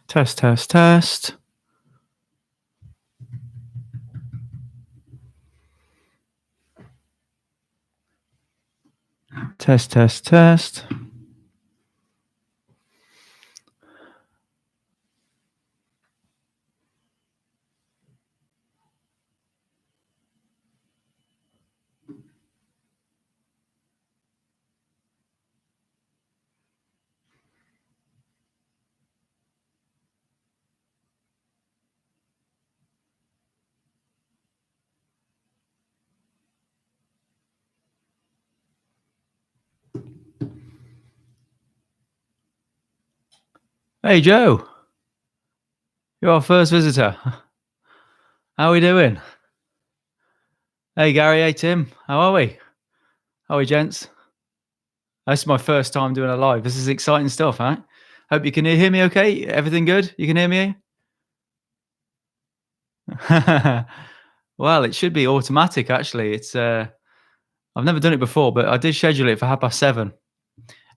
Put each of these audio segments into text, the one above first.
Test, test, test. Test, test, test. Hey, Joe. You're our first visitor. How are we doing? Hey, Gary. Hey, Tim. How are we? How are we, gents? This is my first time doing a live. This is exciting stuff, huh? Hope you can hear me okay. Everything good? You can hear me? Well, it should be automatic, actually. It's I've never done it before, but I did schedule it for 7:30.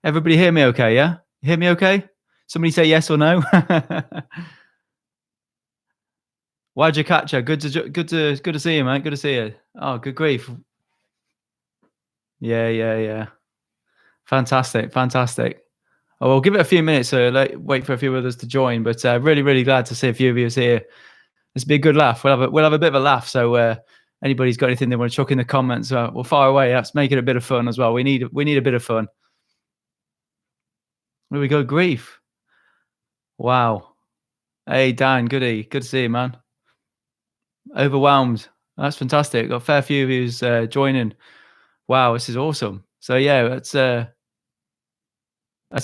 Everybody hear me okay, yeah? You hear me okay? Somebody say yes or no. Why'd you catch her? Good to see you, mate. Good to see you. Oh, good grief. Yeah. Fantastic. Oh, we'll give it a few minutes, so wait for a few others to join. But really glad to see a few of you here. This will be a good laugh. We'll have a bit of a laugh. So anybody's got anything they want to chuck in the comments, we'll fire away. Let's make it a bit of fun as well. We need a bit of fun. There we go. Grief. Wow. Hey, Dan. Good to see you, man. Overwhelmed. That's fantastic. Got a fair few of you joining. Wow, this is awesome. So yeah, let's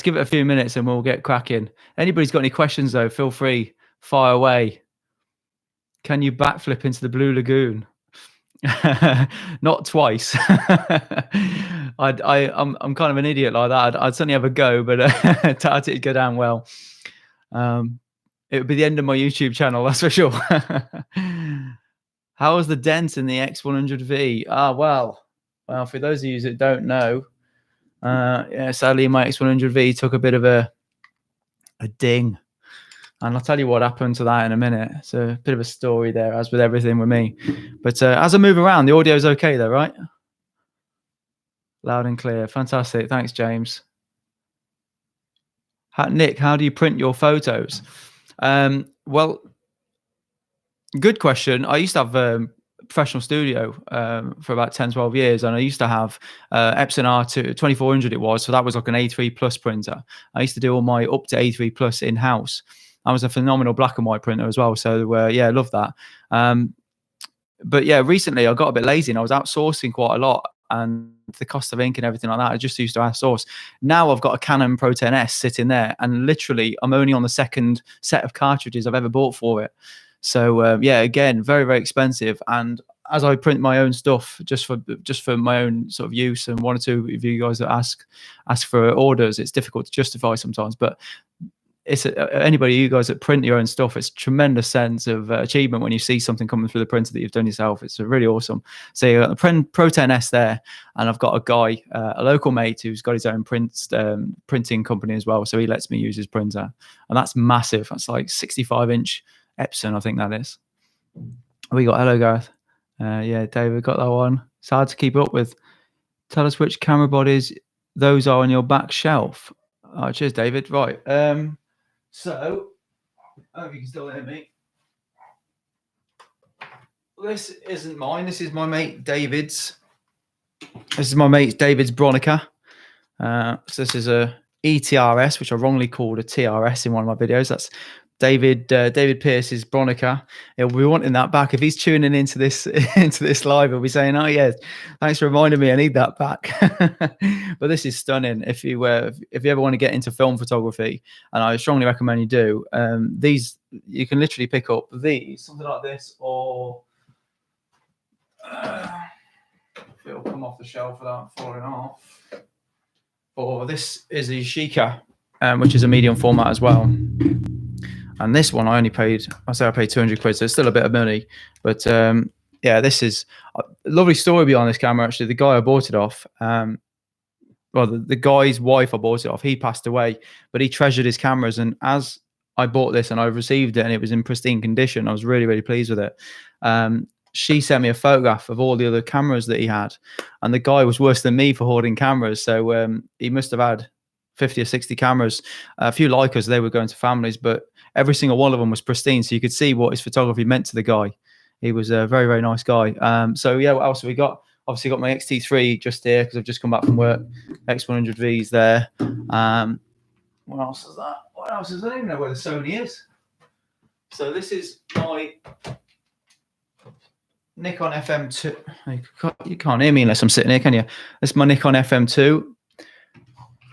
give it a few minutes and we'll get cracking. Anybody's got any questions though, feel free, fire away. Can you backflip into the Blue Lagoon? Not twice. I'm kind of an idiot like that. I'd certainly have a go, but I doubt it'd go down well. It would be the end of my YouTube channel, that's for sure. How was the dent in the X100V? Well, for those of you that don't know, sadly my X100V took a bit of a ding, and I'll tell you what happened to that in a minute. It's a bit of a story there, as with everything with me. But as I move around, the audio's okay though, right? Loud and clear. Fantastic. Thanks, James. Nick, how do you print your photos? Well, good question. I used to have a professional studio for about 10-12 years, and I used to have Epson R2 2400 it was, so that was like an A3 plus printer. I used to do all my up to A3 plus in-house. I was a phenomenal black and white printer as well, so yeah, I love that. But yeah, recently I got a bit lazy and I was outsourcing quite a lot, and the cost of ink and everything like that, I just used to outsource. Now I've got a Canon Pro 10S sitting there, and literally I'm only on the second set of cartridges I've ever bought for it. So yeah, again, very expensive. And as I print my own stuff just for my own sort of use, and one or two of you guys that ask for orders, it's difficult to justify sometimes. But it's anybody, you guys that print your own stuff, it's a tremendous sense of achievement when you see something coming through the printer that you've done yourself. It's really awesome. So you got the Pro 10S there, and I've got a guy, a local mate, who's got his own printing company as well. So he lets me use his printer, and that's massive. That's like 65-inch Epson, I think that is. We got hello, Gareth. Yeah, David got that one. It's hard to keep up with. Tell us which camera bodies those are on your back shelf. Oh, cheers, David. Right. So, I hope you can still hear me. This isn't mine. This is my mate David's. This is my mate David's Bronica. So this is a ETRS, which I wrongly called a TRS in one of my videos. That's David Pierce's Bronica. He'll be wanting that back. If he's tuning into this live, he'll be saying, "Oh yeah, thanks for reminding me. I need that back." But this is stunning. If you ever want to get into film photography, and I strongly recommend you do, these you can literally pick up these, something like this, or it'll come off the shelf without falling off. Or this is a Yashica, which is a medium format as well. And this one I paid 200 quid, so it's still a bit of money. But yeah, this is a lovely story behind this camera, actually. The guy I bought it off, well, the guy's wife I bought it off, he passed away, but he treasured his cameras. And as I bought this and I received it and it was in pristine condition. I was really, really pleased with it. She sent me a photograph of all the other cameras that he had, and the guy was worse than me for hoarding cameras. So he must have had 50 or 60 cameras. A few Leicas, they were going to families, but every single one of them was pristine. So you could see what his photography meant to the guy. He was a very, very nice guy. So yeah, what else have we got? Obviously got my XT3 just here because I've just come back from work. X100V's there. What else is that? What else is? I don't even know where the Sony is. So this is my Nikon FM2. You can't hear me unless I'm sitting here, can you? This is my Nikon FM2.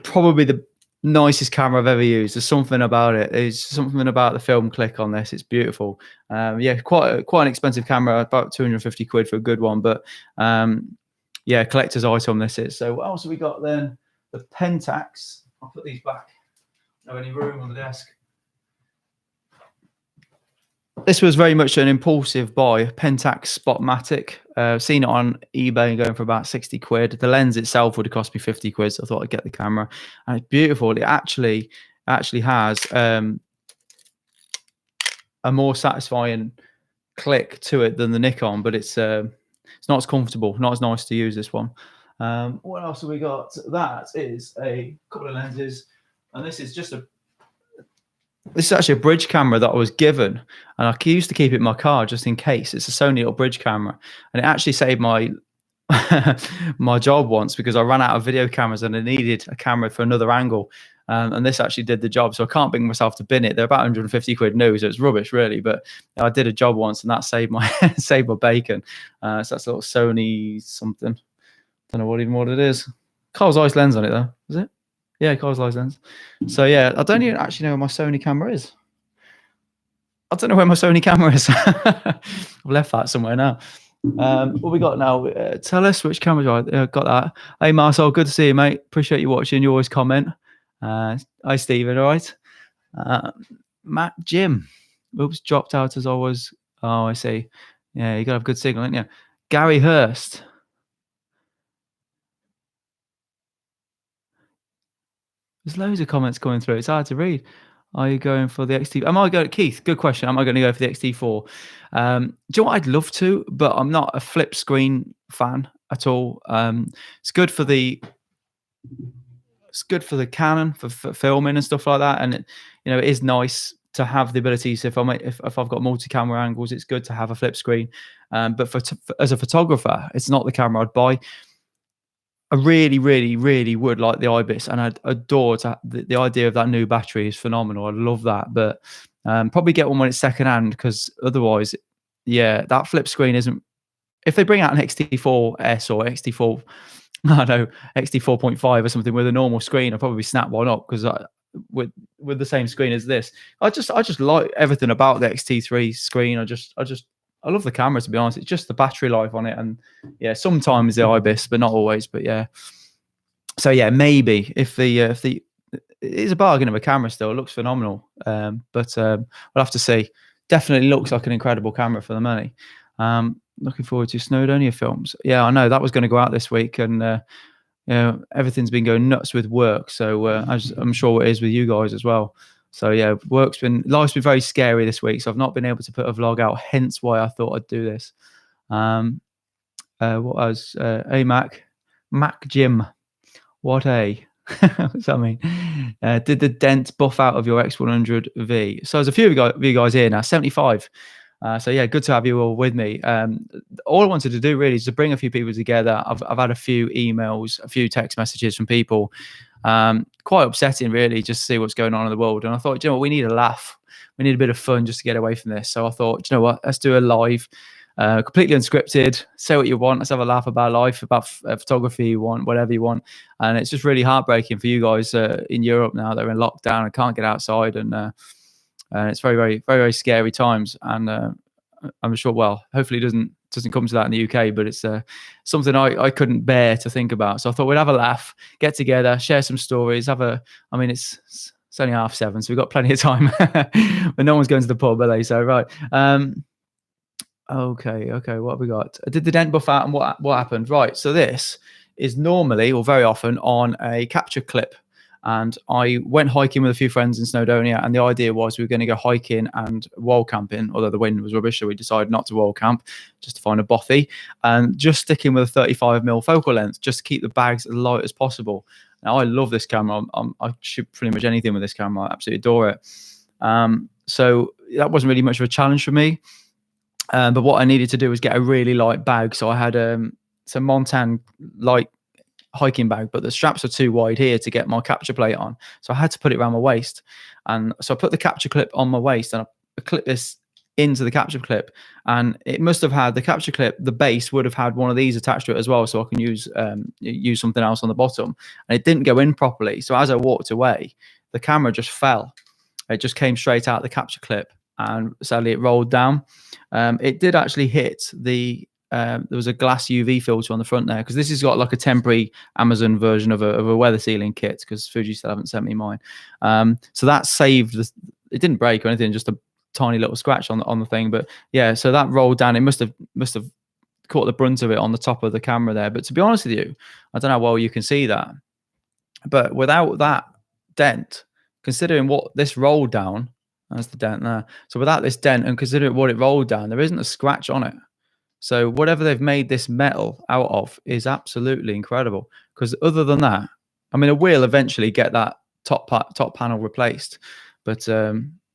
Probably the nicest camera I've ever used. There's something about it. There's something about the film click on this. It's beautiful. Yeah, quite an expensive camera, about 250 quid for a good one. But yeah, collector's item this is. So what else have we got then? The Pentax. I'll put these back. No any room on the desk. This was very much an impulsive buy. Pentax Spotmatic. Seen it on eBay going for about 60 quid. The lens itself would have cost me 50 quid, so I thought I'd get the camera. And it's beautiful. It actually has a more satisfying click to it than the Nikon, but it's not as comfortable, not as nice to use, this one. What else have we got? That is a couple of lenses, and this is actually a bridge camera that I was given, and I used to keep it in my car just in case. It's a Sony little bridge camera, and it actually saved my my job once because I ran out of video cameras and I needed a camera for another angle, and this actually did the job. So I can't bring myself to bin it. They're about 150 quid new, so it's rubbish really, but I did a job once and that saved my saved my bacon. So that's a little Sony something. Don't know what it is. Carl Zeiss lens on it though, is it? Yeah, Carl Zeiss lens. So yeah, I don't even actually know where my Sony camera is. I don't know where my Sony camera is. I've left that somewhere now. What we got now? Tell us which camera I got that. Hey Marcel, good to see you, mate. Appreciate you watching. You always comment. Hi Stephen, all right. Matt Jim. Oops, dropped out as I was. Oh, I see. Yeah, you gotta have good signal, ain't you? Gary Hurst. There's loads of comments coming through. It's hard to read. Are you going for the XT? Am I going, Keith? Good question. Am I going to go for the XT4? Do you know what? I'd love to, but I'm not a flip screen fan at all. It's good for the Canon for filming and stuff like that, and it is nice to have the ability. So if I've got multi-camera angles, it's good to have a flip screen. But as a photographer, it's not the camera I'd buy. I really, really, really would like the IBIS, and I'd adore the idea of that new battery is phenomenal. I love that, but probably get one when it's second hand, because otherwise, yeah, that flip screen isn't. If they bring out an XT4S or XT4, I don't know, XT4.5 or something with a normal screen, I'll probably snap one up, because with the same screen as this, I just like everything about the XT3 screen. I love the camera, to be honest. It's just the battery life on it, and yeah, sometimes the IBIS, but not always. But yeah, so yeah, maybe if it is a bargain of a camera still. It looks phenomenal, but we'll have to see. Definitely looks like an incredible camera for the money. Looking forward to Snowdonia films. Yeah, I know that was going to go out this week, and everything's been going nuts with work. So I'm sure it is with you guys as well. So yeah, life's been very scary this week. So I've not been able to put a vlog out. Hence why I thought I'd do this. What was Mac Jim? What what's that mean? Did the dent buff out of your X100V? So there's a few of you guys here now. 75. So yeah, good to have you all with me. All I wanted to do really is to bring a few people together. I've had a few emails, a few text messages from people. Quite upsetting really, just to see what's going on in the world. And I thought, you know what, we need a laugh. We need a bit of fun just to get away from this. So I thought, you know what, let's do a live, completely unscripted. Say what you want. Let's have a laugh about life, about photography you want, whatever you want. And it's just really heartbreaking for you guys in Europe now. They're in lockdown and can't get outside, and it's very, very, very, very scary times. And I'm sure, well, hopefully it doesn't come to that in the UK, but it's something I couldn't bear to think about. So I thought we'd have a laugh, get together, share some stories, it's only 7:30, so we've got plenty of time. But no one's going to the pub, are they? So right. Okay, what have we got? Did the dent buff out, and what happened? Right, so this is normally, or very often, on a capture clip. And I went hiking with a few friends in Snowdonia, and the idea was we were going to go hiking and wild camping, although the wind was rubbish, so we decided not to wild camp, just to find a bothy, and just sticking with a 35mm focal length, just to keep the bags as light as possible. Now, I love this camera. I shoot pretty much anything with this camera. I absolutely adore it. So that wasn't really much of a challenge for me. But what I needed to do was get a really light bag. So I had some Montan light hiking bag, but the straps are too wide here to get my capture plate on. So I had to put it around my waist. And so I put the capture clip on my waist, and I clip this into the capture clip, and it must have had the capture clip, the base would have had one of these attached to it as well, so I can use something else on the bottom. And it didn't go in properly, so as I walked away, the camera just fell. It just came straight out the capture clip, and sadly it rolled down. It did actually hit the there was a glass UV filter on the front there, because this has got like a temporary Amazon version of a weather sealing kit, because Fuji still haven't sent me mine. So that saved it didn't break or anything, just a tiny little scratch on the thing. But yeah, so that rolled down. It must have caught the brunt of it on the top of the camera there. But to be honest with you, I don't know how well you can see that, but without that dent, considering what this rolled down, that's the dent there. So without this dent, and considering what it rolled down, there isn't a scratch on it. So whatever they've made this metal out of is absolutely incredible. Because other than that, I mean, it will eventually get that top panel replaced. But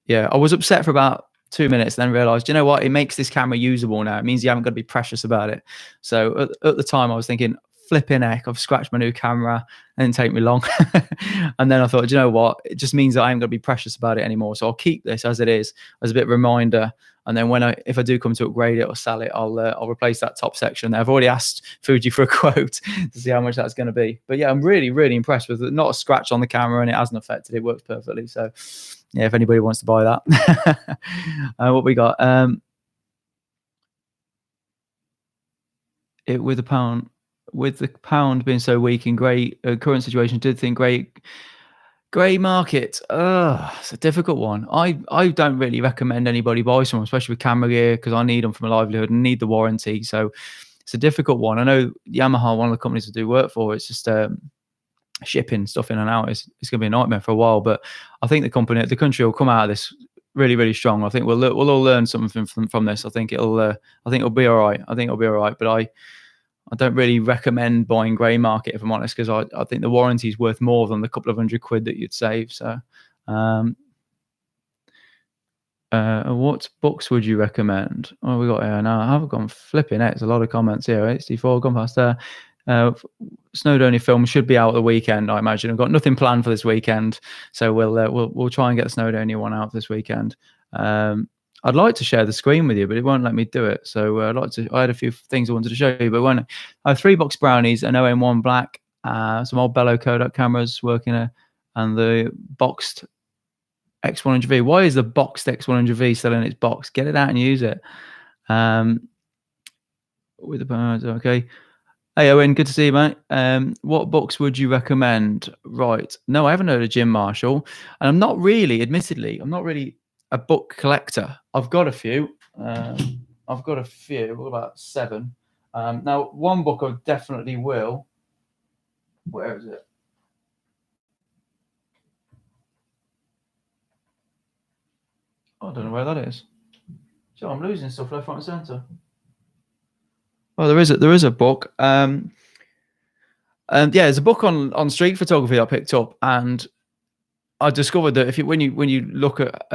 yeah, I was upset for about 2 minutes, then realized, you know what, it makes this camera usable now. It means you haven't got to be precious about it. So at the time I was thinking, flipping heck, I've scratched my new camera, and it didn't take me long. And then I thought, you know what, it just means that I ain't going to be precious about it anymore. So I'll keep this as it is, as a bit of a reminder. And then if I do come to upgrade it or sell it, I'll replace that top section. I've already asked Fuji for a quote to see how much that's going to be. But yeah, I'm really, really impressed with it. Not a scratch on the camera, and it hasn't affected it. It works perfectly. So yeah, if anybody wants to buy that. What we got? With the pound being so weak in current situation, did think grey market. It's a difficult one. I don't really recommend anybody buy some, especially with camera gear, because I need them for my livelihood and need the warranty. So it's a difficult one. I know Yamaha, one of the companies I do work for, it's just shipping stuff in and out. It's going to be a nightmare for a while. But I think the country will come out of this really, really strong. I think we'll all learn something from this. I think it'll be all right. But I don't really recommend buying grey market, if I'm honest, because I think the warranty is worth more than the couple of £100 that you'd save. So what books would you recommend? Oh, we got here now. I haven't gone flipping it. There's a lot of comments here. HD4 gone past there. Snowdonia film should be out the weekend, I imagine. I've got nothing planned for this weekend, so we'll try and get the Snowdonia one out this weekend. I'd like to share the screen with you, but it won't let me do it. So I had a few things I wanted to show you, but I have 3 box brownies, an OM1 black, some old Bello Kodak cameras working, and the boxed X100V. Why is the boxed X100V still in its box? Get it out and use it. With the birds, okay. Hey Owen, good to see you, mate. What books would you recommend? Right. No, I haven't heard of Jim Marshall, and I'm not really a book collector. I've got a few. What about 7? Now, one book I definitely will. Where is it? I don't know where that is. So I'm losing stuff left, right, and centre. Oh, there is a book. Yeah, there's a book on street photography I picked up, and I discovered that when you look at,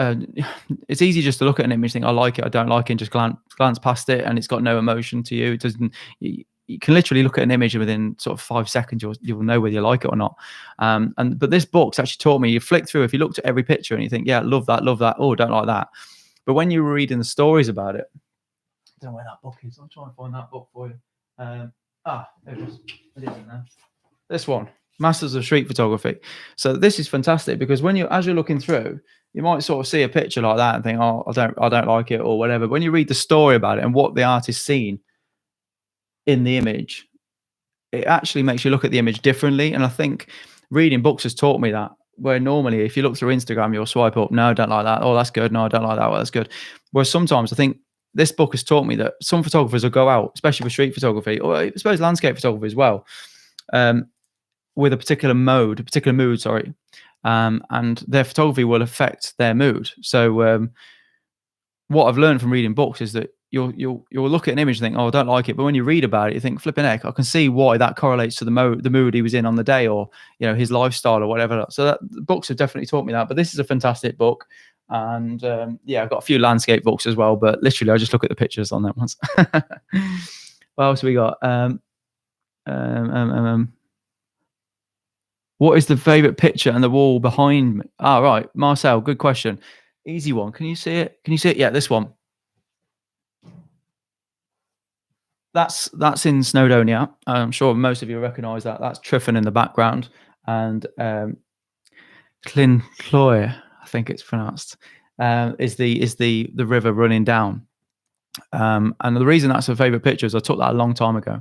it's easy just to look at an image, think I like it, I don't like it, and just glance past it, and it's got no emotion to you. It doesn't. You can literally look at an image, and within sort of 5 seconds, you'll know whether you like it or not. But this book's actually taught me. You flick through, if you looked at every picture and you think, yeah, love that. Oh, don't like that. But when you were reading the stories about it, I don't know where that book is. I'll try and find that book for you. There it is. It is in there. This one. Masters of Street Photography. So this is fantastic, because as you're looking through, you might sort of see a picture like that and think, oh, I don't like it or whatever. But when you read the story about it and what the artist seen in the image, it actually makes you look at the image differently. And I think reading books has taught me that, where normally if you look through Instagram, you'll swipe up, no, I don't like that. Oh, that's good. No, I don't like that. Well, that's good. Whereas sometimes I think this book has taught me that some photographers will go out, especially for street photography, or I suppose landscape photography as well. with a particular mood, sorry, and their photography will affect their mood. So what I've learned from reading books is that you'll look at an image and think, oh, I don't like it, but when you read about it, you think, flipping heck, I can see why that correlates to the mood he was in on the day, or his lifestyle or whatever. So that books have definitely taught me that. But this is a fantastic book, and I've got a few landscape books as well, but literally I just look at the pictures on that ones. What else we got? What is the favorite picture and the wall behind me? Right, Marcel, good question. Easy one. Can you see it? Yeah, this one. That's in Snowdonia. I'm sure most of you recognise that. That's Tryfan in the background, and Clynllwyd, I think it's pronounced, is the river running down. And the reason that's a favourite picture is I took that a long time ago.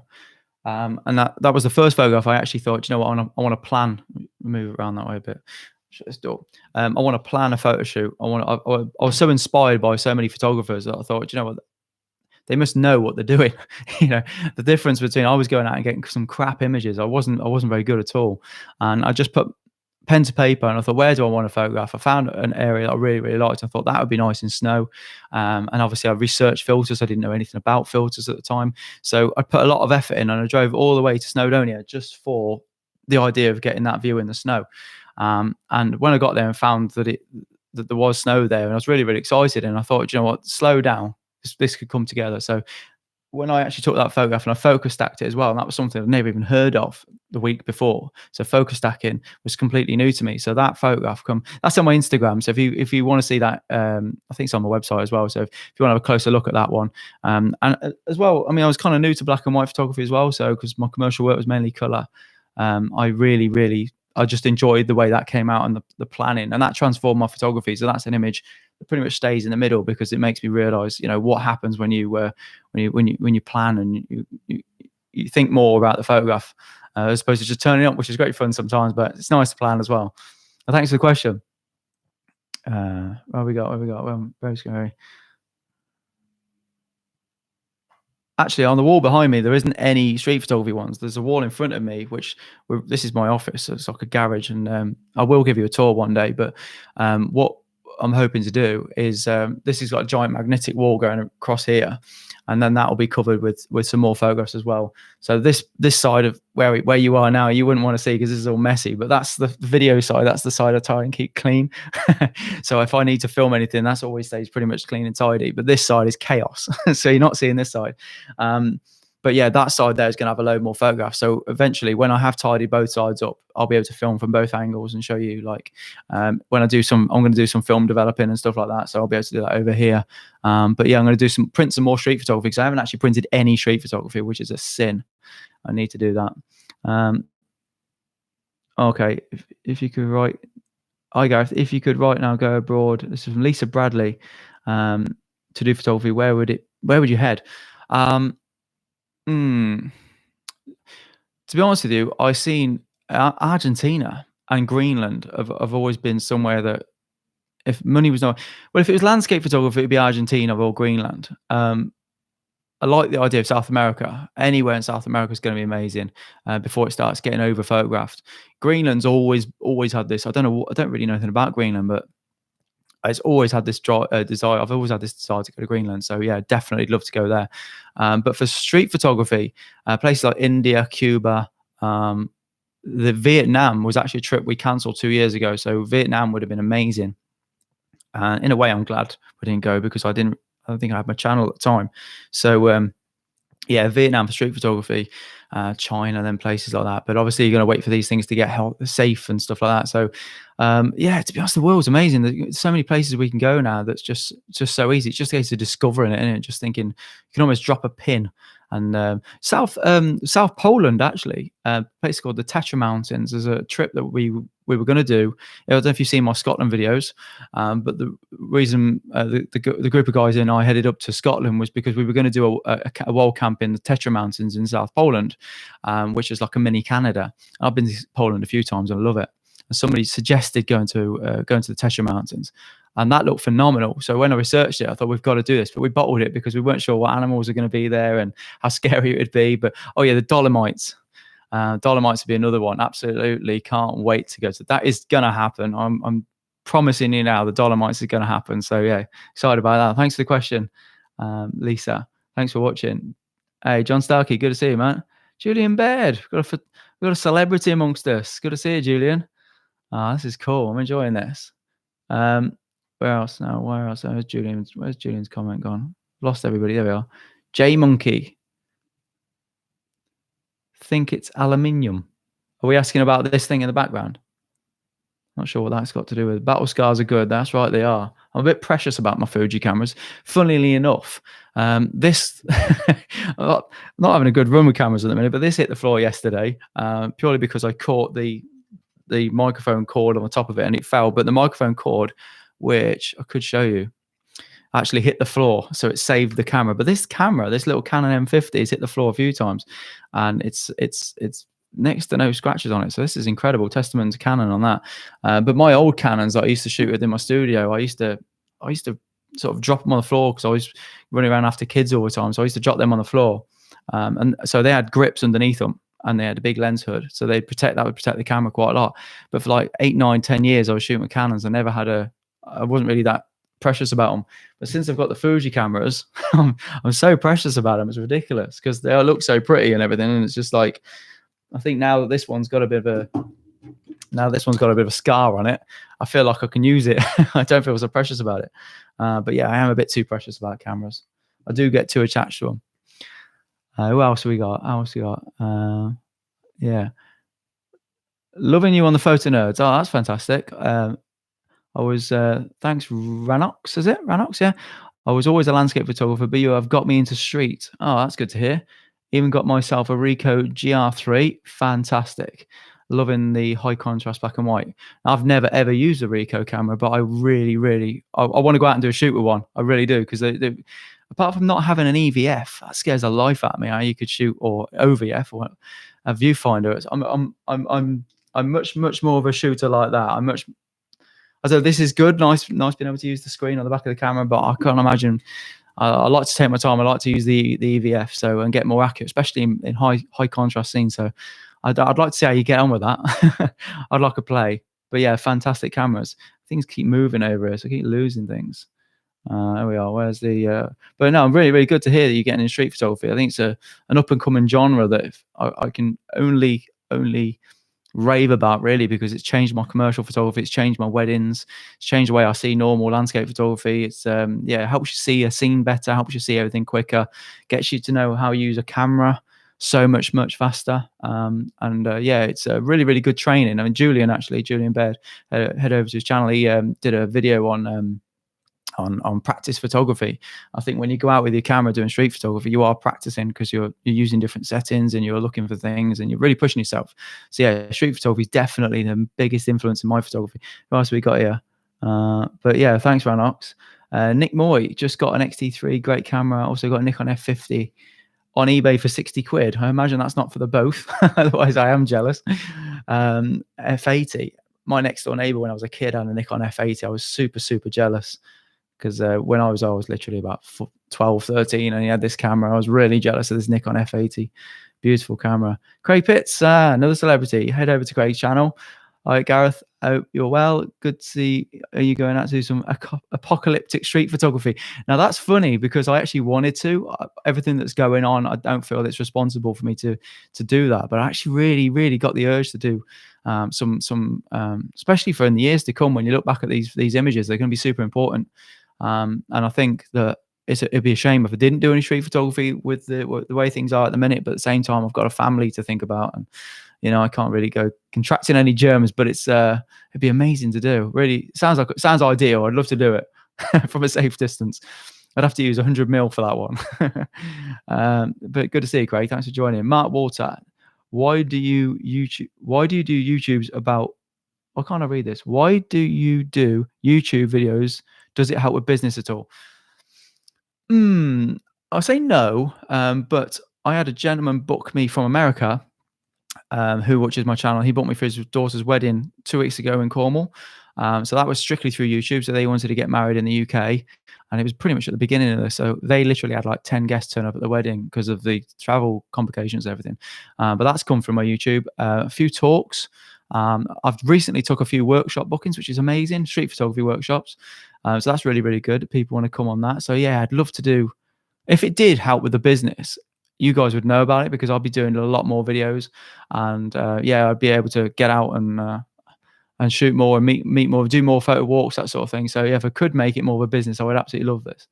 And that was the first photograph I actually thought, I want to plan. Move around that way a bit. Shut this door. I want to plan a photo shoot. I was so inspired by so many photographers that I thought, what, they must know what they're doing. The difference between I was going out and getting some crap images. I wasn't very good at all, and I just put pen to paper and I thought, where do I want to photograph? I found an area that I really, really liked. I thought that would be nice in snow. And obviously I researched filters. I didn't know anything about filters at the time. So I put a lot of effort in, and I drove all the way to Snowdonia just for the idea of getting that view in the snow. And when I got there and found that there was snow there, and I was really, really excited, and I thought, what, slow down. This could come together. So when I actually took that photograph and I focus stacked it as well, and that was something I'd never even heard of the week before. So focus stacking was completely new to me. So that photograph that's on my Instagram. So if you want to see that, I think it's on my website as well. So if you want to have a closer look at that one, and as well, I was kind of new to black and white photography as well. So because my commercial work was mainly color, I just enjoyed the way that came out and the planning, and that transformed my photography. So that's an image that pretty much stays in the middle because it makes me realize, what happens when you plan and you think more about the photograph as opposed to just turning up, which is great fun sometimes, but it's nice to plan as well. Thanks for the question. Where we got? Very scary. Actually, on the wall behind me, there isn't any street photography ones. There's a wall in front of me, this is my office. So it's like a garage, and I will give you a tour one day. But what I'm hoping to do is this has got a giant magnetic wall going across here, and then that will be covered with some more photographs as well. So this side of where you are now, you wouldn't want to see because this is all messy, but that's the video side. That's the side I try and keep clean. So if I need to film anything, that's always stays pretty much clean and tidy, but this side is chaos. So you're not seeing this side. But yeah, that side there is going to have a load more photographs. So eventually, when I have tidied both sides up, I'll be able to film from both angles and show you, like, when I'm going to do some film developing and stuff like that. So I'll be able to do that over here. But yeah, I'm going to print some more street photography because I haven't actually printed any street photography, which is a sin. I need to do that. Okay, if you could write, hi Gareth, if you could right now go abroad. This is from Lisa Bradley. To do photography, where would you head? To be honest with you, I've seen Argentina and Greenland have always been somewhere that, if money was not, well, if it was landscape photography, it'd be Argentina or Greenland. I like the idea of South America. Anywhere in South America is going to be amazing before it starts getting over photographed. Greenland's always had this. I don't really know anything about Greenland, but it's always had this desire. I've always had this desire to go to Greenland. So yeah, definitely love to go there. But for street photography, places like India, Cuba, the Vietnam was actually a trip we cancelled 2 years ago. So Vietnam would have been amazing. And in a way, I'm glad we didn't go because I don't think I had my channel at the time. So yeah, Vietnam for street photography, China, then places like that. But obviously, you're going to wait for these things to get safe and stuff like that. So, yeah, to be honest, the world's amazing. There's so many places we can go now that's just so easy. It's just a case of discovering it and just thinking you can almost drop a pin. And South Poland, actually, a place called the Tetra Mountains. There's a trip that we were going to do. I don't know if you've seen my Scotland videos, but the reason the group of guys and I headed up to Scotland was because we were going to do a wild camp in the Tetra Mountains in South Poland, which is like a mini Canada. I've been to Poland a few times and I love it. And somebody suggested going to the Tetra Mountains, and that looked phenomenal. So when I researched it, I thought we've got to do this, but we bottled it because we weren't sure what animals are going to be there and how scary it would be. But oh yeah, the Dolomites. Dolomites would be another one. Absolutely can't wait to go to. That is gonna happen. I'm promising you now, the Dolomites is gonna happen. So yeah, excited about that. Thanks for the question, Lisa. Thanks for watching. Hey, John Starkey, good to see you, man. Julian Baird, we've got a celebrity amongst us. Good to see you, Julian. This is cool. I'm enjoying this. Where else now? Where else? Where's Julian's comment gone? Lost everybody. There we are. J Monkey. Think it's aluminium. Are we asking about this thing in the background? Not sure what that's got to do with. Battle scars are good. That's right, they are. I'm a bit precious about my Fuji cameras. Funnily enough, this I'm not having a good run with cameras at the minute, but this hit the floor yesterday purely because I caught the microphone cord on the top of it and it fell. But the microphone cord, which I could show you, actually hit the floor, so it saved the camera. But this camera, this little Canon M50, has hit the floor a few times, and it's next to no scratches on it. So this is incredible. Testament to Canon on that. But my old Canons that I used to shoot with in my studio, I used to sort of drop them on the floor because I was running around after kids all the time. So I used to drop them on the floor, and so they had grips underneath them. And they had a big lens hood, so that would protect the camera quite a lot. But for like 8, 9, 10 years, I was shooting with Canons. I wasn't really that precious about them. But since I've got the Fuji cameras, I'm so precious about them. It's ridiculous because they all look so pretty and everything. And it's just like, I think now that this one's got a bit of a scar on it, I feel like I can use it. I don't feel so precious about it. But yeah, I am a bit too precious about cameras. I do get too attached to them. Who else have we got? Yeah. Loving you on the Photo Nerds. Oh, that's fantastic. Thanks, Ranox, is it? Ranox, yeah. I was always a landscape photographer, but you have got me into street. Oh, that's good to hear. Even got myself a Ricoh GR3. Fantastic. Loving the high contrast black and white. I've never ever used a Ricoh camera, but I really, I want to go out and do a shoot with one. I really do, because they apart from not having an EVF, that scares the life out of me. How you could shoot, or OVF, or a viewfinder. I'm much more of a shooter like that. So this is good, nice being able to use the screen on the back of the camera, but I can't imagine. I like to take my time. I like to use the EVF and get more accurate, especially in high contrast scenes. So I'd like to see how you get on with that. I'd like a play, but yeah, fantastic cameras. Things keep moving over here, so I keep losing things. There we are. Where's the? But no, I'm really good to hear that you're getting in street photography. I think it's an up and coming genre that I can only rave about, really, because it's changed my commercial photography, it's changed my weddings, it's changed the way I see normal landscape photography. It's helps you see a scene better, helps you see everything quicker, gets you to know how you use a camera so much faster. It's a really good training. I mean, Julian Baird, head over to his channel. He did a video on practice photography. I think when you go out with your camera doing street photography, you are practicing because you're using different settings and you're looking for things and you're really pushing yourself. So yeah, street photography is definitely the biggest influence in my photography. Who else have we got here? But yeah, thanks, Ranox. Nick Moy just got an X-T3, great camera. Also got a Nikon F50 on eBay for 60 quid. I imagine that's not for the both. Otherwise I am jealous. F80. My next door neighbor when I was a kid had a Nikon F80. I was super jealous. Because when I was literally about 12, 13, and he had this camera. I was really jealous of this Nikon F80. Beautiful camera. Craig Pitts, another celebrity. Head over to Craig's channel. All right, Gareth, hope you're well. Good to see you going out to do some apocalyptic street photography. Now, that's funny because I actually wanted to. Everything that's going on, I don't feel it's responsible for me to do that. But I actually really got the urge to do some especially for in the years to come. When you look back at these images, they're going to be super important. And I think that it'd be a shame if I didn't do any street photography with the way things are at the minute. But at the same time, I've got a family to think about, and I can't really go contracting any germs. But it'd be amazing to do. Really, sounds ideal. I'd love to do it from a safe distance. I'd have to use 100 mil for that one. But good to see you, Craig. Thanks for joining. Mark Walter, why do you do YouTubes about? Why can't I read this? Why do you do YouTube videos? Does it help with business at all? I'll say no, but I had a gentleman book me from America who watches my channel. He booked me for his daughter's wedding 2 weeks ago in Cornwall. So that was strictly through YouTube. So they wanted to get married in the UK, and it was pretty much at the beginning of this. So they literally had like 10 guests turn up at the wedding because of the travel complications and everything. But that's come from my YouTube. A few talks. I've recently took a few workshop bookings, which is amazing. Street photography workshops. So that's really, really good. People want to come on that. So yeah, I'd love to do. If it did help with the business, you guys would know about it because I'll be doing a lot more videos, and yeah, I'd be able to get out and shoot more and meet more, do more photo walks, that sort of thing. So yeah, if I could make it more of a business, I would absolutely love this.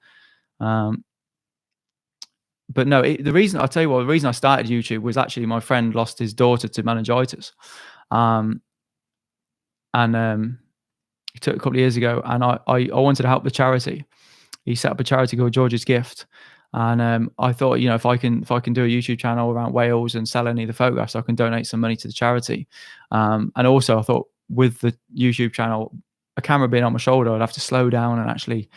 But no, the reason I'll tell you what, the reason I started YouTube was actually my friend lost his daughter to meningitis, and he took it a couple of years ago, and I wanted to help the charity. He set up a charity called George's Gift, and I thought, you know, if I can do a YouTube channel around Wales and sell any of the photographs, I can donate some money to the charity. And also, I thought with the YouTube channel, a camera being on my shoulder, I'd have to slow down and actually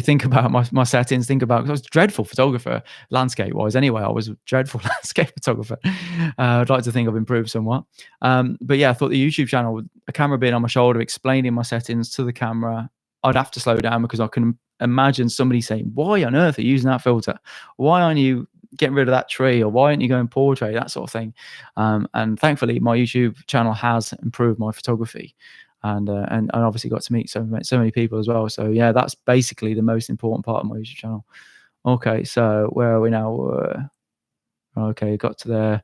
think about my settings, because I was a dreadful photographer landscape wise anyway. I was a dreadful landscape photographer. I'd like to think I've improved somewhat. But yeah, I thought the YouTube channel, with a camera being on my shoulder, explaining my settings to the camera, I'd have to slow down because I can imagine somebody saying, why on earth are you using that filter? Why aren't you getting rid of that tree? Or why aren't you going portrait? That sort of thing. And thankfully my YouTube channel has improved my photography, and obviously got to meet so many people as well. So yeah, that's basically the most important part of my YouTube channel. Okay, so where are we now? Okay, got to there.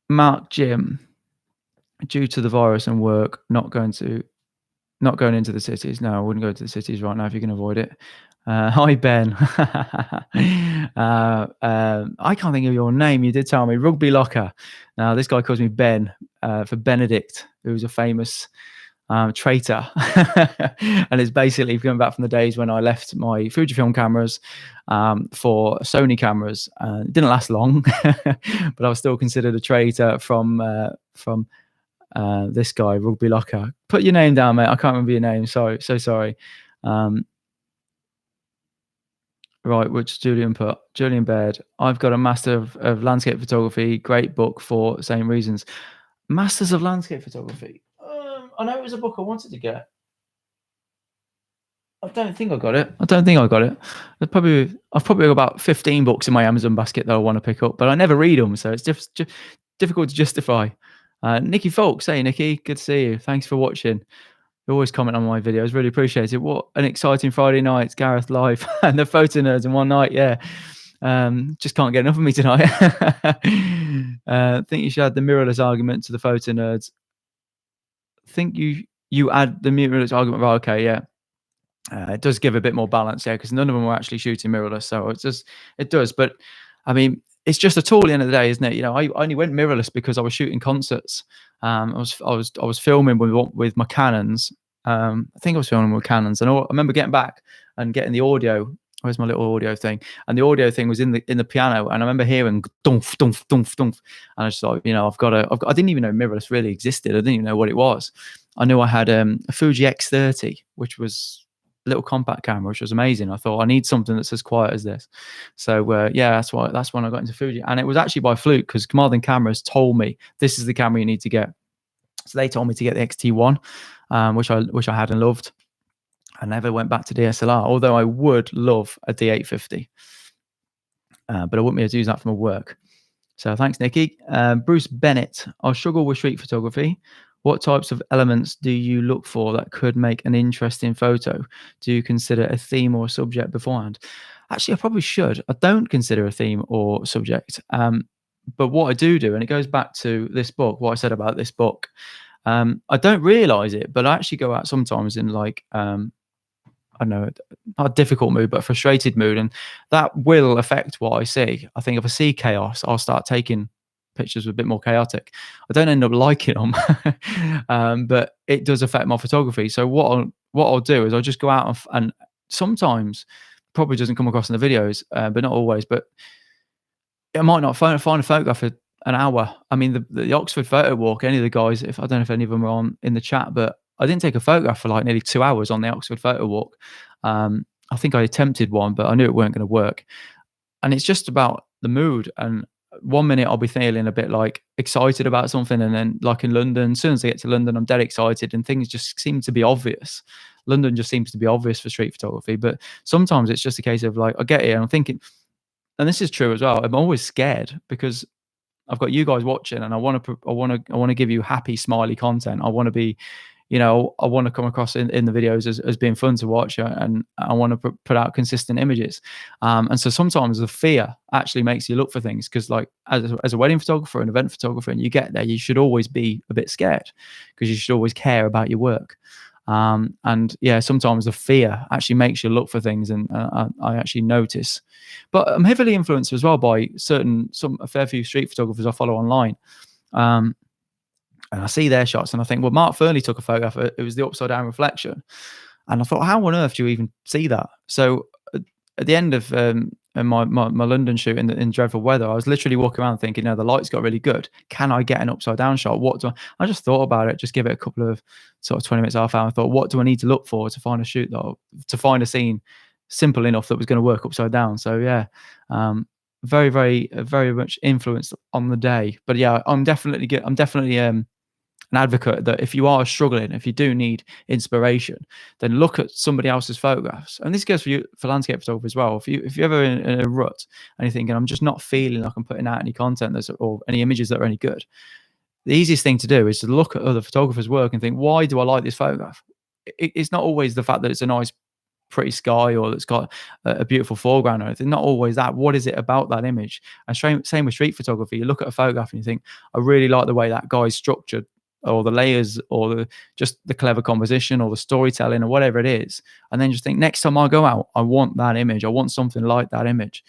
Mark Jim, due to the virus and work, not going into the cities. No, I wouldn't go to the cities right now if you can avoid it. Hi, Ben. I can't think of your name. You did tell me. Rugby Locker. Now, this guy calls me Ben for Benedict, who's a famous traitor. And it's basically going back from the days when I left my Fujifilm cameras for Sony cameras. It didn't last long, but I was still considered a traitor from this guy, Rugby Locker. Put your name down, mate. I can't remember your name. Sorry, so sorry. Right, which Julian put? Julian Baird. I've got a Master of Landscape Photography. Great book for the same reasons. Masters of Landscape Photography. I know it was a book I wanted to get. I don't think I got it. I've probably got about 15 books in my Amazon basket that I want to pick up, but I never read them, so it's just difficult to justify. Nikki Folks, hey Nikki, good to see you. Thanks for watching. You always comment on my videos, really appreciate it. What an exciting Friday night, Gareth live and the photo nerds in one night. Yeah, just can't get enough of me tonight. Think you should add the mirrorless argument to the photo nerds. Think you add the mirrorless argument. Right, okay, yeah. It does give a bit more balance, yeah, because none of them were actually shooting mirrorless, so it does. But I mean, it's just a tool at the end of the day, isn't it? You know, I only went mirrorless because I was shooting concerts. I was filming with my Canons. I think I was filming with Canons, and I remember getting back and getting the audio. Where's my little audio thing? And the audio thing was in the piano, and I remember hearing dump, dump, dump, dump, and I just thought, you know, I didn't even know mirrorless really existed. I didn't even know what it was. I knew I had a Fuji X30, which was little compact camera, which was amazing. I thought I need something that's as quiet as this. So yeah, that's when I got into Fuji, and it was actually by fluke because Command Cameras told me this is the camera you need to get. So they told me to get the XT1, which I had and loved. I never went back to DSLR, although I would love a D850, but I wouldn't be able to use that for my work. So thanks, Nikki. Bruce Bennett, I struggle with street photography. What types of elements do you look for that could make an interesting photo? Do you consider a theme or a subject beforehand? Actually, I probably should. I don't consider a theme or subject. But what I do, and it goes back to this book, what I said about this book, I don't realize it, but I actually go out sometimes in like, I don't know, not a difficult mood, but a frustrated mood. And that will affect what I see. I think if I see chaos, I'll start taking pictures a bit more chaotic. I don't end up liking them, but it does affect my photography. So what I'll do is I'll just go out and sometimes, probably doesn't come across in the videos, but not always, but I might not find a photograph for an hour. I mean, the Oxford photo walk, any of the guys, I don't know if any of them are on in the chat, but I didn't take a photograph for like nearly 2 hours on the Oxford photo walk. I think I attempted one, but I knew it weren't going to work. And it's just about the mood. And one minute I'll be feeling a bit like excited about something, and then like in London, as soon as I get to London, I'm dead excited, and things just seem to be obvious. London just seems to be obvious for street photography, but sometimes it's just a case of like I get here and I'm thinking, and this is true as well. I'm always scared because I've got you guys watching, and I want to give you happy, smiley content. I want to be, I want to come across in the videos as being fun to watch, and I want to put out consistent images. And so sometimes the fear actually makes you look for things, because like as a wedding photographer, an event photographer, and you get there, you should always be a bit scared, because you should always care about your work. And yeah, sometimes the fear actually makes you look for things, and I actually notice. But I'm heavily influenced as well by a fair few street photographers I follow online. And I see their shots and I think, well, Mark Fernley took a photograph. It was the upside down reflection. And I thought, how on earth do you even see that? So at the end of my London shoot in dreadful weather, I was literally walking around thinking, no, the lights got really good. Can I get an upside down shot? I just thought about it, just give it a couple of sort of 20 minutes, half hour. I thought, what do I need to look for to find to find a scene simple enough that was going to work upside down? So yeah, very, very, very much influenced on the day. But yeah, I'm definitely an advocate that if you are struggling, if you do need inspiration, then look at somebody else's photographs. And this goes for you for landscape photography as well. If you're ever in a rut and you're thinking, I'm just not feeling like I'm putting out any content or any images that are any good, the easiest thing to do is to look at other photographers' work and think, why do I like this photograph? It's not always the fact that it's a nice, pretty sky, or it's got a beautiful foreground or anything. Not always that. What is it about that image? And same with street photography. You look at a photograph and you think, I really like the way that guy's structured, or the layers, or just the clever composition, or the storytelling, or whatever it is. And then just think, next time I go out, I want that image. I want something like that image.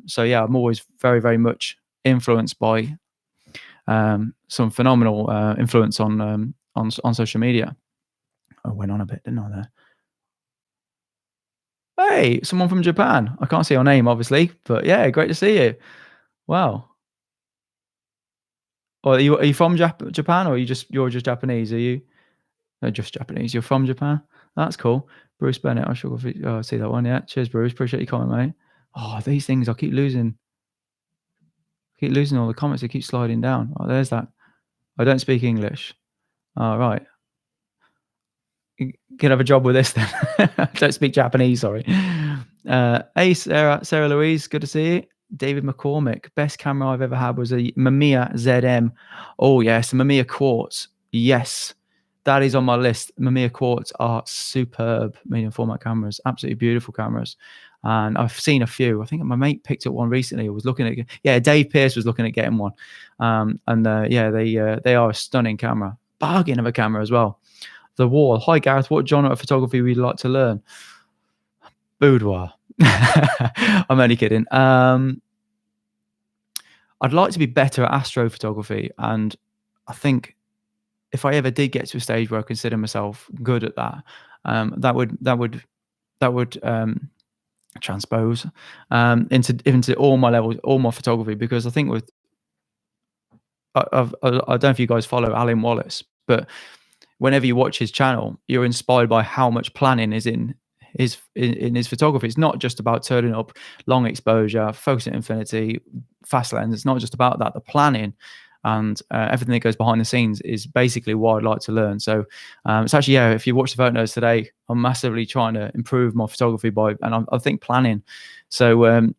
So yeah, I'm always very, very much influenced by some phenomenal influence on social media. I went on a bit, didn't I there? Hey, someone from Japan. I can't see your name, obviously, but yeah, great to see you. Wow. Or are you from Japan, or you're just Japanese? Are you? No, just Japanese. You're from Japan. That's cool. Bruce Bennett. I see that one. Yeah. Cheers, Bruce. Appreciate your comment, mate. Oh, these things I keep losing. All the comments. They keep sliding down. Oh, there's that. I don't speak English. All right. You can have a job with this then. I don't speak Japanese. Sorry. Hey, Sarah Louise. Good to see you. David McCormick. Best camera I've ever had was a Mamiya ZM. Oh yes, Mamiya Quartz. Yes, that is on my list. Mamiya Quartz are superb medium format cameras. Absolutely beautiful cameras. And I've seen a few. I think my mate picked up one recently. I was looking at. Yeah, Dave Pierce was looking at getting one. Yeah, they are a stunning camera. Bargain of a camera as well. The Wall. Hi Gareth. What genre of photography would you like to learn? Boudoir. I'm only kidding. I'd like to be better at astrophotography, and I think if I ever did get to a stage where I consider myself good at that, that would transpose into all my levels, all my photography, because I think I don't know if you guys follow Alan Wallace, but whenever you watch his channel, you're inspired by how much planning is in his photography. It's not just about turning up long exposure, focus at infinity, fast lens. It's not just about that. The planning and everything that goes behind the scenes is basically what I'd like to learn. So it's actually, yeah, if you watch the photo notes today, I'm massively trying to improve my photography and I think planning. So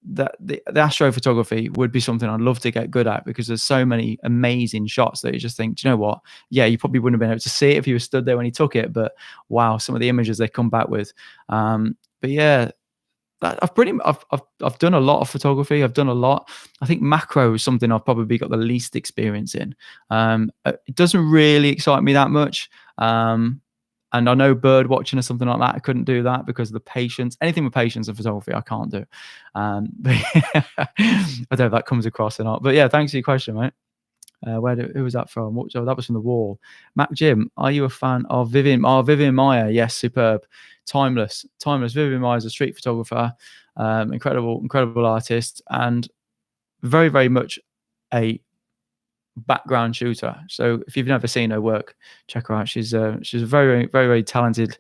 the astrophotography would be something I'd love to get good at, because there's so many amazing shots that you just think, do you know what? Yeah, you probably wouldn't have been able to see it if you were stood there when he took it, but wow, some of the images they come back with. But yeah, I've done a lot of photography. I've done a lot. I think macro is something I've probably got the least experience in. It doesn't really excite me that much. And I know bird watching or something like that, I couldn't do that because of the patience. Anything with patience and photography, I can't do. But yeah, I don't know if that comes across or not. But yeah, thanks for your question, mate. Who was that from? That was from The Wall. Mac Jim, are you a fan of Vivian? Oh, Vivian Maya, yes, superb, timeless. Vivian Maya is a street photographer, incredible artist, and very, very much a background shooter. So if you've never seen her work, check her out. She's very, very, very talented,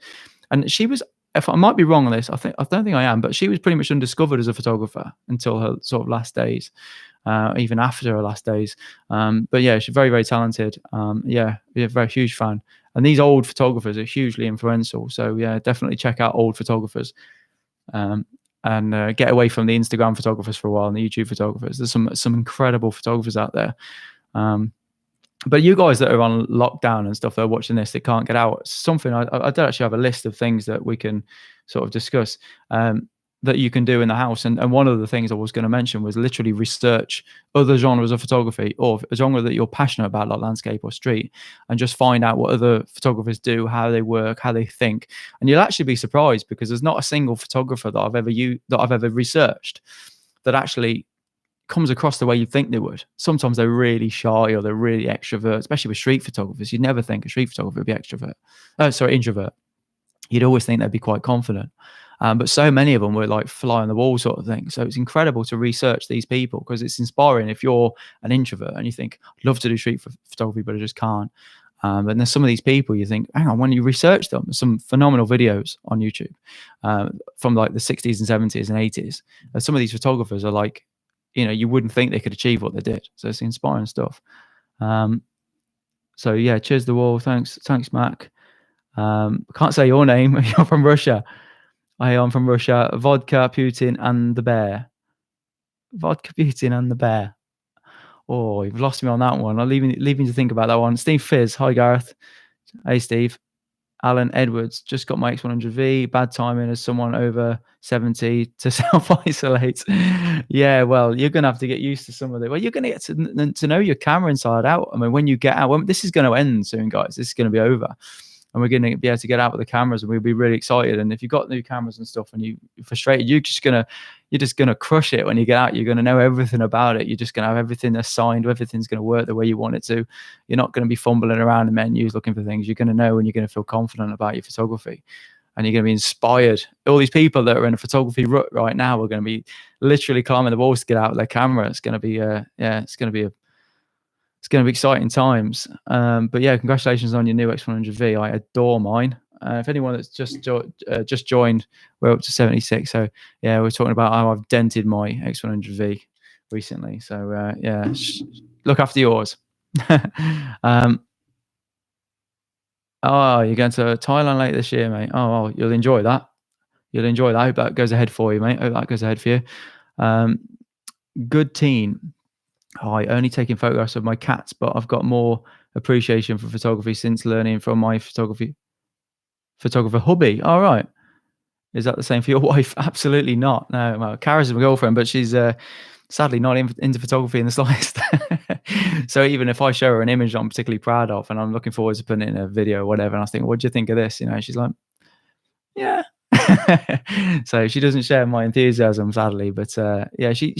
and she was if I might be wrong on this, I don't think I am, but she was pretty much undiscovered as a photographer until her sort of last days, even after her last days. But yeah, she's very, very talented. Yeah, a very huge fan. And these old photographers are hugely influential. So yeah, definitely check out old photographers, and get away from the Instagram photographers for a while and the YouTube photographers. There's some incredible photographers out there. But you guys that are on lockdown and stuff that are watching this, that can't get out, something I do actually have a list of things that we can sort of discuss, that you can do in the house. And one of the things I was going to mention was literally research other genres of photography, or a genre that you're passionate about, like landscape or street, and just find out what other photographers do, how they work, how they think. And you'll actually be surprised, because there's not a single photographer that I've ever researched that actually comes across the way you think they would. Sometimes they're really shy or they're really extrovert, especially with street photographers. You'd never think a street photographer would be introvert. You'd always think they'd be quite confident. But so many of them were like fly on the wall sort of thing. So it's incredible to research these people, because it's inspiring if you're an introvert and you think, I'd love to do street photography, but I just can't. And there's some of these people you think, hang on, when you research them, there's some phenomenal videos on YouTube from like the 60s and 70s and 80s. Some of these photographers are like, you wouldn't think they could achieve what they did. So it's inspiring stuff. So yeah, cheers the wall. Thanks, Mac. I can't say your name. You're from Russia. I am from Russia. Vodka, Putin, and the bear. Vodka, Putin, and the bear. Oh, you've lost me on that one. I'm leaving to think about that one. Steve Fizz. Hi, Gareth. Hey, Steve. Alan Edwards, just got my X100V. Bad timing as someone over 70 to self-isolate. Yeah, well, you're going to have to get used to some of it. Well, you're going to get to know your camera inside out. I mean, when you get out, this is going to end soon, guys. This is going to be over. And we're going to be able to get out with the cameras, and we'll be really excited. And if you've got new cameras and stuff and you're frustrated, you're just gonna crush it when you get out. You're going to know everything about it. You're just going to have everything assigned. Everything's going to work the way you want it to. You're not going to be fumbling around in menus looking for things. You're going to know, and you're going to feel confident about your photography, and you're going to be inspired. All these people that are in a photography rut right now are going to be literally climbing the walls to get out with their camera. It's going to be it's going to be exciting times. But yeah, congratulations on your new X100V. I adore mine. If anyone that's just joined, we're up to 76. So yeah, we're talking about how I've dented my X100V recently. So yeah, look after yours. Oh, you're going to Thailand later this year, mate. Oh, well, you'll enjoy that. You'll enjoy that. I hope that goes ahead for you, mate. I hope that goes ahead for you. Good teen. I only taking photographs of my cats, but I've got more appreciation for photography since learning from my photographer hubby. All right. Is that the same for your wife? Absolutely not. No, well, Kara's my girlfriend, but she's sadly not into photography in the slightest. So even if I show her an image I'm particularly proud of and I'm looking forward to putting it in a video or whatever, and I think, what do you think of this? She's like, yeah. So she doesn't share my enthusiasm, sadly, but yeah, she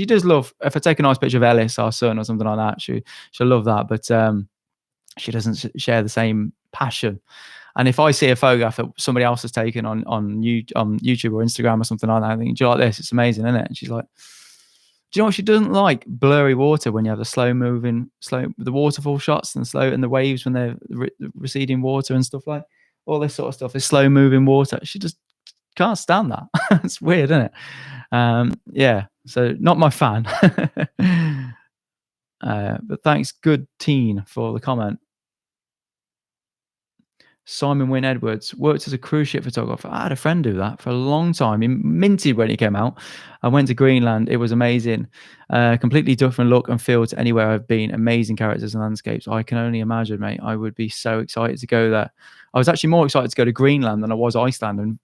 does love, if I take a nice picture of Ellis, our son, or something like that, she'll love that, but she doesn't share the same passion. And if I see a photograph that somebody else has taken on YouTube or Instagram or something like that, I think, do you like this? It's amazing, isn't it? And she's like, do you know what she doesn't like? Blurry water, when you have the waterfall shots and the waves when they're receding water and stuff like all this sort of stuff. Is slow moving water. She just can't stand that. It's weird, isn't it? Yeah, so not my fan. But thanks, good teen, for the comment. Simon Wynne Edwards worked as a cruise ship photographer. I had a friend do that for a long time. He minted when he came out. I went to Greenland. It was amazing. Completely different look and feel to anywhere I've been. Amazing characters and landscapes. I can only imagine, mate. I would be so excited to go there. I was actually more excited to go to Greenland than I was Iceland. And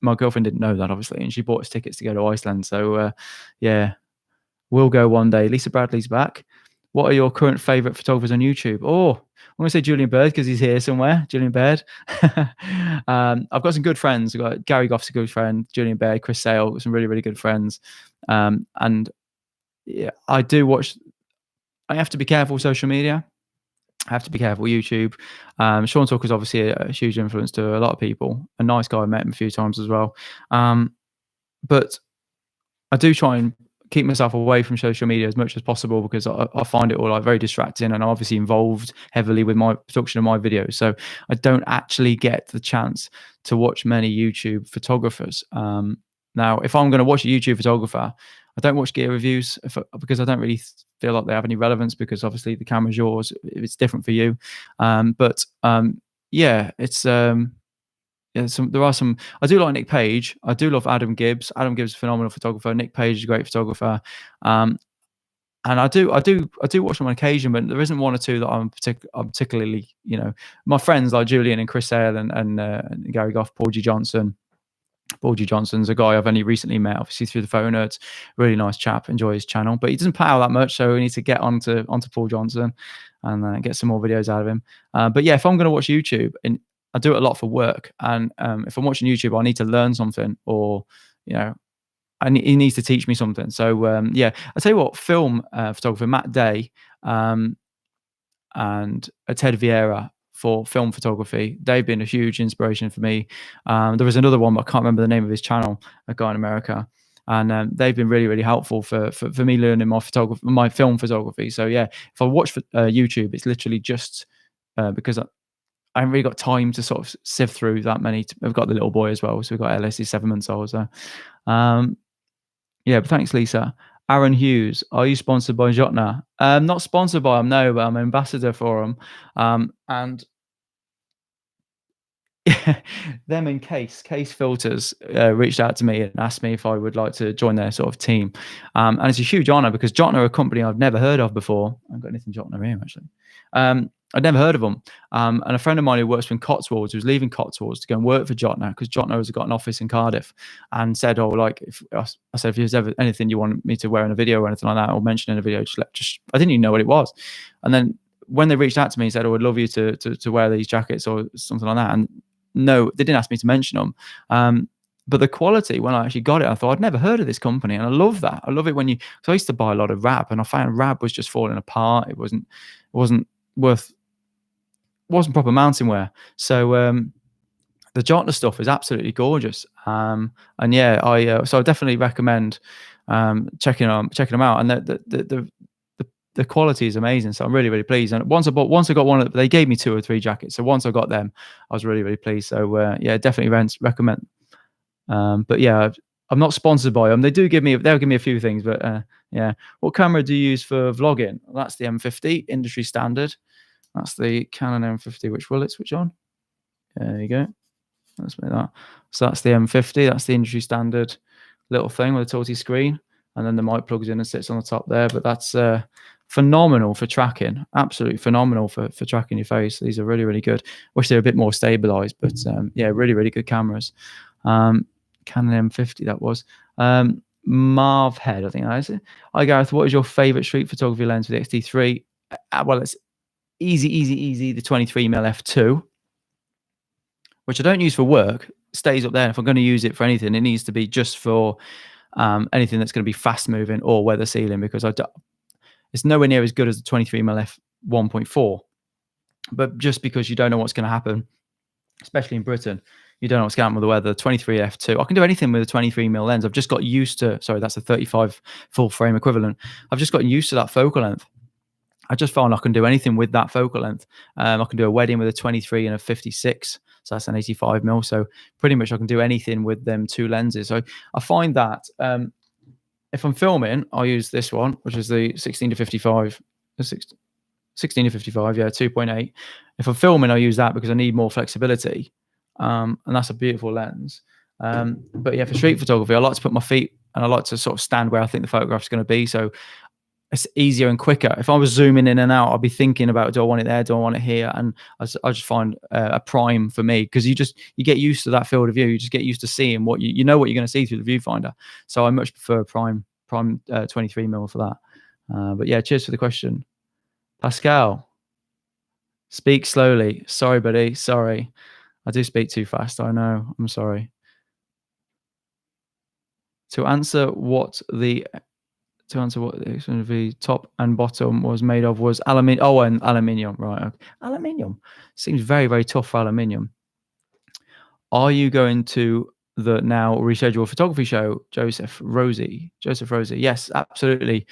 my girlfriend didn't know that, obviously. And she bought us tickets to go to Iceland. So, yeah, we'll go one day. Lisa Bradley's back. What are your current favourite photographers on YouTube? Oh, I'm going to say Julian Bird because he's here somewhere. Julian Bird. I've got some good friends. I've got Gary Goff's a good friend. Julian Bird, Chris Sale, some really, really good friends. And yeah, I do watch. I have to be careful with social media. I have to be careful with YouTube. Sean Tucker's obviously a huge influence to a lot of people. A nice guy. I met him a few times as well. But I do try and keep myself away from social media as much as possible, because I find it all like very distracting, and I'm obviously involved heavily with my production of my videos. So I don't actually get the chance to watch many YouTube photographers. Now, if I'm going to watch a YouTube photographer, I don't watch gear reviews because I don't really feel like they have any relevance, because obviously the camera's yours. It's different for you. Yeah, it's yeah, there are some. I do like Nick Page. I do love Adam Gibbs. Adam Gibbs is a phenomenal photographer. Nick Page is a great photographer. And I do watch them on occasion, but there isn't one or two that I'm particularly, my friends like Julian and Chris Hale and Gary Goff, Paul G. Johnson. Paul G. Johnson's a guy I've only recently met, obviously through the Photo Nerds. Really nice chap. Enjoy his channel, but he doesn't pay out that much, so we need to get onto Paul Johnson and get some more videos out of him. But yeah, if I'm going to watch YouTube, and I do it a lot for work, and if I'm watching YouTube, I need to learn something, or he needs to teach me something. So yeah, I'll tell you what, film photographer Matt Day and Ted Vieira for film photography, they've been a huge inspiration for me. There was another one, but I can't remember the name of his channel, a guy in America, and they've been really, really helpful for me learning my film photography. So yeah, if I watch YouTube, it's literally just because I haven't really got time to sort of sift through that many. We've got the little boy as well, so we've got Ellis, he's 7 months old. So yeah, but thanks, Lisa. Aaron Hughes, are you sponsored by Jotna? Not sponsored by them, no, but I'm an ambassador for them. And them in Case Filters reached out to me and asked me if I would like to join their sort of team. And it's a huge honor, because Jotna are a company I've never heard of before. I've got anything Jotna here, actually. I'd never heard of them. And a friend of mine who works in Cotswolds, who was leaving Cotswolds to go and work for Jotna, because Jotna has got an office in Cardiff, and said, "Oh, like I said, if there's ever anything you want me to wear in a video or anything like that, or mention in a video, just I didn't even know what it was." And then when they reached out to me and said, "Oh, I'd love you to wear these jackets," or something like that, and no, they didn't ask me to mention them. But the quality, when I actually got it, I thought, I'd never heard of this company. And I love that. I love it when so I used to buy a lot of Rab, and I found Rab was just falling apart. It wasn't proper mountain wear. So the Jotna stuff is absolutely gorgeous. And yeah, so I definitely recommend checking them out. And the quality is amazing. So I'm really, really pleased. And once I got one, they gave me 2 or 3 jackets. So once I got them, I was really, really pleased. So yeah, definitely recommend. But yeah, I'm not sponsored by them. They'll give me a few things, but yeah. What camera do you use for vlogging? Well, that's the M50 industry standard. That's the Canon M50. Which will it switch on? There you go. Let's make that. So that's the M50. That's the industry standard little thing with a tilty screen, and then the mic plugs in and sits on the top there. But that's phenomenal for tracking. Absolutely phenomenal for tracking your face. These are really, really good. Wish they were a bit more stabilized, but yeah, really, really good cameras. Canon M50 that was. Marv Head, I think that is it. Hi Gareth, what is your favorite street photography lens for the X-T3? Well, it's easy, the 23mm f2, which I don't use for work. Stays up there. And if I'm going to use it for anything, it needs to be just for anything that's going to be fast moving or weather sealing, because it's nowhere near as good as the 23mm f1.4. But just because you don't know what's going to happen, especially in Britain, you don't know what's going to happen with the weather. 23 f2, I can do anything with a 23mm lens. I've just got used to. Sorry, that's a 35 full frame equivalent. I've just gotten used to that focal length. I just found I can do anything with that focal length. I can do a wedding with a 23 and a 56, so that's an 85mm. So pretty much I can do anything with them 2 lenses. So I find that if I'm filming, I'll use this one, which is the 16 to 55, 16 to 55, yeah, 2.8. If I'm filming, I'll use that because I need more flexibility, and that's a beautiful lens. But yeah, for street photography, I like to put my feet, and I like to sort of stand where I think the photograph's going to be. So it's easier and quicker. If I was zooming in and out, I'd be thinking about, do I want it there? Do I want it here? And I just find a prime for me, because you get used to that field of view. You just get used to seeing what you know what you're going to see through the viewfinder. So I much prefer prime 23mm for that. But yeah, cheers for the question. Pascal, speak slowly. Sorry, buddy. Sorry. I do speak too fast. I know. I'm sorry. To answer what the top and bottom was made of was aluminium. Oh, and aluminium, right? Okay. Aluminium seems very, very tough for aluminium. Are you going to the now rescheduled photography show, Joseph Rosie. Yes, absolutely.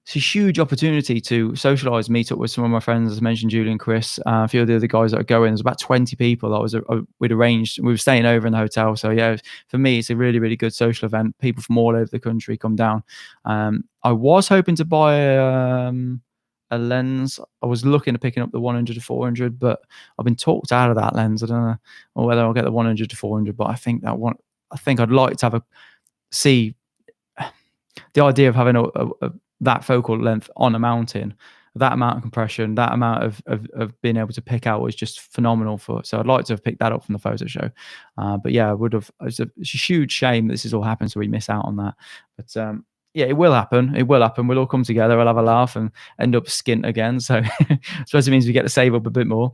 It's a huge opportunity to socialize, meet up with some of my friends, as I mentioned, Julian, Chris, a few of the other guys that are going. There's about 20 people that we'd arranged. We were staying over in the hotel. So yeah, for me, it's a really, really good social event. People from all over the country come down. I was hoping to buy a lens. I was looking at picking up the 100 to 400, but I've been talked out of that lens. I don't know whether I'll get the 100 to 400, but I think I'd like to see the idea of having that focal length on a mountain, that amount of compression, that amount of being able to pick out was just phenomenal so I'd like to have picked that up from the photo show. But yeah, it's a huge shame this has all happened, so we miss out on that. But yeah, it will happen. We'll all come together. We'll have a laugh and end up skint again. So I suppose it means we get to save up a bit more.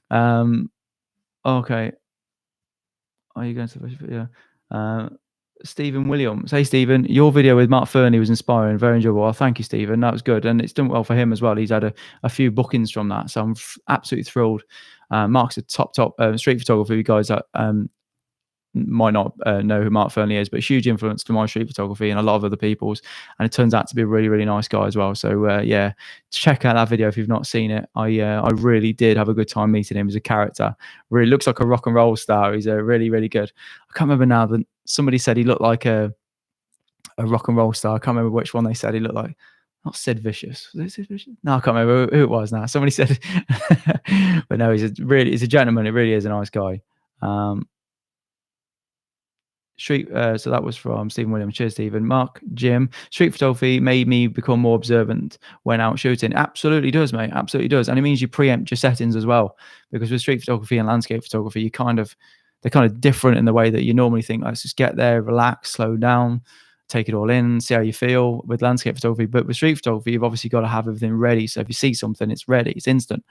Okay. Are you going to? Yeah. Stephen Williams. Hey, Stephen, your video with Mark Fernie was inspiring, very enjoyable. Well, thank you, Stephen. That was good. And it's done well for him as well. He's had a few bookings from that. So I'm absolutely thrilled. Mark's a top street photographer. You guys that might not know who Mark Fernie is, but huge influence to my street photography and a lot of other people's. And it turns out to be a really, really nice guy as well. So yeah, check out that video if you've not seen it. I really did have a good time meeting him as a character. Really looks like a rock and roll star. He's really, really good. I can't remember now, but somebody said he looked like a rock and roll star. I can't remember which one they said he looked like. Not Sid Vicious. Was it Sid Vicious? No, I can't remember who it was now. Somebody said, but no, he's a gentleman. He really is a nice guy. So that was from Stephen Williams. Cheers, Stephen. Mark, Jim. Street photography made me become more observant when out shooting. Absolutely does, mate. Absolutely does. And it means you preempt your settings as well. Because with street photography and landscape photography, they're kind of different in the way that you normally think, let's just get there, relax, slow down, take it all in, see how you feel with landscape photography. But with street photography, you've obviously got to have everything ready. So if you see something, it's ready, it's instant.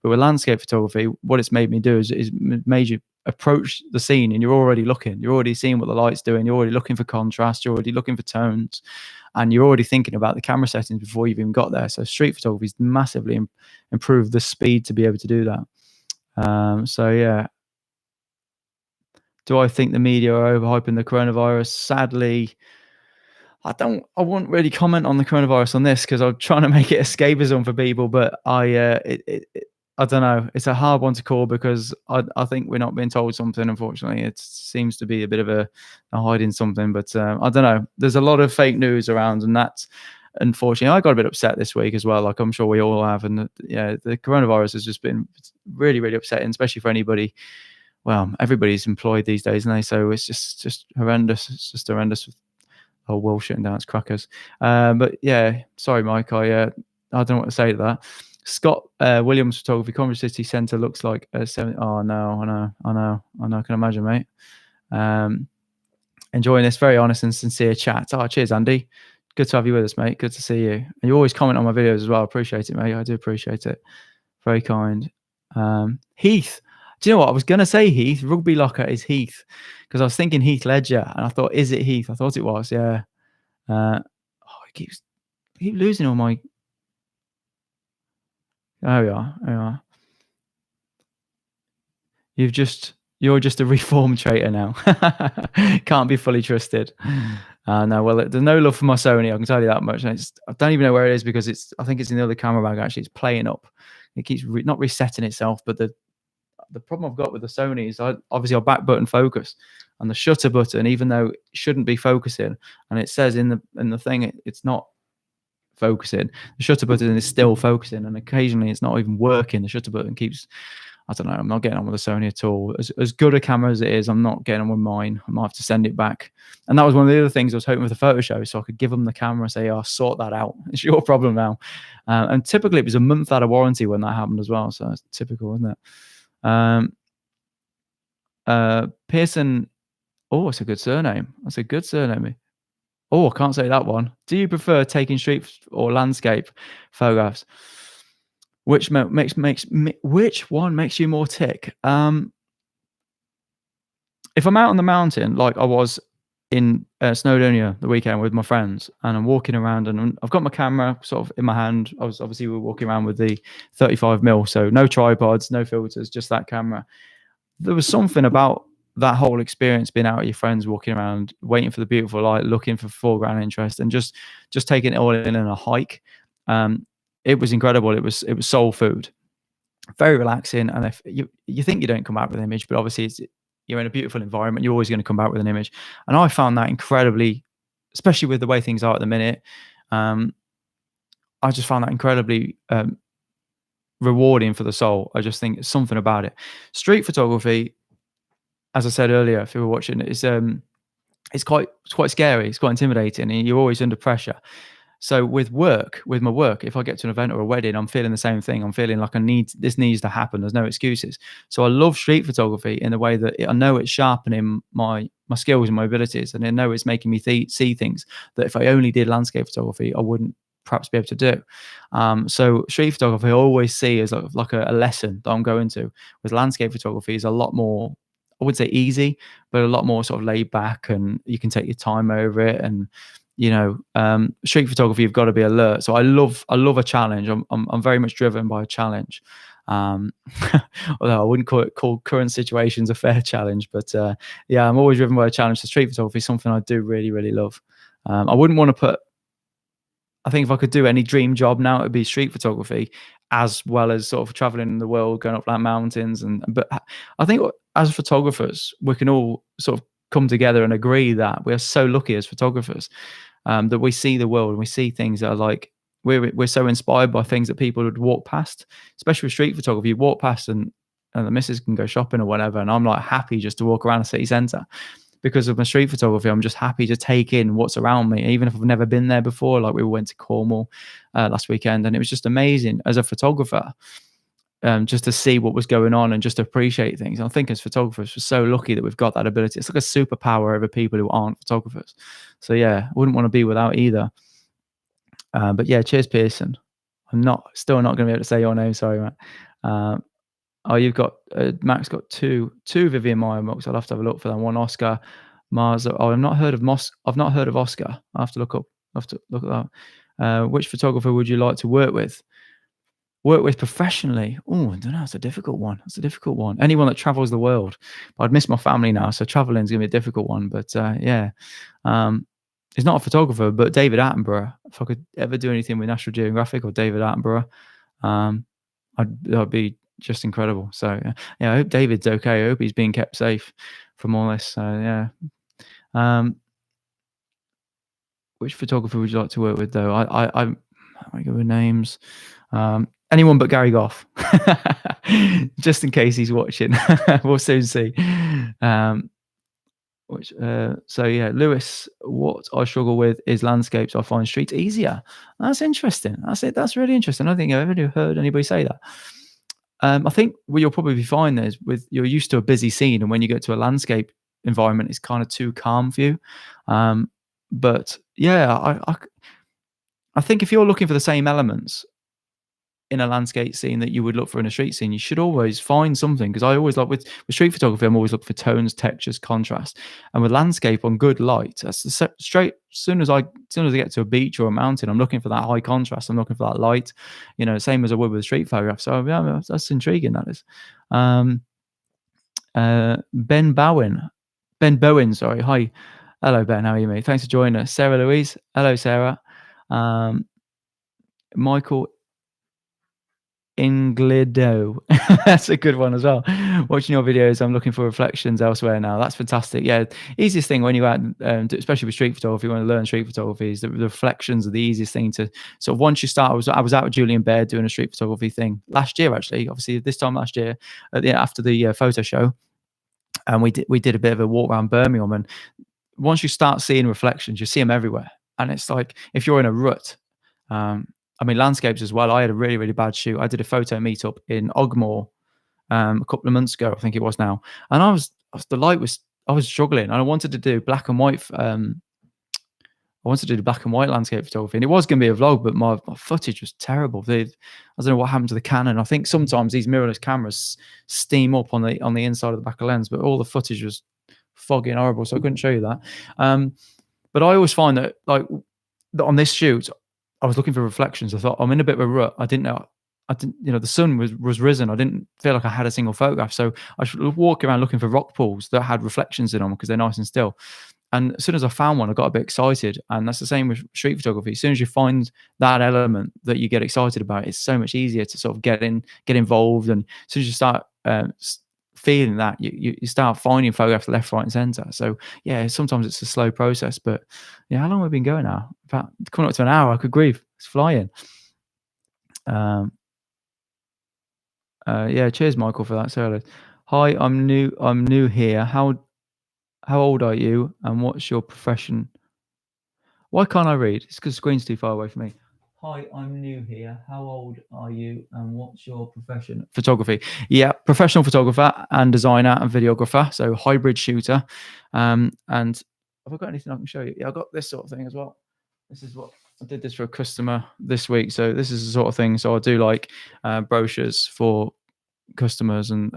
But with landscape photography, what it's made me do is made you approach the scene and you're already looking. You're already seeing what the light's doing. You're already looking for contrast. You're already looking for tones. And you're already thinking about the camera settings before you've even got there. So street photography's massively improved the speed to be able to do that. So yeah. Do I think the media are overhyping the coronavirus? Sadly, I won't really comment on the coronavirus on this because I'm trying to make it escapism for people, but I don't know. It's a hard one to call because I think we're not being told something, unfortunately. It seems to be a bit of a hiding something, but I don't know. There's a lot of fake news around, and that's, unfortunately, I got a bit upset this week as well, like I'm sure we all have. And yeah, the coronavirus has just been really, really upsetting, especially for anybody. Well, everybody's employed these days, and so it's just horrendous. It's just horrendous with the whole world shutting down. It's crackers. But yeah, sorry, Mike. I don't know what to say to that. Scott Williams Photography, Congress City Centre looks like a 7. Oh no, I know. I can imagine, mate. Enjoying this very honest and sincere chat. Oh, cheers, Andy. Good to have you with us, mate. Good to see you. And you always comment on my videos as well. I appreciate it, mate. I do appreciate it. Very kind. Heath. Do you know what? I was going to say Heath. Rugby Locker is Heath. Because I was thinking Heath Ledger. And I thought, is it Heath? I thought it was, yeah. I keep losing all my... There we are. You're just a reformed traitor now. Can't be fully trusted. No, well, there's no love for my Sony. I can tell you that much. And I don't even know where it is because I think it's in the other camera bag. Actually, it's playing up. It keeps not resetting itself. But the problem I've got with the Sony is obviously our back button focus and the shutter button, even though it shouldn't be focusing, and it says in the thing it's not focusing. The shutter button is still focusing, and occasionally it's not even working. The shutter button keeps, I don't know, I'm not getting on with the Sony at all. As good a camera as it is, I'm not getting on with mine. I might have to send it back. And that was one of the other things I was hoping with the photo show, so I could give them the camera and say, oh, sort that out. It's your problem now. And typically it was a month out of warranty when that happened as well. So it's typical, isn't it? Pearson. Oh, it's a good surname. That's a good surname. Oh, I can't say that one. Do you prefer taking street or landscape photographs? Which one makes you more tick? If I'm out on the mountain, like I was in Snowdonia the weekend with my friends, and I'm walking around and I've got my camera sort of in my hand. We were walking around with the 35mm, so no tripods, no filters, just that camera. There was something about that whole experience, being out with your friends, walking around, waiting for the beautiful light, looking for foreground interest, and just taking it all in a hike. It was incredible. It was soul food, very relaxing. And if you think you don't come out with an image, but obviously you're in a beautiful environment, you're always going to come out with an image. And I found that incredibly, especially with the way things are at the minute. I just found that incredibly rewarding for the soul. I just think it's something about it. Street photography, as I said earlier, if you were watching, it's quite scary. It's quite intimidating, and you're always under pressure. So with my work, if I get to an event or a wedding, I'm feeling the same thing. I'm feeling like this needs to happen. There's no excuses. So I love street photography in the way that I know it's sharpening my skills and my abilities, and I know it's making me see things that if I only did landscape photography, I wouldn't perhaps be able to do. So street photography I always see as like a lesson that I'm going to. With landscape photography is a lot more, I wouldn't say easy, but a lot more sort of laid back, and you can take your time over it. And street photography, you've got to be alert. So I love a challenge. I'm very much driven by a challenge. Although I wouldn't call current situations a fair challenge, but yeah, I'm always driven by a challenge. So street photography is something I do really, really love. I wouldn't want to put, I think if I could do any dream job now, it would be street photography, as well as sort of traveling in the world, going up like mountains. But I think as photographers, we can all sort of come together and agree that we are so lucky as photographers, that we see the world and we see things that are like, we're so inspired by things that people would walk past, especially with street photography. You walk past and the missus can go shopping or whatever, and I'm like happy just to walk around a city centre. Because of my street photography, I'm just happy to take in what's around me, even if I've never been there before. Like we went to Cornwall last weekend, and it was just amazing as a photographer, just to see what was going on and just to appreciate things. And I think as photographers, we're so lucky that we've got that ability. It's like a superpower over people who aren't photographers. So yeah, I wouldn't want to be without either. But yeah, cheers, Pearson. I'm still not going to be able to say your name. Sorry, Matt. Oh, you've got Max got two Vivian Maya books. I'll have to have a look for them. One Oscar, Mars. Oh, I've not heard of Oscar. I have to look at that. Which photographer would you like to work with? Work with professionally? Oh, I don't know. It's a difficult one. Anyone that travels the world. But I'd miss my family now, so traveling is gonna be a difficult one. But yeah, he's not a photographer, but David Attenborough. If I could ever do anything with National Geographic or David Attenborough, that'd be just incredible. So yeah, I hope David's okay. I hope he's being kept safe from all this. So yeah. Which photographer would you like to work with though? I go with names. Anyone but Gary Goff. Just in case he's watching. We'll soon see. So yeah, Lewis, what I struggle with is landscapes. I find streets easier. That's interesting. That's really interesting. I don't think I've ever heard anybody say that. I think what you'll probably find is you're used to a busy scene, and when you get to a landscape environment, it's kind of too calm for you. But yeah, I think if you're looking for the same elements in a landscape scene that you would look for in a street scene, you should always find something. Because I always like with street photography, I'm always looking for tones, textures, contrast. And with landscape on good light, that's straight. As soon as I get to a beach or a mountain, I'm looking for that high contrast. I'm looking for that light. Same as I would with street photograph. So yeah, that's intriguing. That is. Ben Bowen. Sorry. Hi. Hello, Ben. How are you, mate? Thanks for joining us. Sarah Louise. Hello, Sarah. Michael Inglido. That's a good one as well. Watching your videos, I'm looking for reflections elsewhere now. That's fantastic. Yeah, easiest thing when you out, especially with street photography, when you learn street photography, is the reflections are the easiest thing to sort of once you start. I was out with Julian Baird doing a street photography thing last year, actually. Obviously, this time last year, after the photo show, and we did a bit of a walk around Birmingham. And once you start seeing reflections, you see them everywhere, and it's like if you're in a rut. Landscapes as well. I had a really, really bad shoot. I did a photo meetup in Ogmore a couple of months ago, I think it was now. And I was struggling. And I wanted to do black and white. I wanted to do the black and white landscape photography. And it was going to be a vlog, but my footage was terrible. I don't know what happened to the Canon. I think sometimes these mirrorless cameras steam up on the inside of the back of the lens, but all the footage was foggy and horrible. So I couldn't show you that. But I always find that on this shoot, I was looking for reflections. I thought I'm in a bit of a rut. I didn't know. I didn't, the sun was risen. I didn't feel like I had a single photograph. So I should walk around looking for rock pools that had reflections in them because they're nice and still. And as soon as I found one, I got a bit excited. And that's the same with street photography. As soon as you find that element that you get excited about, it's so much easier to sort of get involved. And as soon as you start feeling that, you start finding photographs left, right, and center. So yeah, sometimes it's a slow process. But yeah, how long have we been going now? About coming up to an hour. I could grieve. It's flying. Yeah, cheers, Michael, for that. So, hi, I'm new here. How old are you, and what's your profession? Why can't I read? It's because the screen's too far away from me. Hi, I'm new here. How old are you, and what's your profession? Photography. Yeah, professional photographer and designer and videographer. So hybrid shooter. And have I got anything I can show you? Yeah, I got this sort of thing as well. This is what I did this for a customer this week. So this is the sort of thing. So I do like brochures for customers and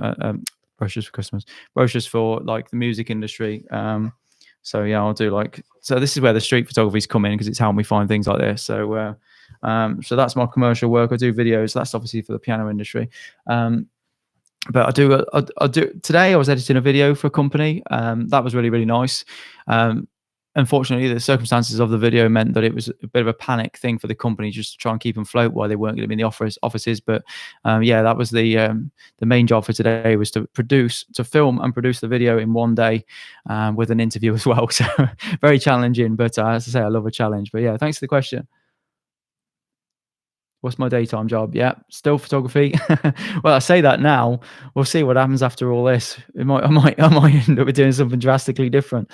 brochures for like the music industry. So yeah, I'll do so this is where the street photography's come in because it's helped me find things like this. So so that's my commercial work. I do videos. That's obviously for the piano industry. But I do today I was editing a video for a company. That was really, really nice. Unfortunately, the circumstances of the video meant that it was a bit of a panic thing for the company just to try and keep them afloat while they weren't going to be in the offices. But yeah, that was the main job for today, was to film and produce the video in one day with an interview as well. So very challenging, but as I say, I love a challenge. But yeah, thanks for the question. What's my daytime job? Yeah, still photography. Well, I say that now. We'll see what happens after all this. I might end up doing something drastically different.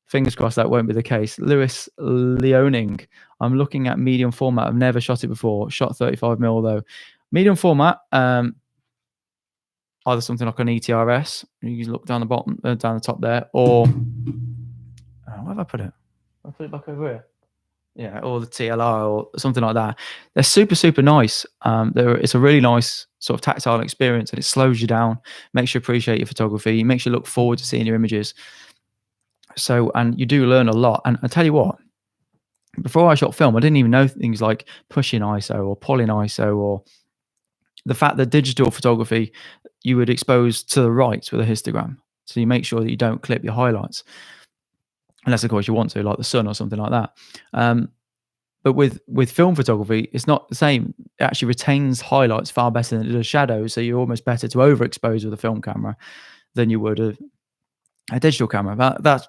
Fingers crossed that won't be the case. Lewis Leoning. I'm looking at medium format. I've never shot it before. Shot 35mm though. Medium format. Either something like an ETRS. You can look down the bottom, down the top there, or where have I put it? I put it back over here. Yeah, or the TLR or something like that. They're super, super nice. It's a really nice sort of tactile experience, and it slows you down, makes you appreciate your photography, makes you look forward to seeing your images. So, and you do learn a lot. And I tell you what, before I shot film, I didn't even know things like pushing ISO or pulling ISO, or the fact that digital photography, you would expose to the right with a histogram. So you make sure that you don't clip your highlights. Unless, of course, you want to, like the sun or something like that. But with film photography, it's not the same. It actually retains highlights far better than it does shadows. So you're almost better to overexpose with a film camera than you would a digital camera. That's,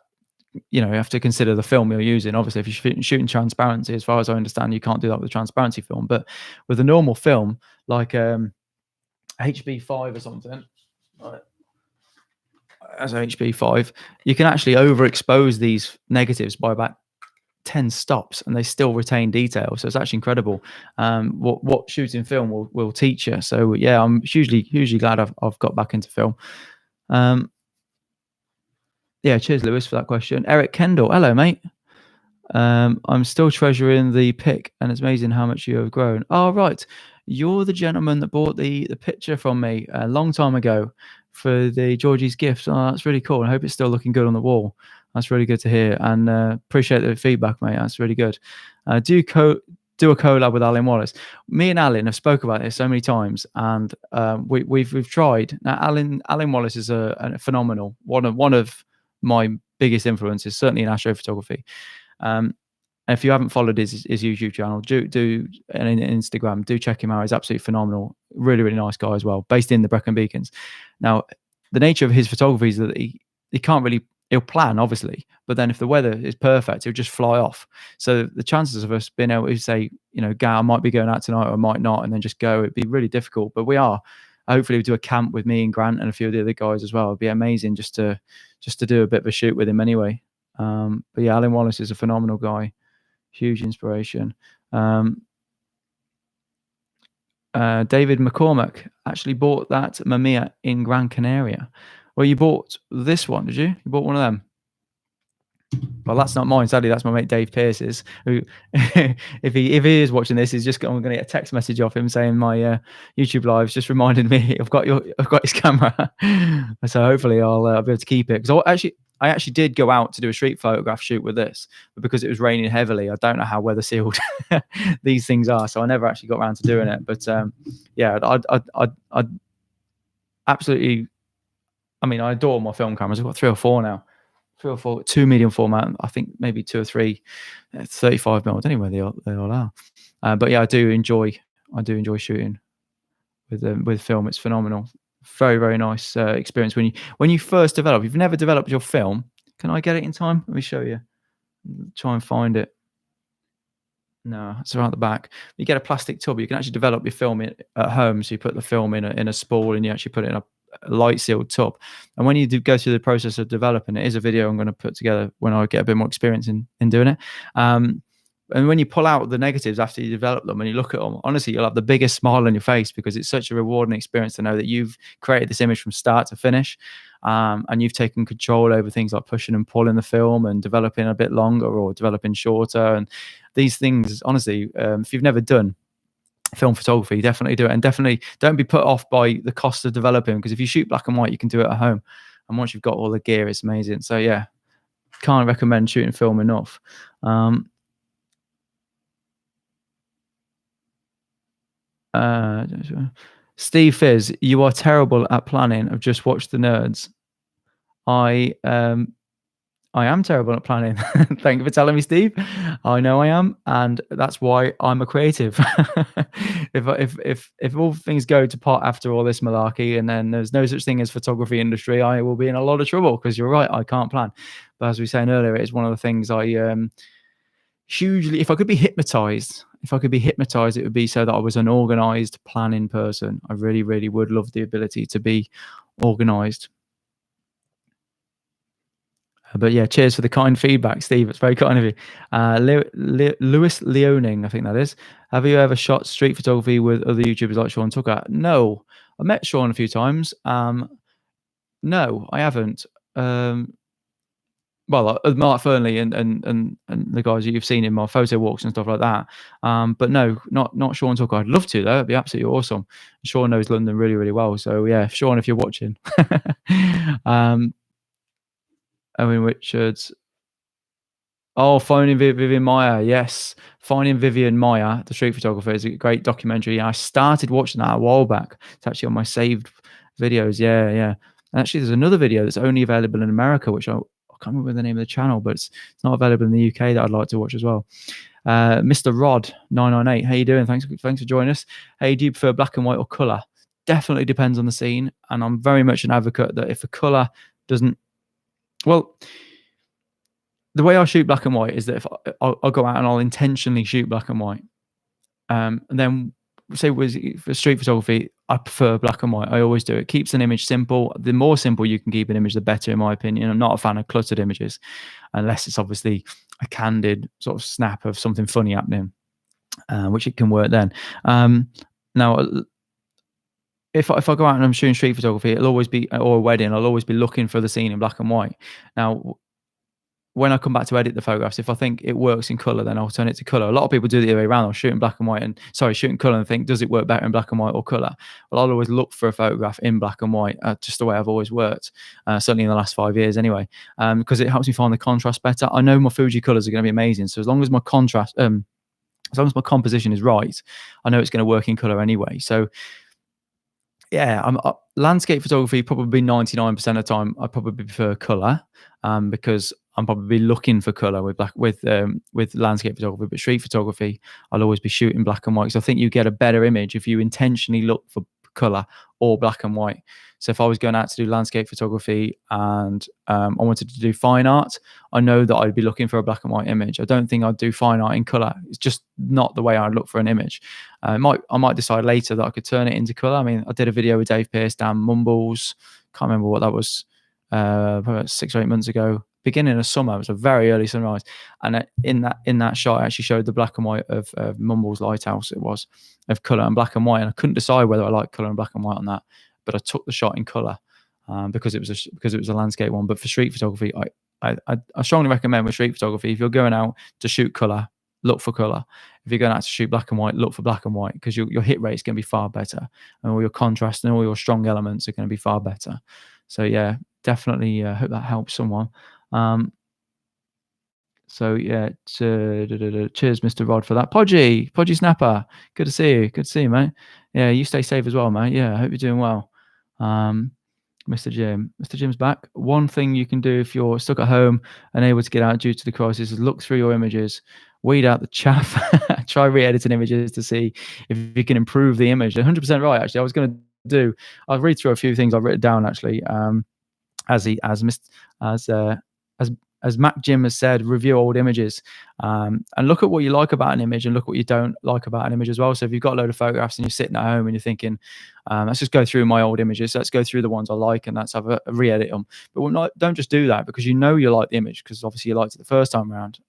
you have to consider the film you're using. Obviously, if you're shooting transparency, as far as I understand, you can't do that with a transparency film. But with a normal film, like HB5 or something, as a HB5, you can actually overexpose these negatives by about 10 stops and they still retain detail. So it's actually incredible what shooting film will teach you. So yeah, I'm hugely glad I've got back into film. Yeah, cheers, Lewis, for that question. Eric Kendall, hello, mate. I'm still treasuring the pic, and it's amazing how much you have grown. Oh, right. You're the gentleman that bought the picture from me a long time ago for the Georgie's gift. Oh, that's really cool. I hope it's still looking good on the wall. That's really good to hear, and appreciate the feedback, mate. That's really good. Do a collab with Alan Wallace. Me and Alan have spoke about this so many times, and we've tried. Now, Alan Wallace is a phenomenal one of my biggest influences, certainly in astrophotography. If you haven't followed his YouTube channel, do and Instagram, do check him out. He's absolutely phenomenal. Really, really nice guy as well, based in the Brecon Beacons. Now, the nature of his photography is that he can't really, he'll plan, obviously, but then if the weather is perfect, he'll just fly off. So the chances of us being able to say, I might be going out tonight or I might not, and then just go, it'd be really difficult. But we are. Hopefully we'll do a camp with me and Grant and a few of the other guys as well. It'd be amazing just to do a bit of a shoot with him anyway. But yeah, Alan Wallace is a phenomenal guy. Huge inspiration. David McCormack actually bought that Mamiya in Gran Canaria. Well, you bought this one, did you? You bought one of them? Well, that's not mine, sadly. That's my mate Dave Pierce's. Who, if he is watching this, I'm going to get a text message off him saying my YouTube live's just reminded me I've got his camera. So hopefully I'll be able to keep it, because I actually did go out to do a street photograph shoot with this, but because it was raining heavily, I don't know how weather sealed these things are, so I never actually got around to doing it. But yeah, I'd absolutely. I mean, I adore my film cameras. I've got 3 or 4 now. 3 or 4, 2 medium format. I think maybe 2 or 3 35 mil. I don't know where they all are. But yeah, I do enjoy shooting with film. It's phenomenal. Very, very nice experience when you first develop. If you've never developed your film, can I get it in time? Let me show you. Try and find it. No, it's around the back. You get a plastic tub. You can actually develop your film at home. So you put the film in a spool, and you actually put it in a light sealed tub. And when you do go through the process of developing it, is a video I'm going to put together when I get a bit more experience in doing it. And when you pull out the negatives after you develop them and you look at them, honestly, you'll have the biggest smile on your face, because it's such a rewarding experience to know that you've created this image from start to finish. And you've taken control over things like pushing and pulling the film and developing a bit longer or developing shorter. And these things, honestly, if you've never done film photography, definitely do it. And definitely don't be put off by the cost of developing, because if you shoot black and white, you can do it at home. And once you've got all the gear, it's amazing. So yeah, can't recommend shooting film enough. Steve Fizz, you are terrible at planning. I've just watched The Nerds. I am terrible at planning. Thank you for telling me, Steve. I know I am, and that's why I'm a creative. If all things go to pot after all this malarkey, and then there's no such thing as photography industry, I will be in a lot of trouble, because you're right, I can't plan. But as we were saying earlier, it's one of the things I hugely. If I could be hypnotized, it would be so that I was an organized, planning person. I really, really would love the ability to be organized. But yeah, cheers for the kind feedback, Steve. It's very kind of you. Lewis Leoning, I think that is. Have you ever shot street photography with other YouTubers like Sean Tucker? No. I met Sean a few times. No, I haven't. Well, Mark Fernley and the guys that you've seen in my photo walks and stuff like that. But no, not Sean Tucker. I'd love to, though. It'd be absolutely awesome. Sean knows London really, really well. So yeah, Sean, if you're watching. Owen Richards. Oh, Finding Vivian Maya. Yes. Finding Vivian Maya, the street photographer, is a great documentary. I started watching that a while back. It's actually on my saved videos. Yeah. And actually, there's another video that's only available in America, which I can't remember the name of the channel, but it's not available in the UK, that I'd like to watch as well. Mr. Rod 998. How you doing? Thanks for joining us. Hey, do you prefer black and white or color? Definitely depends on the scene. And I'm very much an advocate that if the color doesn't, well, the way I shoot black and white is that if I'll go out and I'll intentionally shoot black and white. And then say for street photography, I prefer black and white. I always do. It keeps an image simple. The more simple you can keep an image, the better, in my opinion. I'm not a fan of cluttered images, unless it's obviously a candid sort of snap of something funny happening, which it can work then. Now, if I go out and I'm shooting street photography, it'll always be, or a wedding, I'll always be looking for the scene in black and white. Now, when I come back to edit the photographs, if I think it works in color, then I'll turn it to color. A lot of people do the other way around. I'll shoot in black and white shooting color and think, does it work better in black and white or color? Well, I'll always look for a photograph in black and white, just the way I've always worked, certainly in the last 5 years anyway, because it helps me find the contrast better. I know my Fuji colors are going to be amazing. So as long as my contrast, as long as my composition is right, I know it's going to work in color anyway. So yeah, landscape photography, probably 99% of the time, I probably prefer color, because I'm probably looking for color with landscape photography. But street photography, I'll always be shooting black and white, because I think you get a better image if you intentionally look for color or black and white. So if I was going out to do landscape photography and I wanted to do fine art, I know that I'd be looking for a black and white image. I don't think I'd do fine art in color. It's just not the way I'd look for an image. I might decide later that I could turn it into color. I mean, I did a video with Dave Pearce down Mumbles. Can't remember what that was. Probably about 6 or 8 months ago. Beginning of summer. It was a very early sunrise, and in that shot, I actually showed the black and white of Mumbles Lighthouse. It was of color and black and white, and I couldn't decide whether I liked color and black and white on that. But I took the shot in color because it was a landscape one. But for street photography, I strongly recommend with street photography, if you're going out to shoot color, look for color. If you're going out to shoot black and white, look for black and white, because your hit rate is going to be far better, and all your contrast and all your strong elements are going to be far better. So yeah, definitely hope that helps someone. So yeah, cheers, Mr. Rod, for that. Podgy Snapper, good to see you. Good to see you, mate. Yeah, you stay safe as well, mate. Yeah, I hope you're doing well. Mr. Jim's back. One thing you can do if you're stuck at home, unable to get out due to the crisis, is look through your images, weed out the chaff, try re-editing images to see if you can improve the image. 100% right, actually. I'll read through a few things I've written down, actually. As Mac Jim has said, review old images, and look at what you like about an image and look what you don't like about an image as well. So if you've got a load of photographs and you're sitting at home and you're thinking, let's just go through my old images, let's go through the ones I like and let's have a re-edit them. But don't just do that because you like the image, because obviously you liked it the first time around.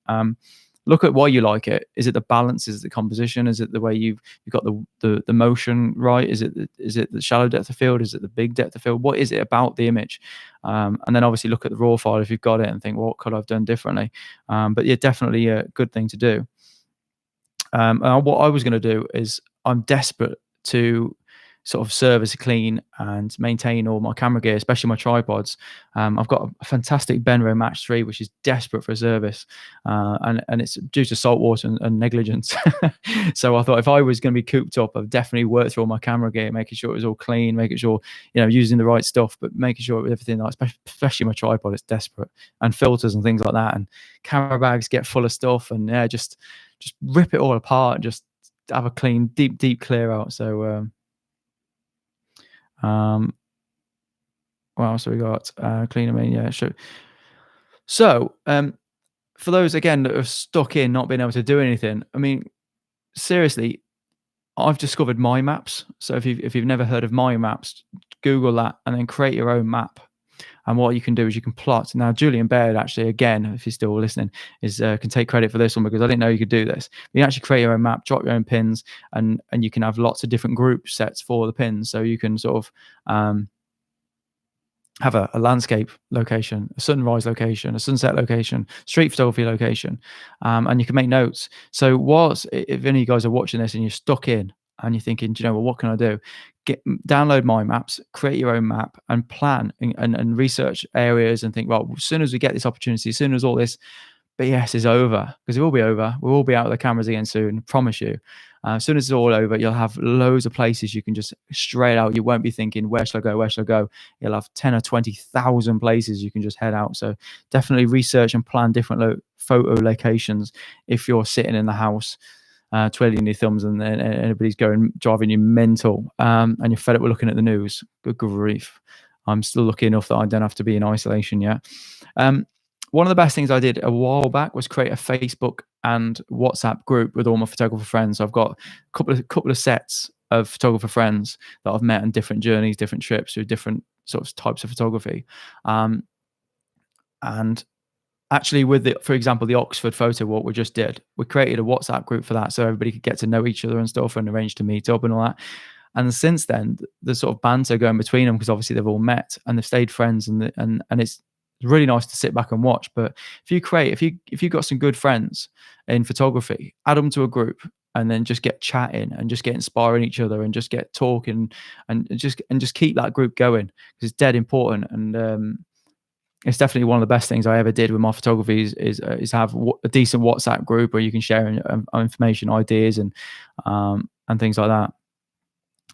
Look at why you like it. Is it the balance? Is it the composition? Is it the way you've got the motion right? Is it the shallow depth of field? Is it the big depth of field? What is it about the image? And then obviously look at the raw file if you've got it and think, what could I have done differently? But yeah, definitely a good thing to do. And what I was going to do is, I'm desperate to sort of service, clean and maintain all my camera gear, especially my tripods. I've got a fantastic Benro Match 3, which is desperate for a service, and it's due to saltwater and negligence. So I thought if I was going to be cooped up, I'd definitely work through all my camera gear, making sure it was all clean, making sure, using the right stuff, but making sure everything, especially my tripod, it's desperate, and filters and things like that. And camera bags get full of stuff, and yeah, just rip it all apart, just have a clean, deep clear out. So what else have we got? Clean, I mean, yeah, sure. So for those again that are stuck in not being able to do anything, I mean, seriously, I've discovered My Maps. So if you've never heard of My Maps, Google that and then create your own map. And what you can do is you can plot. Now, Julian Baird, actually, again, if he's still listening, can take credit for this one, because I didn't know you could do this. You can actually create your own map, drop your own pins, and you can have lots of different group sets for the pins. So you can sort of have a landscape location, a sunrise location, a sunset location, street photography location, and you can make notes. So if any of you guys are watching this and you're stuck in and you're thinking, do you know what can I do? Download My Maps, create your own map, and plan and research areas and think, well, as soon as we get this opportunity, as soon as all this BS is over, because it will be over, we'll all be out with the cameras again soon, promise you. As soon as it's all over, you'll have loads of places you can just straight out. You won't be thinking, where should I go? Where should I go? You'll have 10 or 20,000 places you can just head out. So definitely research and plan different photo locations if you're sitting in the house, twiddling your thumbs and everybody's driving you mental, and you're fed up with looking at the news. Good grief. I'm still lucky enough that I don't have to be in isolation yet. One of the best things I did a while back was create a Facebook and WhatsApp group with all my photographer friends. So I've got a couple of sets of photographer friends that I've met on different journeys, different trips, through different sorts of types of photography. And actually, for example, the Oxford photo walk we just did, we created a WhatsApp group for that, so everybody could get to know each other and stuff, and arrange to meet up and all that. And since then, the sort of banter going between them, because obviously they've all met and they've stayed friends, and it's really nice to sit back and watch. But if you've got some good friends in photography, add them to a group and then just get chatting and just get inspiring each other and just get talking and just keep that group going, because it's dead important. And it's definitely one of the best things I ever did with my photography is have a decent WhatsApp group where you can share information, ideas, and things like that.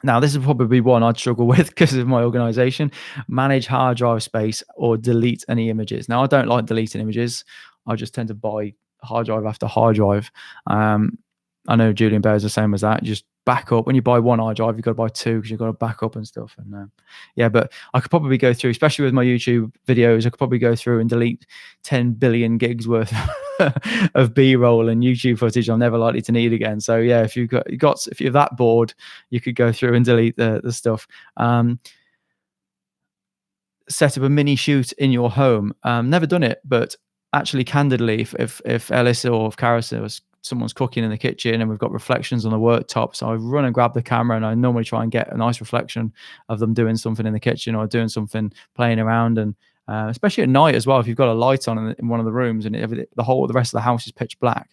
Now, this is probably one I'd struggle with because of my organization. Manage hard drive space or delete any images. Now, I don't like deleting images. I just tend to buy hard drive after hard drive. I know Julian Bear's the same as that. You just back up. When you buy one hard drive, you've got to buy two because you've got to back up and stuff. And yeah, but I could probably go through, especially with my YouTube videos, I could probably go through and delete 10 billion gigs worth of B-roll and YouTube footage I'm never likely to need again. So yeah, if you're that bored, you could go through and delete the stuff. Set up a mini shoot in your home. Never done it, but actually, candidly, if Ellis or if Karis or someone's cooking in the kitchen and we've got reflections on the worktop, so I run and grab the camera and I normally try and get a nice reflection of them doing something in the kitchen or doing something, playing around. And especially at night as well, if you've got a light on in one of the rooms and the rest of the house is pitch black,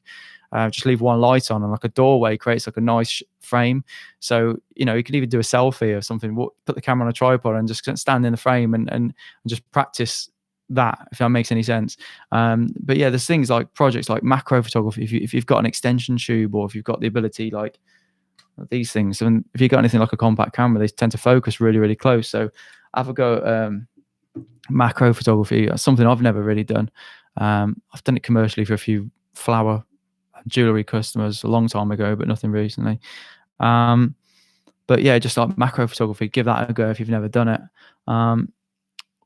just leave one light on, and like a doorway creates like a nice frame. So you could even do a selfie or something, put the camera on a tripod and just stand in the frame and just practice that, if that makes any sense. But yeah, there's things like projects like macro photography. If you've got an extension tube, or if you've got the ability, like these things, and if you've got anything like a compact camera, they tend to focus really, really close. So have a go at macro photography. That's something I've never really done. I've done it commercially for a few flower jewelry customers a long time ago, but nothing recently. But yeah, just like macro photography, give that a go if you've never done it.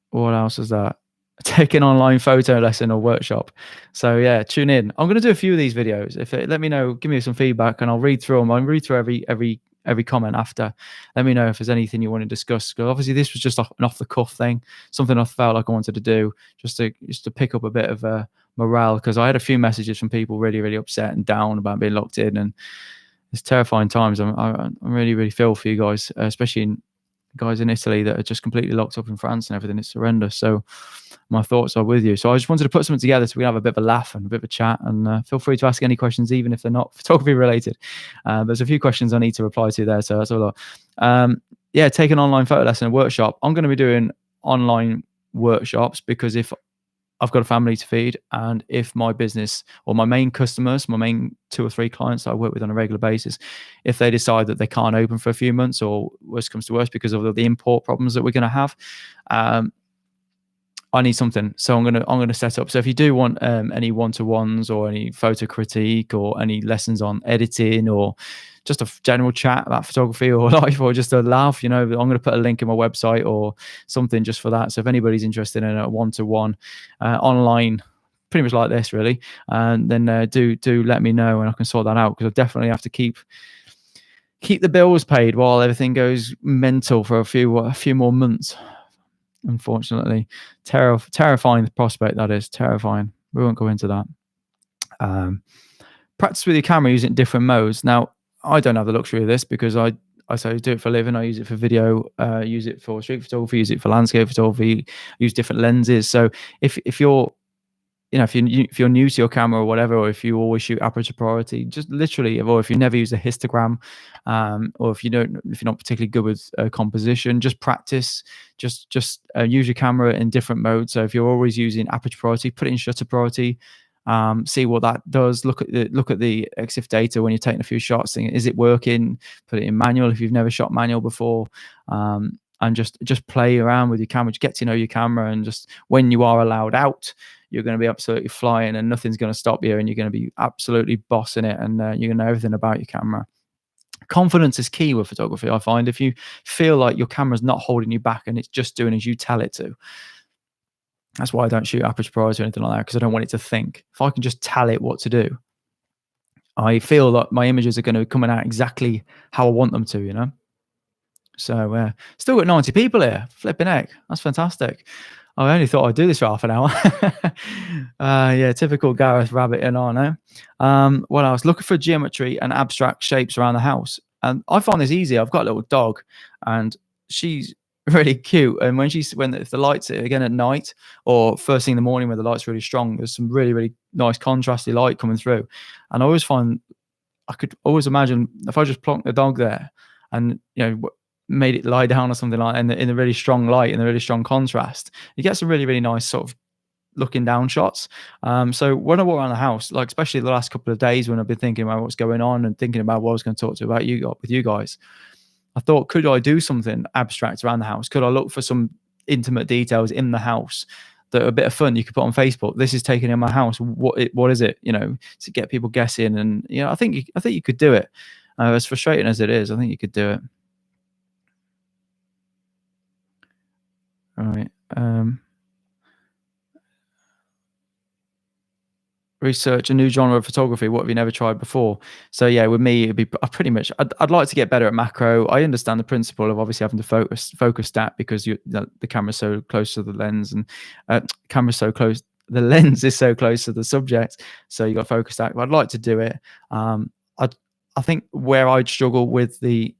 What else is that? Take an online photo lesson or workshop. So yeah, tune in. I'm going to do a few of these videos. Let me know, give me some feedback, and I'll read through them. I'll read through every comment after. Let me know if there's anything you want to discuss, because obviously this was just an off the cuff thing, something I felt like I wanted to do, just to pick up a bit of morale, because I had a few messages from people really, really upset and down about being locked in, and it's terrifying times. I'm really, really feel for you guys, especially guys in Italy that are just completely locked up in France and everything. It's horrendous. So my thoughts are with you. So I just wanted to put something together so we can have a bit of a laugh and a bit of a chat, and feel free to ask any questions, even if they're not photography related. There's a few questions I need to reply to there, so that's a lot. Yeah, take an online photo lesson and workshop. I'm going to be doing online workshops because if I've got a family to feed, and if my business or my main customers, my main 2 or 3 clients that I work with on a regular basis, if they decide that they can't open for a few months, or worse comes to worse because of the import problems that we're going to have, I need something. So I'm gonna set up. So if you do want any one-to-ones or any photo critique or any lessons on editing or just a general chat about photography or life or just a laugh, I'm going to put a link in my website or something just for that. So if anybody's interested in a one-to-one online, pretty much like this really, then do let me know and I can sort that out, because I definitely have to keep the bills paid while everything goes mental for a few more months. Unfortunately, terrifying prospect, that is terrifying. We won't go into that. Practice with your camera using different modes. Now, I don't have the luxury of this because I do it for a living. I use it for video, use it for street photography, use it for landscape photography, use different lenses. So if you're if you're new to your camera or whatever, or if you always shoot aperture priority, just literally, or if you never use a histogram, or if you're not particularly good with composition, just practice. Just use your camera in different modes. So if you're always using aperture priority, put it in shutter priority. See what that does. Look at the EXIF data when you're taking a few shots. Think, is it working? Put it in manual if you've never shot manual before. And just play around with your camera. Just get to know your camera, and just when you are allowed out, you're going to be absolutely flying, and nothing's going to stop you, and you're going to be absolutely bossing it, and you're going to know everything about your camera. Confidence is key with photography, I find. If you feel like your camera's not holding you back and it's just doing as you tell it to, that's why I don't shoot aperture priority or anything like that, because I don't want it to think. If I can just tell it what to do, I feel that my images are going to be coming out exactly how I want them to, So still got 90 people here. Flipping heck. That's fantastic. I only thought I'd do this for half an hour. Yeah, typical Gareth rabbit in, I know. What else? Looking for geometry and abstract shapes around the house. And I find this easy. I've got a little dog, and she's really cute. And if the lights are again at night or first thing in the morning when the light's really strong, there's some really, really nice contrasty light coming through. And I always find I could always imagine if I just plonked the dog there and made it lie down or something like that in the really strong light and the really strong contrast, you get some really, really nice sort of looking down shots. So when I walk around the house, like especially the last couple of days when I've been thinking about what's going on and thinking about what I was going to talk to about with you guys, I thought, could I do something abstract around the house? Could I look for some intimate details in the house that are a bit of fun you could put on Facebook? This is taken in my house. What is it? To get people guessing. And I think you could do it. As frustrating as it is, I think you could do it. All right. Research a new genre of photography. What have you never tried before? So yeah, with me, it'd be pretty much. I'd like to get better at macro. I understand the principle of obviously having to focus stat because the camera's so close to the lens, and camera's so close. The lens is so close to the subject, so you got focus stat. But I'd like to do it. I think where I'd struggle with the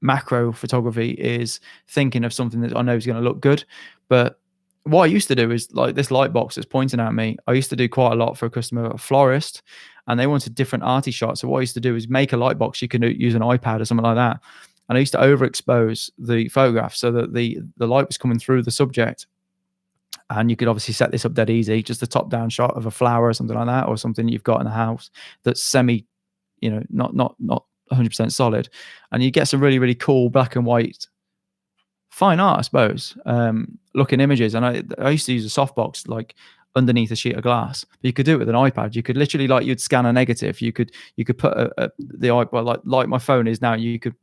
macro photography is thinking of something that I know is going to look good, but what I used to do is like this light box that's pointing at me. I used to do quite a lot for a customer, a florist, and they wanted different arty shots. So what I used to do is make a light box. You can use an iPad or something like that. And I used to overexpose the photograph so that the light was coming through the subject. And you could obviously set this up dead easy, just a top down shot of a flower or something like that, or something you've got in the house that's semi, not 100% solid. And you get some really, really cool black and white fine art, I suppose, looking images. And I used to use a softbox like underneath a sheet of glass, but you could do it with an iPad. You could literally, like, you'd scan a negative. You could put the iPad, like my phone is now. You could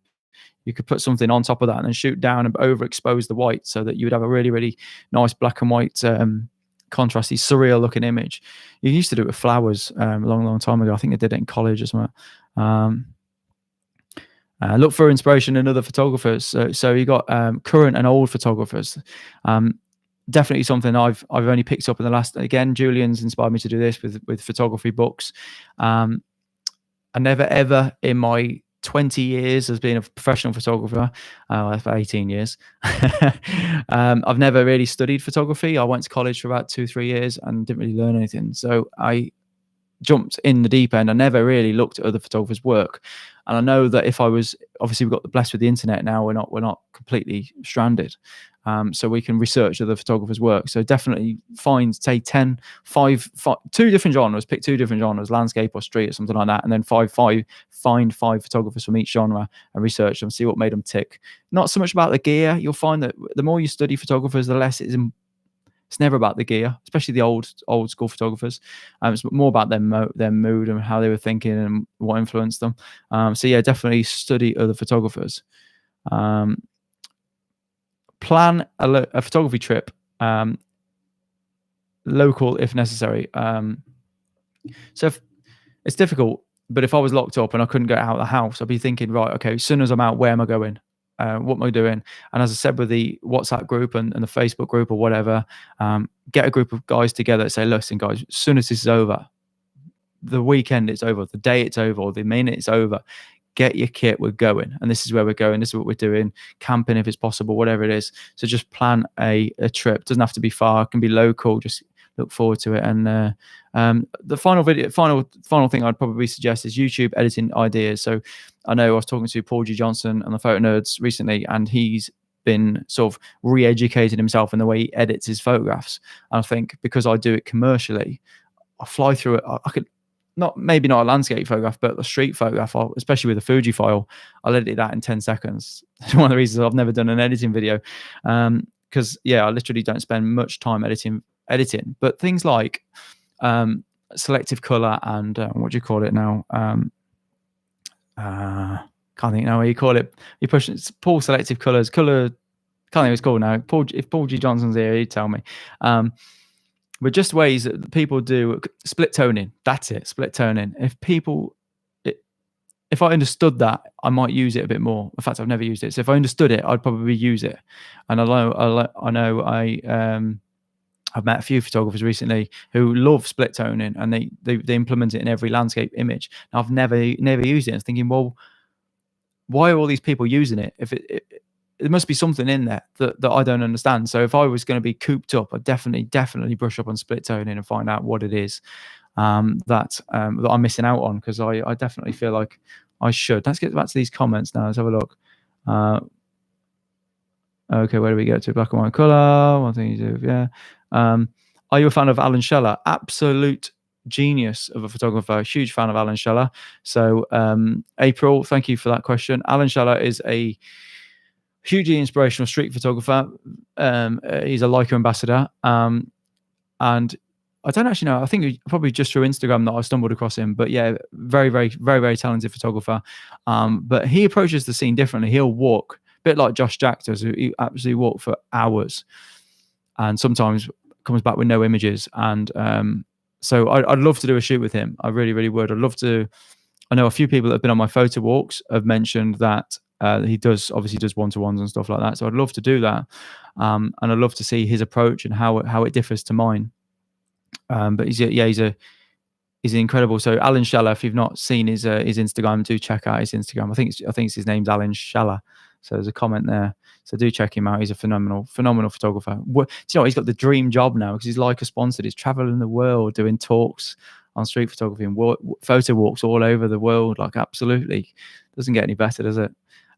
put something on top of that and then shoot down and overexpose the white so that you would have a really, really nice black and white, contrasty, surreal looking image. You used to do it with flowers a long, long time ago. I think I did it in college as well. Look for inspiration in other photographers. So you got current and old photographers. Definitely something I've only picked up in the last. Again, Julian's inspired me to do this with photography books. I never ever in my 20 years as being a professional photographer, for 18 years, I've never really studied photography. I went to college for about 2-3 years and didn't really learn anything. So I jumped in the deep end. I never really looked at other photographers' work. And I know that if I was, obviously we've got the blessed with the internet now, we're not completely stranded. So we can research other photographers' work. So definitely find, say, 2 different genres, pick 2 different genres, landscape or street or something like that. And then find 5 photographers from each genre and research them, see what made them tick. Not so much about the gear. You'll find that the more you study photographers, the less it's never about the gear, especially the old school photographers. It's more about their mood and how they were thinking and what influenced them. So yeah, definitely study other photographers. Plan a photography trip, local if necessary. So it's difficult, but if I was locked up and I couldn't get out of the house, I'd be thinking, right, okay, as soon as I'm out, where am I going? What am I doing? And as I said, with the WhatsApp group and the Facebook group or whatever, get a group of guys together and say, listen, guys, as soon as this is over, the weekend it's over, the day it's over, or the minute it's over, get your kit, we're going. And this is where we're going. This is what we're doing. Camping if it's possible, whatever it is. So just plan a trip. Doesn't have to be far. It can be local. Just look forward to it. And the final thing I'd probably suggest is YouTube editing ideas. So I know I was talking to Paul G. Johnson on the Photo Nerds recently, and he's been sort of re-educating himself in the way he edits his photographs. And I think because I do it commercially, I fly through it. I could maybe not a landscape photograph, but a street photograph, especially with a Fuji file, I'll edit that in 10 seconds. It's one of the reasons I've never done an editing video. Because I literally don't spend much time editing. But things like selective color and what do you call it now? Can't think now what you call it. You push Paul selective colors, can't think what it's called now. If Paul G. Johnson's here, he'd tell me. But just ways that people do split toning. That's it, split toning. If I understood that, I might use it a bit more. In fact, I've never used it. So if I understood it, I'd probably use it. And I've met a few photographers recently who love split toning, and they implement it in every landscape image. And I've never used it. I was thinking, well, why are all these people using it? If there must be something in there that I don't understand. So if I was going to be cooped up, I'd definitely brush up on split toning and find out what it is that I'm missing out on, because I definitely feel like I should. Let's get back to these comments now. Let's have a look. Okay, where do we go to? Black and white color. One thing you do, yeah. Are you a fan of Alan Scheller? Absolute genius of a photographer. Huge fan of Alan Scheller. So April, thank you for that question. Alan Scheller is a hugely inspirational street photographer. He's a Leica ambassador. And I don't actually know. I think probably just through Instagram that I stumbled across him. But yeah, very, very, very, very talented photographer. But he approaches the scene differently. He'll walk, a bit like Josh Jack does, who he absolutely walk for hours, and sometimes comes back with no images. And so I'd love to do a shoot with him. I really, really would. I'd love to. I know a few people that have been on my photo walks have mentioned that he obviously does one-to-ones and stuff like that. So I'd love to do that, and I'd love to see his approach and how it differs to mine. But he's incredible. So Alan Scheller, if you've not seen his Instagram, do check out his Instagram. I think his name's Alan Scheller. So there's a comment there. So do check him out. He's a phenomenal photographer. Do you know, he's got the dream job now because he's Leica sponsored. He's traveling the world doing talks on street photography and photo walks all over the world. Like, absolutely. Doesn't get any better, does it?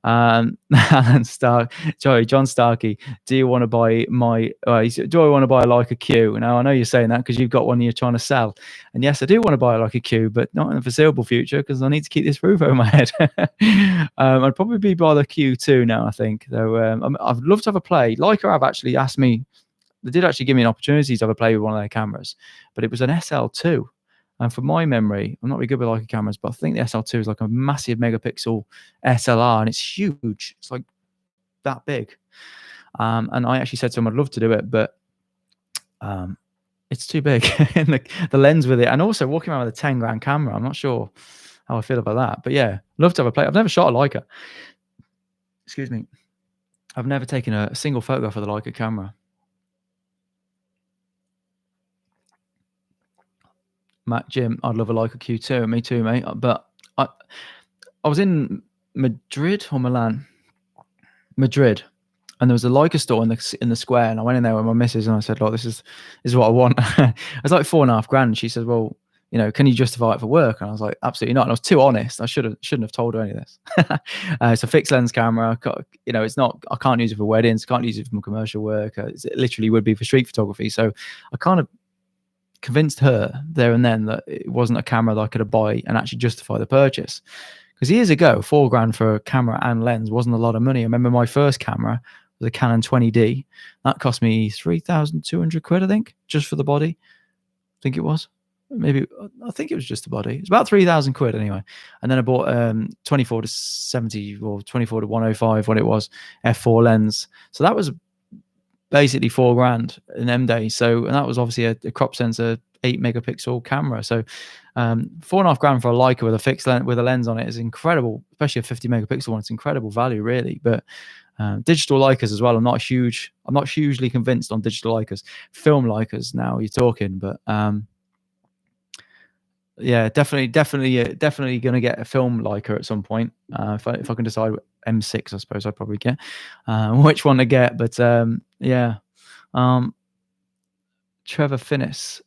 Alan Stark, John Starkey, do I want to buy a Leica Q? Now, I know you're saying that because you've got one you're trying to sell. And yes, I do want to buy a Leica Q, but not in the foreseeable future because I need to keep this roof over my head. I'd probably buy the Q2 now, I think. Though I'd love to have a play. Leica have actually asked me, they did actually give me an opportunity to have a play with one of their cameras, but it was an SL2. And from my memory, I'm not really good with Leica cameras, but I think the SL2 is like a massive megapixel SLR, and it's huge. It's like that big. And I actually said to him, I'd love to do it, but it's too big. And the lens with it, and also walking around with a 10 grand camera, I'm not sure how I feel about that. But yeah, love to have a play. I've never shot a Leica. Excuse me. I've never taken a single photograph with a Leica camera. Matt, Jim, I'd love a Leica Q2. Me too, mate. But I was in Madrid or Milan? Madrid. And there was a Leica store in the square, and I went in there with my missus and I said, look, this is what I want. It was like $4.5 grand. She said, well, you know, can you justify it for work? And I was like, absolutely not. And I was too honest. I shouldn't have told her any of this. It's a fixed lens camera. You know, it's not, I can't use it for weddings. Can't use it for commercial work. It literally would be for street photography. So I kind of convinced her there and then that it wasn't a camera that I could buy and actually justify the purchase. Because years ago, $4 grand for a camera and lens wasn't a lot of money. I remember my first camera was a Canon 20D. That cost me 3,200 quid, I think, just for the body. I think it was. Maybe, I think it was just the body. It's about 3,000 quid anyway. And then I bought 24 to 70 or 24 to 105, what it was, f4 lens. So that was basically $4 grand in them days. So, and that was obviously a crop sensor 8 megapixel camera. So 4.5 grand for a Leica with a fixed lens with a lens on it is incredible, especially a 50 megapixel one. It's incredible value, really. But digital Leicas as well. I'm not hugely convinced on digital Leicas. Film Leicas now you're talking, but yeah, definitely going to get a film Leica at some point. If I can decide M6, I suppose I'd probably get which one to get. But yeah, Trevor Finnis.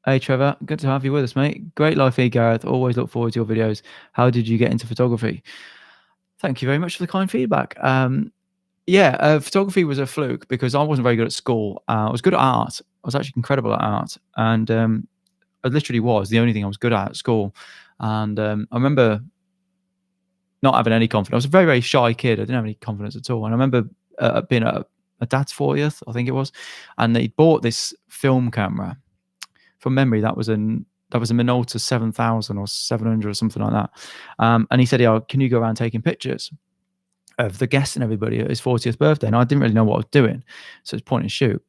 Hey Trevor, good to have you with us, mate. Great life here, Gareth. Always look forward to your videos. How did you get into photography? Thank you very much for the kind feedback. Yeah, photography was a fluke because I wasn't very good at school. I was good at art. I was actually incredible at art, and I literally was the only thing I was good at school. And I remember not having any confidence. I was a very, very shy kid. I didn't have any confidence at all. And I remember being at a dad's 40th, I think it was, and they bought this film camera. From memory, that was a Minolta 7000 or 700 or something like that. And he said, yeah, can you go around taking pictures of the guests and everybody at his 40th birthday? And I didn't really know what I was doing. So it's point and shoot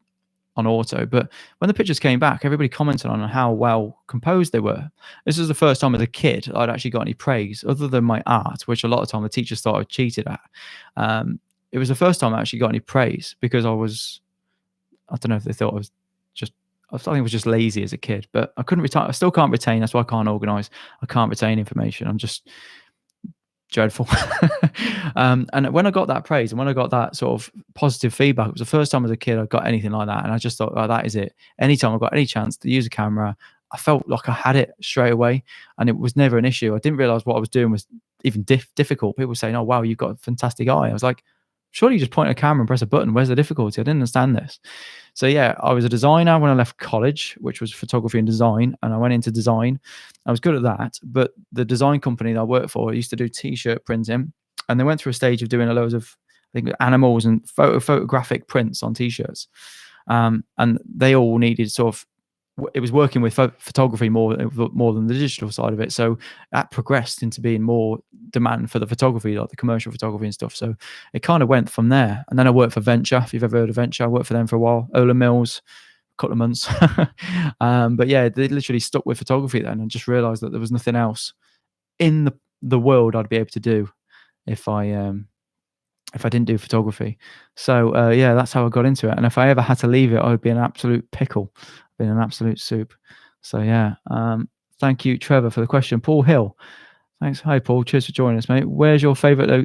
on auto. But when the pictures came back, everybody commented on how well composed they were. This was the first time as a kid I'd actually got any praise other than my art, which a lot of time the teachers thought I cheated at. It was the first time I actually got any praise because I don't know if they thought I think I was just lazy as a kid, but I couldn't retire. I still can't retain. That's why I can't organize. I can't retain information. I'm just dreadful. And when I got that praise and when I got that sort of positive feedback, it was the first time as a kid I got anything like that. And I just thought, oh, that is it. Anytime I got any chance to use a camera, I felt like I had it straight away, and it was never an issue. I didn't realize what I was doing was even difficult. People were saying, oh, wow, you've got a fantastic eye. I was like, surely you just point a camera and press a button. Where's the difficulty? I didn't understand this. So yeah, I was a designer when I left college, which was photography and design, and I went into design. I was good at that, but the design company that I worked for used to do t-shirt printing, and they went through a stage of doing a loads of, I think, animals and photographic prints on t-shirts, and they all needed sort of, it was working with photography more than the digital side of it. So that progressed into being more demand for the photography, like the commercial photography and stuff. So it kind of went from there. And then I worked for Venture. If you've ever heard of Venture, I worked for them for a while. Ola Mills, a couple of months. But yeah, they literally stuck with photography then, and just realized that there was nothing else in the world I'd be able to do if I didn't do photography. So yeah, that's how I got into it. And if I ever had to leave it, I would be an absolute pickle. Been an absolute soup. So yeah, thank you, Trevor, for the question. Paul Hill, Thanks. Hi, Paul. Cheers for joining us, mate. Where's your favourite I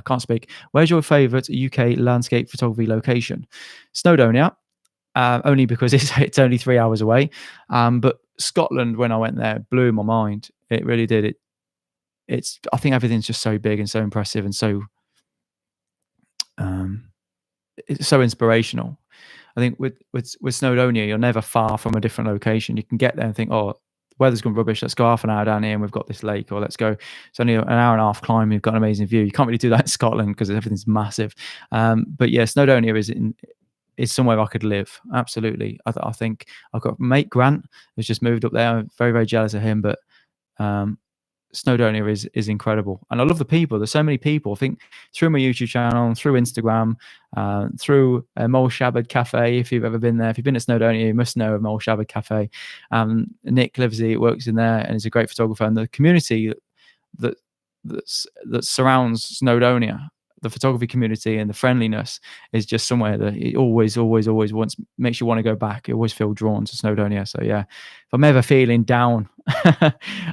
can't speak. Where's your favourite UK landscape photography location? Snowdonia, only because it's only 3 hours away. But Scotland, when I went there, blew my mind. It really did. I think everything's just so big and so impressive and so it's so inspirational. I think with Snowdonia, you're never far from a different location. You can get there and think, oh, the weather's gone rubbish. Let's go half an hour down here and we've got this lake, or let's go. It's only an hour and a half climb. You've got an amazing view. You can't really do that in Scotland because everything's massive. But yeah, Snowdonia is somewhere I could live. Absolutely. I think I've got mate Grant who's just moved up there. I'm very, very jealous of him, but Snowdonia is incredible, and I love the people. There's so many people. I think through my YouTube channel, through Instagram, through Mole Shabbat Cafe. If you've ever been there, if you've been at Snowdonia, you must know of Mole Shabbat Cafe. Nick Livesey works in there and is a great photographer, and the community that surrounds Snowdonia, the photography community and the friendliness is just somewhere that it always makes you want to go back. You always feel drawn to Snowdonia. So yeah, if I'm ever feeling down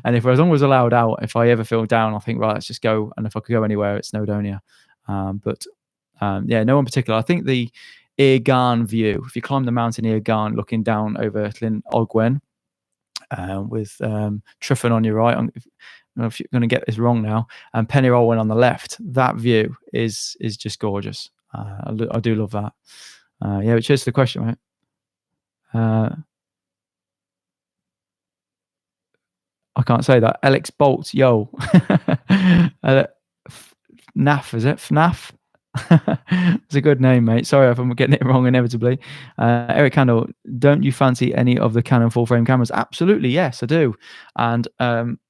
and if I was always allowed out, if I ever feel down, I think, right, let's just go. And if I could go anywhere, it's Snowdonia. Yeah, no one particular. I think the Eargarn view, if you climb the mountain Eargarn looking down over Llyn Ogwen, with Tryfan on your right, if you're going to get this wrong now, and Penyrolwen on the left, that view is just gorgeous. I do love that. Yeah, but cheers to the question, mate. I can't say that. Alex Bolt, yo. NAF, is it? FNAF? It's a good name, mate. Sorry if I'm getting it wrong inevitably. Eric Candle, don't you fancy any of the Canon full frame cameras? Absolutely, yes, I do. And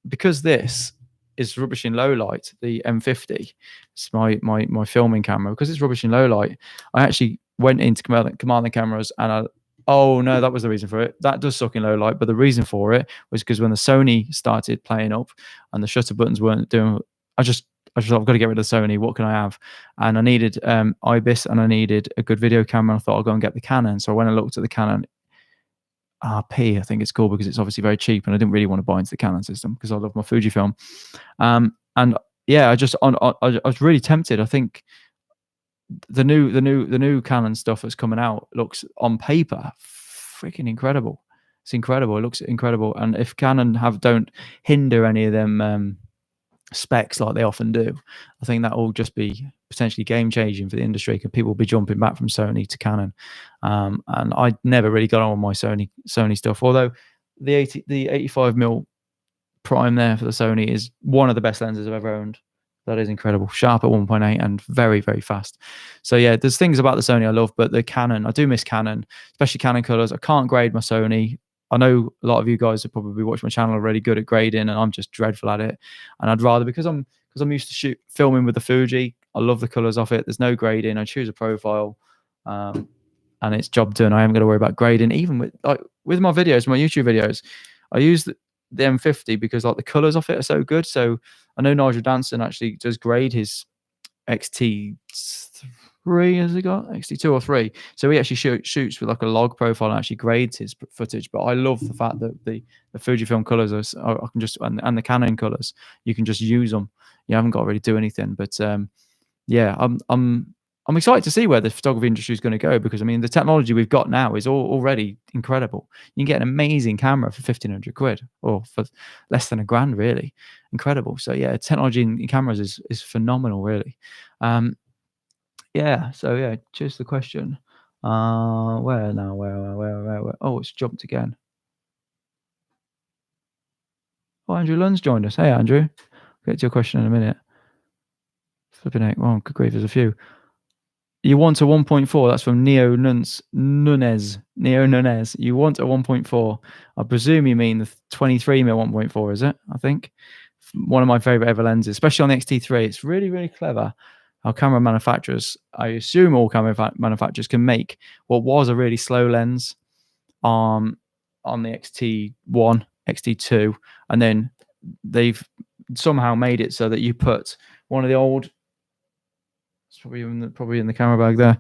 because this is rubbish in low light, the M50, it's my filming camera, because it's rubbish in low light, I actually went into command the cameras and oh no, that was the reason for it. That does suck in low light, but the reason for it was because when the Sony started playing up and the shutter buttons weren't doing, I just thought, I've got to get rid of the Sony. What can I have? And I needed IBIS and I needed a good video camera. I thought I'll go and get the Canon. So when I looked at the Canon RP, I think it's called, because it's obviously very cheap, and I didn't really want to buy into the Canon system because I love my Fujifilm. And yeah, I was really tempted. I think the new Canon stuff that's coming out looks on paper freaking incredible. It's incredible. It looks incredible. And if Canon don't hinder any of them specs like they often do, I think that will just be potentially game changing for the industry, because people will be jumping back from Sony to Canon. And I never really got on with my Sony stuff, although the 85mm prime there for the Sony is one of the best lenses I've ever owned. That is incredible. Sharp at 1.8 and very, very fast. So yeah, there's things about the Sony I love, but the Canon, I do miss Canon, especially Canon colors. I can't grade my Sony. I know a lot of you guys have probably watched my channel are really good at grading, and I'm just dreadful at it. And I'd rather, because I'm used to filming with the Fuji, I love the colors of it. There's no grading. I choose a profile, and it's job done. I haven't got to worry about grading. Even with my videos, my YouTube videos, I use the M50 because like the colors of it are so good. So I know Nigel Danson actually does grade his XT3, has he got XT2 or 3? So he actually shoots with like a log profile and actually grades his footage. But I love the fact that the Fujifilm colors I can just, and the Canon colors, you can just use them. You haven't got to really do anything. But yeah, I'm excited to see where the photography industry is going to go, because I mean the technology we've got now is already incredible. You can get an amazing camera for 1,500 quid, or for less than £1,000, really incredible. So yeah, technology in cameras is phenomenal, really. Yeah, so yeah, cheers to the question. Where now? Where? Oh, it's jumped again. Oh, Andrew Lund's joined us. Hey, Andrew. Get to your question in a minute. Flipping out. Oh, good grief, there's a few. You want a 1.4? That's from Neo Nunez. Neo Nunez. You want a 1.4? I presume you mean the 23mm 1.4, is it? I think one of my favorite ever lenses, especially on the XT3. It's really, really clever how camera manufacturers, I assume all camera manufacturers, can make what was a really slow lens on the XT1, XT2, and then they've somehow made it so that you put one of the old It's probably in the camera bag there.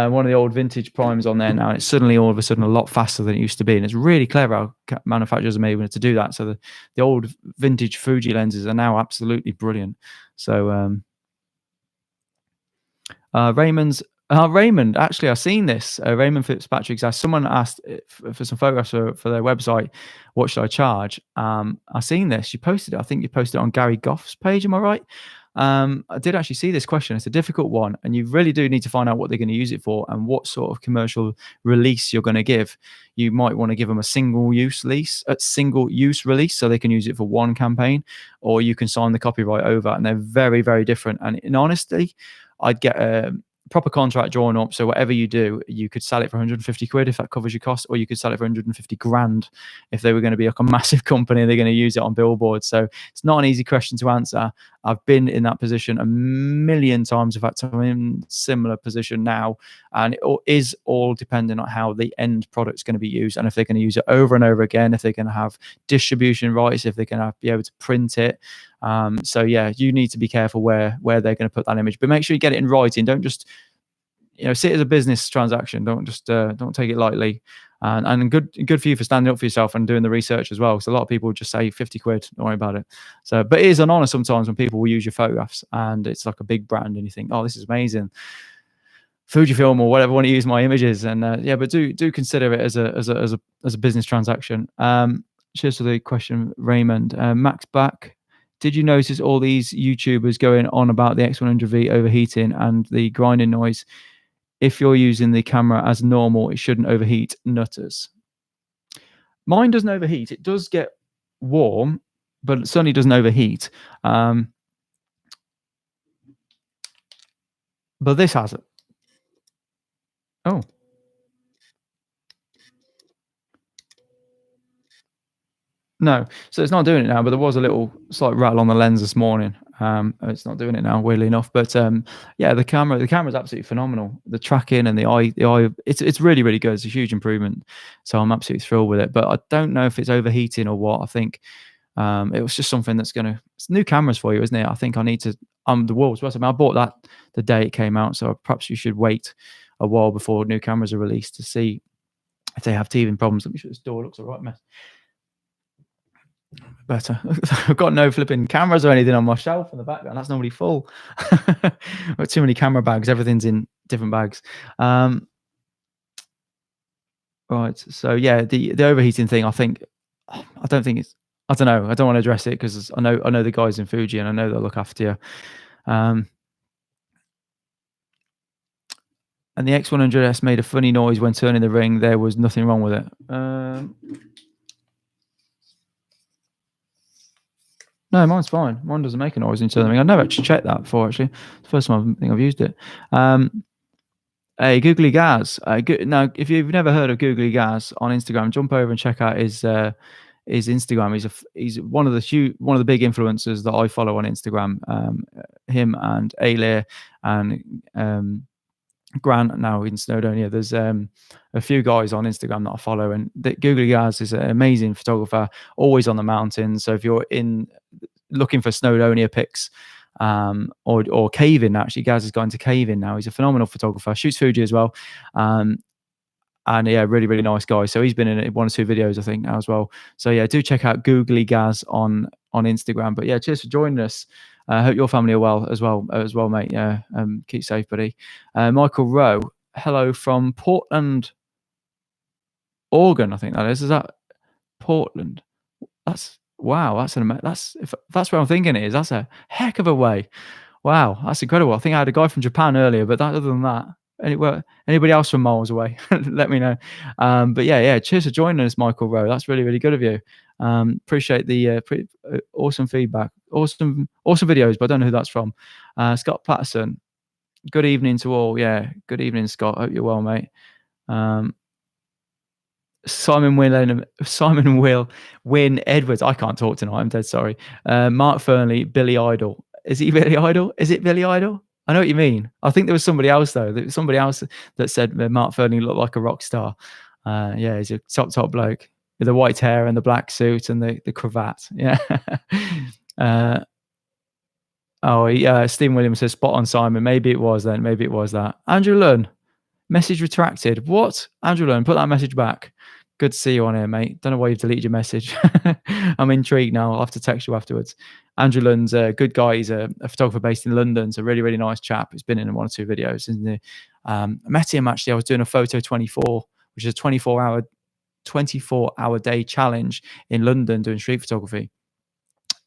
One of the old vintage primes on there now, and it's suddenly all of a sudden a lot faster than it used to be, and it's really clever how manufacturers are able to do that. So the old vintage Fuji lenses are now absolutely brilliant. So Raymond, actually, I've seen this. Raymond Fitzpatrick's asked, someone asked for some photographs for their website, what should I charge? I've seen this. You posted it. I think you posted it on Gary Goff's page. Am I right? I did actually see this question. It's a difficult one, and you really do need to find out what they're going to use it for and what sort of commercial release you're going to give. You might want to give them a single-use release, so they can use it for one campaign, or you can sign the copyright over, and they're very, very different. And in honesty, I'd get a proper contract drawn up, so whatever you do, you could sell it for 150 quid if that covers your cost, or you could sell it for 150 grand if they were going to be like a massive company and they're going to use it on billboards. So it's not an easy question to answer. I've been in that position a million times. In fact, I'm in similar position now, and it is all dependent on how the end product's going to be used, and if they're going to use it over and over again, if they're going to have distribution rights, if they're going to be able to print it. So yeah, you need to be careful where they're going to put that image, but make sure you get it in writing. Don't just see it as a business transaction. Don't just don't take it lightly. And good for you for standing up for yourself and doing the research as well. So a lot of people just say 50 quid, don't worry about it. So, but it is an honor sometimes when people will use your photographs and it's like a big brand and you think, oh, this is amazing, Fujifilm or whatever want to use my images. And yeah, but do consider it as a business transaction. Cheers for the question, Raymond. Max back. Did you notice all these YouTubers going on about the X100V overheating and the grinding noise? If you're using the camera as normal, it shouldn't overheat. Nutters. Mine doesn't overheat. It does get warm, but it certainly doesn't overheat. But this has it. Oh. No, so it's not doing it now, but there was a little slight rattle on the lens this morning. It's not doing it now, weirdly enough. But yeah, the camera is absolutely phenomenal. The tracking and the eye, it's really, really good. It's a huge improvement. So I'm absolutely thrilled with it. But I don't know if it's overheating or what. I think it was just something that's it's new cameras for you, isn't it? I think I need to, the world's worst. I mean, I bought that the day it came out, so perhaps you should wait a while before new cameras are released to see if they have teething problems. Let me show this door. It looks a right mess. Better. I've got no flipping cameras or anything on my shelf in the background. That's normally full. I've got too many camera bags. Everything's in different bags. Right. So yeah, the overheating thing, I don't think it's, I don't know. I don't want to address it because I know the guys in Fuji and I know they'll look after you. And the X100S made a funny noise when turning the ring. There was nothing wrong with it. No, mine's fine. Mine doesn't make a noise until I never actually checked that before. Actually, it's the first time I think I've used it. Hey, Googly Gaz. Now, if you've never heard of Googly Gaz on Instagram, jump over and check out his Instagram. He's one of the big influencers that I follow on Instagram. Him and Alir and Grant now in Snowdonia. There's a few guys on Instagram that I follow, and Googly Gaz is an amazing photographer, always on the mountains. So if you're looking for Snowdonia pics or caving, actually, Gaz has gone to caving now. He's a phenomenal photographer, shoots Fuji as well. And yeah, really, really nice guy. So he's been in 1 or 2 videos, I think, now as well. So yeah, do check out Googly Gaz on Instagram. But yeah, cheers for joining us. I hope your family are well as well, mate. Yeah, keep safe, buddy. Michael Rowe, hello from Portland, Oregon. I think that is. Is that Portland? That's wow. If that's where I'm thinking it is. That's a heck of a way. Wow, that's incredible. I think I had a guy from Japan earlier, but other than that, anybody else from miles away, let me know. But yeah, cheers for joining us, Michael Rowe. That's really, really good of you. Appreciate the awesome feedback, awesome videos, but I don't know who that's from. Scott Patterson, good evening to all. Yeah, good evening, Scott. Hope you're well, mate. Simon Wynn Edwards. I can't talk tonight. I'm dead sorry. Mark Fernley, Billy Idol. Is he Billy Idol? Is it Billy Idol? I know what you mean. I think there was somebody else though. There was somebody else that said Mark Fernley looked like a rock star. Yeah, he's a top bloke with the white hair and the black suit and the cravat. Yeah. Oh, yeah. Stephen Williams says, spot on, Simon. Maybe it was then. Maybe it was that. Andrew Lunn, message retracted. What? Andrew Lunn, put that message back. Good to see you on here, mate. Don't know why you've deleted your message. I'm intrigued now. I'll have to text you afterwards. Andrew Lunn's a good guy. He's a photographer based in London. He's a really, really nice chap. He's been in one or two videos. And I met him actually. I was doing a Photo 24, which is a 24-hour day challenge in London doing street photography.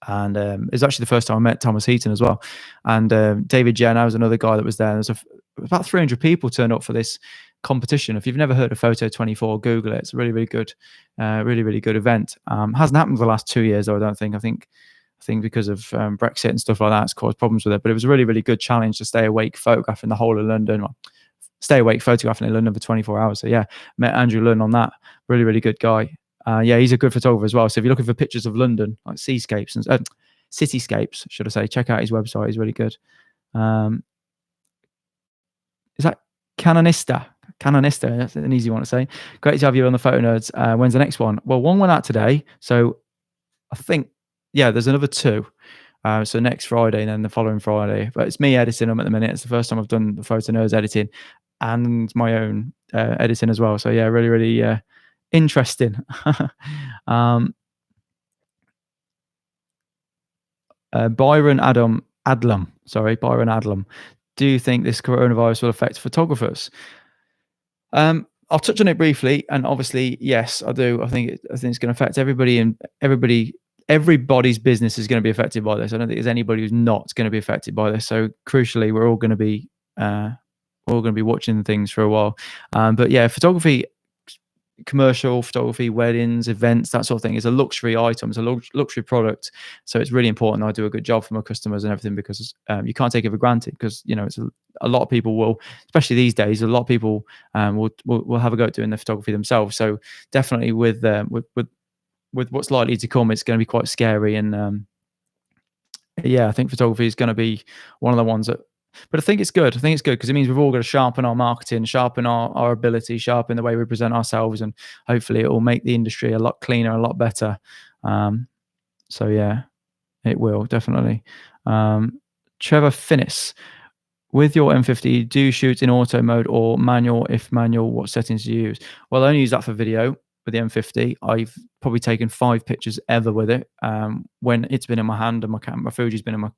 And it was actually the first time I met Thomas Heaton as well. And David Jenner was another guy that was there. There's about 300 people turned up for this competition. If you've never heard of Photo 24, Google it. It's a really, really good, really good event. Hasn't happened for the last 2 years, though, I don't think. I think because of Brexit and stuff like that, it's caused problems with it. But it was a really, really good challenge to stay awake photographing the whole of London. Well, stay awake photographing in London for 24 hours. So yeah, met Andrew Lunn on that. Really, really good guy. Yeah, he's a good photographer as well. So if you're looking for pictures of London, like seascapes and cityscapes, should I say, check out his website. He's really good. Is that Canonista? Canonista, that's an easy one to say. Great to have you on the Photo Nerds. When's the next one? Well, one went out today. So I think, yeah, there's another 2. So next Friday and then the following Friday. But it's me editing them at the minute. It's the first time I've done the Photo Nerds editing and my own editing as well. So yeah, really, really interesting. Byron Adlam. Do you think this coronavirus will affect photographers? I'll touch on it briefly, and obviously, yes, I do. I think it's going to affect everybody, and everybody's business is going to be affected by this. I don't think there's anybody who's not going to be affected by this. So crucially, we're all going to be watching things for a while. But yeah, photography, commercial photography, weddings, events, that sort of thing is a luxury item. It's a luxury product. So it's really important I do a good job for my customers and everything, because you can't take it for granted, because, you know, it's a lot of people will, especially these days, a lot of people will have a go at doing the photography themselves. So definitely with what's likely to come, it's going to be quite scary. And yeah, I think photography is going to be one of the ones that, but I think it's good. I think it's good because it means we've all got to sharpen our marketing, sharpen our ability, sharpen the way we present ourselves, and hopefully it will make the industry a lot cleaner, a lot better. So yeah, it will definitely. Trevor Finnis, with your M50, do you shoot in auto mode or manual? If manual, what settings do you use? Well, I only use that for video with the M50. I've probably taken 5 pictures ever with it when it's been in my hand, and my Fuji's been in my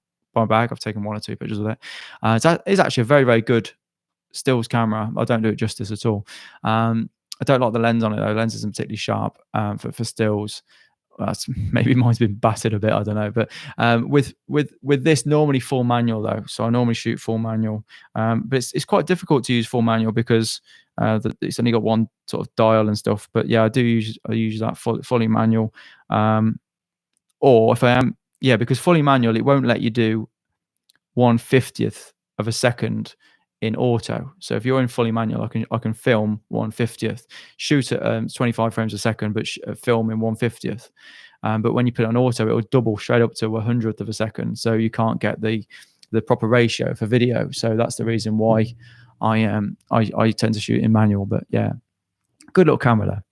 bag. I've taken 1 or 2 pictures of it. It's actually a very, very good stills camera. I don't do it justice at all. I don't like the lens on it though. The lens isn't particularly sharp for stills. That's maybe mine's been battered a bit. I don't know. But with this, normally full manual though. So I normally shoot full manual. But it's quite difficult to use full manual because it's only got one sort of dial and stuff. But yeah, I use that fully manual. Or if I am, yeah, because fully manual, it won't let you do 1/50th of a second in auto. So if you're in fully manual, I can film 1/50th, shoot at 25 frames a second, but film in 1/50th. But when you put it on auto, it will double straight up to 100th of a second. So you can't get the proper ratio for video. So that's the reason why I tend to shoot in manual. But yeah, good little camera there.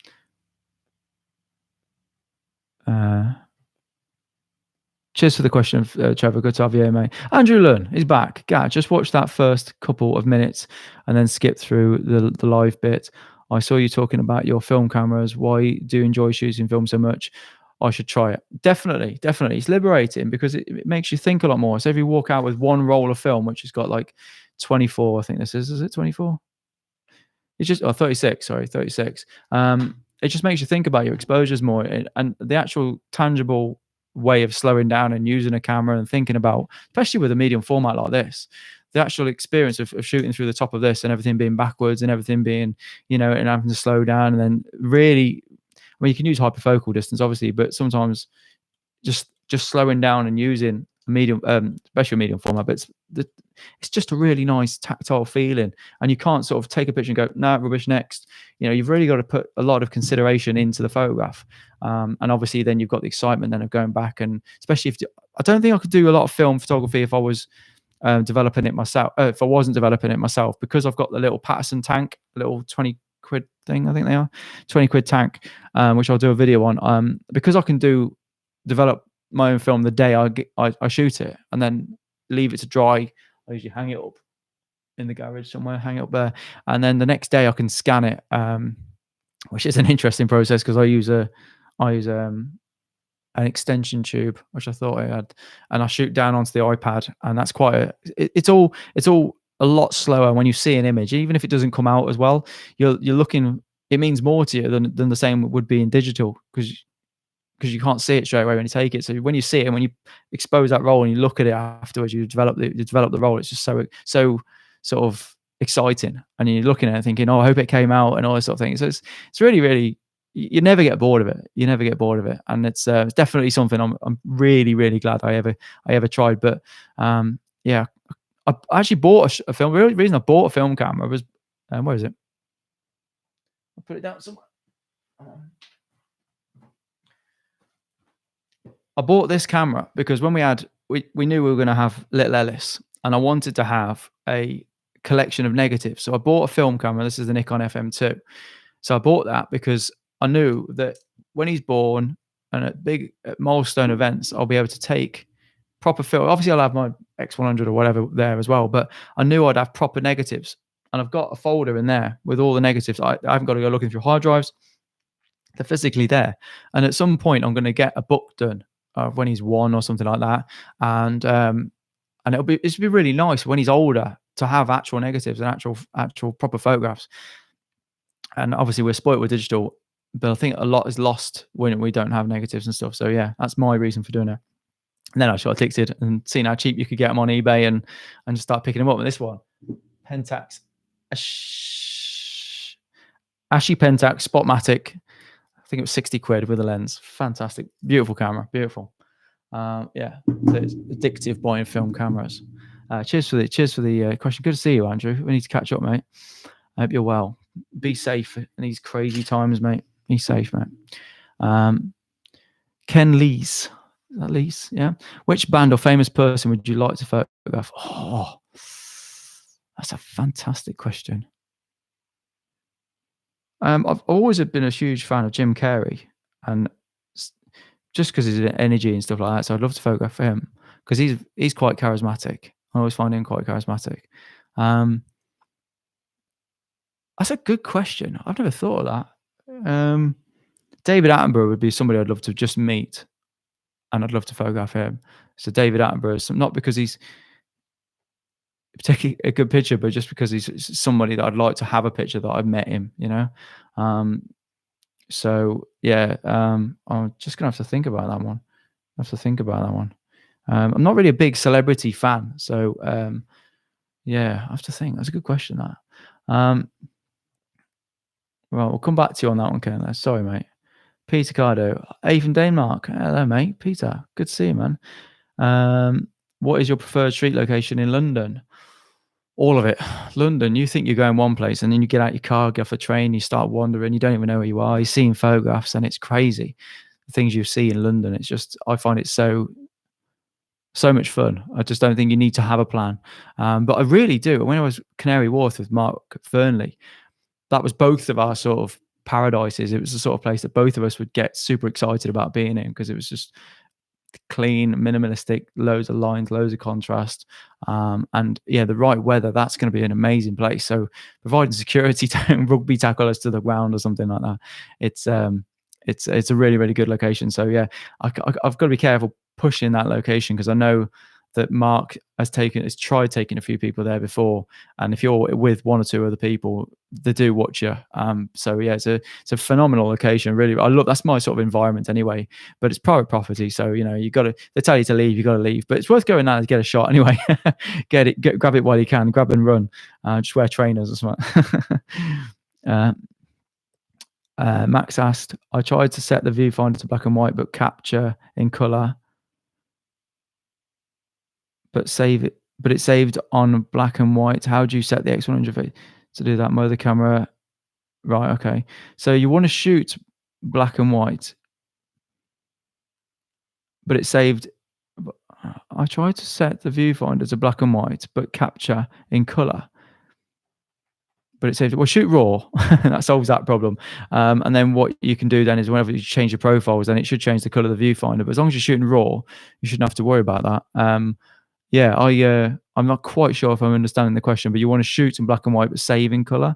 Cheers for the question, Trevor. Good to have you, mate. Andrew Lunn is back. Just watch that first couple of minutes and then skip through the live bit. I saw you talking about your film cameras. Why do you enjoy shooting film so much? I should try it. Definitely. It's liberating because it makes you think a lot more. So if you walk out with one roll of film, which has got like 24, I think this is it 24? It's just 36. Sorry, 36. It just makes you think about your exposures more, and the actual tangible way of slowing down and using a camera and thinking about, especially with a medium format like this, the actual experience of shooting through the top of this and everything being backwards and everything being, and having to slow down, and then really, I mean, you can use hyperfocal distance obviously, but sometimes just slowing down and using a medium, especially a medium format, but it's just a really nice tactile feeling, and you can't sort of take a picture and go, no, rubbish, next. You've really got to put a lot of consideration into the photograph, and obviously then you've got the excitement then of going back, and especially I don't think I could do a lot of film photography if I was developing it myself. If I wasn't developing it myself, because I've got the little Patterson tank, a little 20 quid thing, I think they are 20 quid tank, which I'll do a video on, because I can develop my own film the day I shoot it, and then leave it to dry. I usually hang it up in the garage somewhere, hang it up there, and then the next day I can scan it, which is an interesting process because I use an extension tube, which I thought I had, and I shoot down onto the iPad, and that's it's all a lot slower when you see an image, even if it doesn't come out as well. You're looking, it means more to you than the same would be in digital because you can't see it straight away when you take it. So when you see it and when you expose that roll and you look at it afterwards, you develop the roll. It's just so sort of exciting, and you're looking at it thinking, oh, I hope it came out and all this sort of thing. So it's really, really, you never get bored of it. You never get bored of it, and it's definitely something I'm really, really glad I ever tried. But yeah, I actually bought a film. The real reason I bought a film camera was where is it? I'll put it down somewhere. I bought this camera because when we knew we were going to have Little Ellis, and I wanted to have a collection of negatives. So I bought a film camera. This is the Nikon FM2. So I bought that because I knew that when he's born and at milestone events, I'll be able to take proper film. Obviously, I'll have my X100 or whatever there as well, but I knew I'd have proper negatives. And I've got a folder in there with all the negatives. I haven't got to go looking through hard drives. They're physically there. And at some point, I'm going to get a book done of when he's 1 or something like that. And it'll be really nice when he's older to have actual negatives and actual proper photographs. And obviously, we're spoiled with digital, but I think a lot is lost when we don't have negatives and stuff. So yeah, that's my reason for doing it. And then I shot addicted and seen how cheap you could get them on eBay and just start picking them up. And this one, Pentax, Ashi Pentax Spotmatic. I think it was 60 quid with a lens. Fantastic, beautiful camera, beautiful. Yeah, so it's addictive buying film cameras. Cheers for the question. Good to see you, Andrew. We need to catch up, mate. I hope you're well. Be safe in these crazy times, mate. Be safe, mate. Ken Lees. Is that Lees? Yeah. Which band or famous person would you like to photograph? Oh, that's a fantastic question. I've always been a huge fan of Jim Carrey, and just because his energy and stuff like that. So I'd love to photograph him because he's quite charismatic. I always find him quite charismatic. That's a good question. I've never thought of that. David Attenborough would be somebody I'd love to just meet, and I'd love to photograph him. So David Attenborough, not because he's particularly a good picture, but just because he's somebody that I'd like to have a picture that I've met him, you know. So yeah, I'm just gonna have to think about that one. I'm not really a big celebrity fan, so yeah, I have to think. That's a good question. That. Well, we'll come back to you on that one, Ken. Sorry, mate. Peter Cardo, from Denmark. Hello, mate. Peter, good to see you, man. What is your preferred street location in London? All of it. London, you think you're going one place and then you get out your car, get off a train, you start wandering, you don't even know where you are. You're seeing photographs and it's crazy. The things you see in London, it's just, I find it so much fun. I just don't think you need to have a plan. But I really do. When I was Canary Wharf with Mark Fernley, that was both of our sort of paradises. It was the sort of place that both of us would get super excited about being in because it was just clean, minimalistic, loads of lines, loads of contrast, and yeah, the right weather. That's going to be an amazing place. So providing security, don't rugby tackle us to the ground or something like that. It's a really, really good location. So yeah, I've got to be careful pushing that location because I know that Mark has tried taking a few people there before, and if you're with one or two other people, they do watch you. So yeah, it's a phenomenal location. Really, that's my sort of environment anyway. But it's private property, so you know they tell you to leave, you got to leave. But it's worth going out to get a shot anyway. Grab it while you can, grab and run. Just wear trainers or something. Max asked, I tried to set the viewfinder to black and white, but capture in color. But it saved on black and white. How do you set the X100 to do that? Mode the camera. Right, okay. So you want to shoot black and white, but it saved. I tried to set the viewfinder to black and white, but capture in color. But it saved. Well, shoot raw. That solves that problem. And then what you can do then is whenever you change your profiles, then it should change the color of the viewfinder. But as long as you're shooting raw, you shouldn't have to worry about that. Yeah, I'm not quite sure if I'm understanding the question, but you want to shoot in black and white but save in color,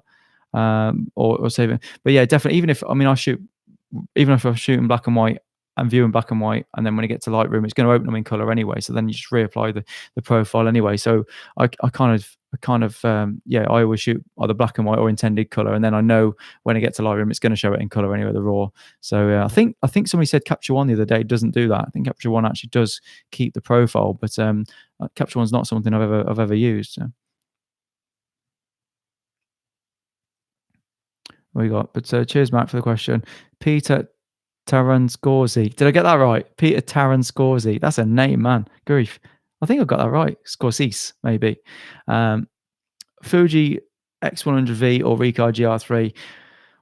or save it. But yeah, definitely. Even if I shoot in black and white and view in black and white, and then when I get to Lightroom, it's going to open them in color anyway. So then you just reapply the profile anyway. So I always shoot either black and white or intended color, and then I know when I get to Lightroom, it's going to show it in color anyway, the raw. So I think somebody said Capture One the other day doesn't do that. I think Capture One actually does keep the profile, but Capture One's not something I've ever used. So. We got, but cheers, Matt, for the question. Peter Taranscorsi. Did I get that right? Peter Taranscorsi. That's a name, man. Grief. I think I got that right. Scorsese, maybe. Fuji X100V or Ricoh GR3.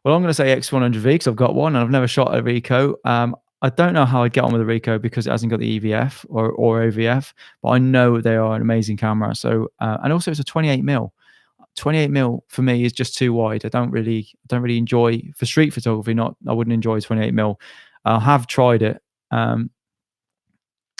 Well, I'm going to say X100V because I've got one and I've never shot a Ricoh. I don't know how I'd get on with the Ricoh because it hasn't got the EVF or OVF, but I know they are an amazing camera. So, and also it's a 28mm. 28mm for me is just too wide. I don't really enjoy for street photography. I wouldn't enjoy 28mm. I have tried it.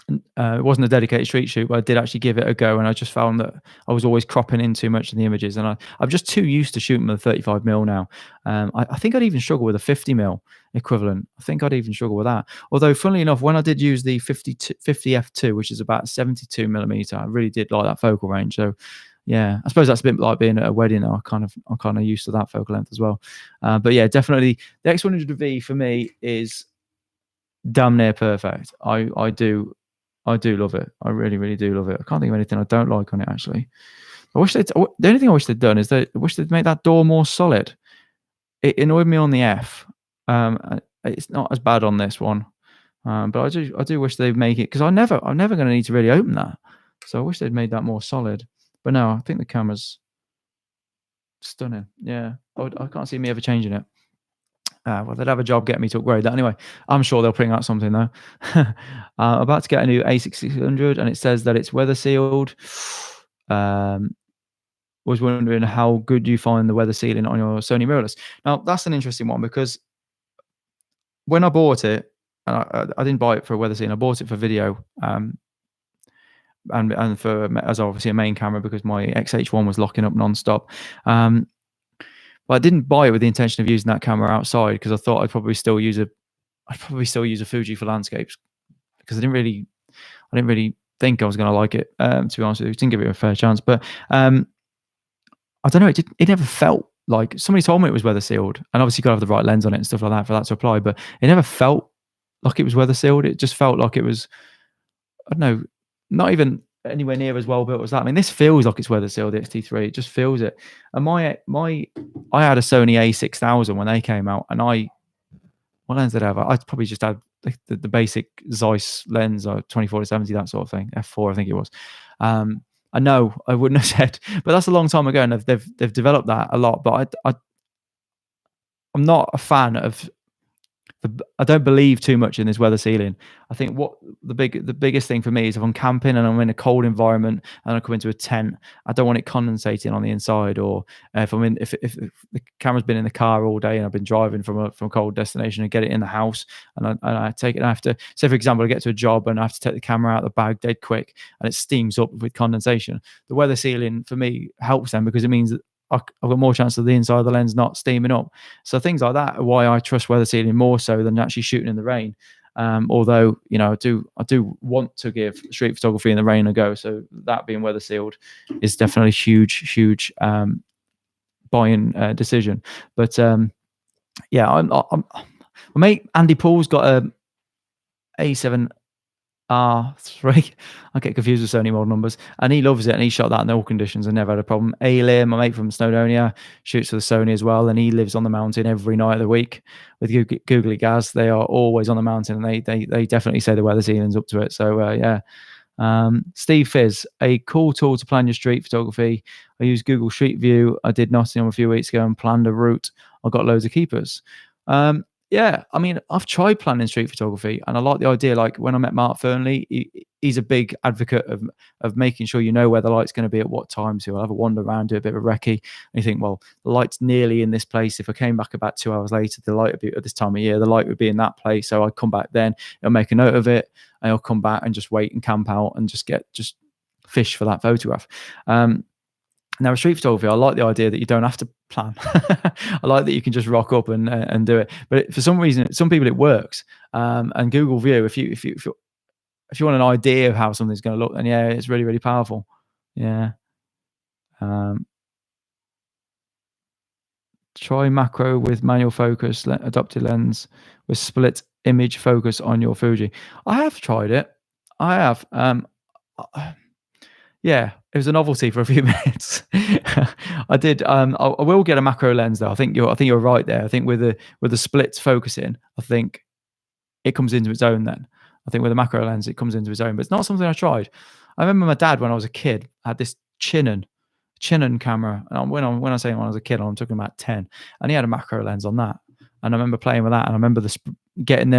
It wasn't a dedicated street shoot, but I did actually give it a go, and I just found that I was always cropping in too much in the images, and I'm just too used to shooting with a 35mm now. I think I'd even struggle with a 50mm equivalent. I think I'd even struggle with that. Although, funnily enough, when I did use the 50 f2, which is about 72mm, I really did like that focal range. So, yeah, I suppose that's a bit like being at a wedding. I'm kind of used to that focal length as well. But yeah, definitely the X100V for me is damn near perfect. I do love it. I really, really do love it. I can't think of anything I don't like on it, actually. The only thing I wish they'd done is I wish they'd made that door more solid. It annoyed me on the F. It's not as bad on this one, but I do wish they'd make it, because I'm never going to need to really open that. So I wish they'd made that more solid. But no, I think the camera's stunning. Yeah, I can't see me ever changing it. Well, they'd have a job getting me to upgrade that anyway. I'm sure they'll bring out something though. About to get a new A6600, and it says that it's weather sealed. Was wondering how good you find the weather sealing on your Sony mirrorless. Now that's an interesting one, because when I bought it, and I didn't buy it for a weather sealing, I bought it for video, and for as obviously a main camera, because my XH1 was locking up non-stop. But I didn't buy it with the intention of using that camera outside, because I thought I'd probably still use a Fuji for landscapes, because I didn't really think I was going to like it. To be honest with you, didn't give it a fair chance. But I don't know. It never felt like, somebody told me it was weather sealed, and obviously got to have the right lens on it and stuff like that for that to apply. But it never felt like it was weather sealed. It just felt like it was, I don't know, not even anywhere near as well built as that. I mean, this feels like it's weather sealed, the X-T3. It just feels it. And I had a Sony A6000 when they came out, and what lens did I have? I probably just had the basic Zeiss lens, 24-70, that sort of thing. F4, I think it was. I know I wouldn't have said, but that's a long time ago, and they've developed that a lot. But I'm not a fan of. I don't believe too much in this weather sealing. I think what the biggest thing for me is, if I'm camping and I'm in a cold environment and I come into a tent, I don't want it condensating on the inside. Or if the camera's been in the car all day and I've been driving from a cold destination and get it in the house, and I take it, and I have to, say for example, I get to a job and I have to take the camera out of the bag dead quick, and it steams up with condensation. The weather sealing for me helps them, because it means that I've got more chance of the inside of the lens not steaming up. So things like that are why I trust weather sealing more so than actually shooting in the rain. Although, I do want to give street photography in the rain a go. So that being weather sealed is definitely huge buying decision. But yeah, my mate Andy Paul's got a A7R3. I get confused with Sony model numbers, and he loves it, and he shot that in all conditions and never had a problem. Aileen, my mate from Snowdonia, shoots for the Sony as well, and he lives on the mountain every night of the week with Googly Gaz. They are always on the mountain, and they definitely say the weather ceiling's up to it. So yeah. Steve Fizz, a cool tool to plan your street photography. I use Google Street View. I did Nottingham a few weeks ago and planned a route. I got loads of keepers. Yeah, I mean, I've tried planning street photography, and I like the idea. Like when I met Mark Fernley, he's a big advocate of making sure you know where the light's going to be at what time. So I'll have a wander around, do a bit of a recce, and you think, well, the light's nearly in this place. If I came back about 2 hours later, the light would be at this time of year. The light would be in that place. So I'd come back then. I'll make a note of it, and I'll come back and just wait and camp out and just fish for that photograph. Now, a street photography, I like the idea that you don't have to plan. I like that you can just rock up and do it. But for some reason, some people it works. And Google View, if you want an idea of how something's going to look, then yeah, it's really, really powerful. Yeah. Try macro with manual focus, adopted lens with split image focus on your Fuji. I have tried it. I have. Yeah, it was a novelty for a few minutes. I did. I will get a macro lens though. I think you're right there. I think with the split focusing, I think it comes into its own then. I think with a macro lens, it comes into its own. But it's not something I tried. I remember my dad when I was a kid had this Chinon camera. And when I say when I was a kid, I'm talking about 10, and he had a macro lens on that. And I remember playing with that, and I remember getting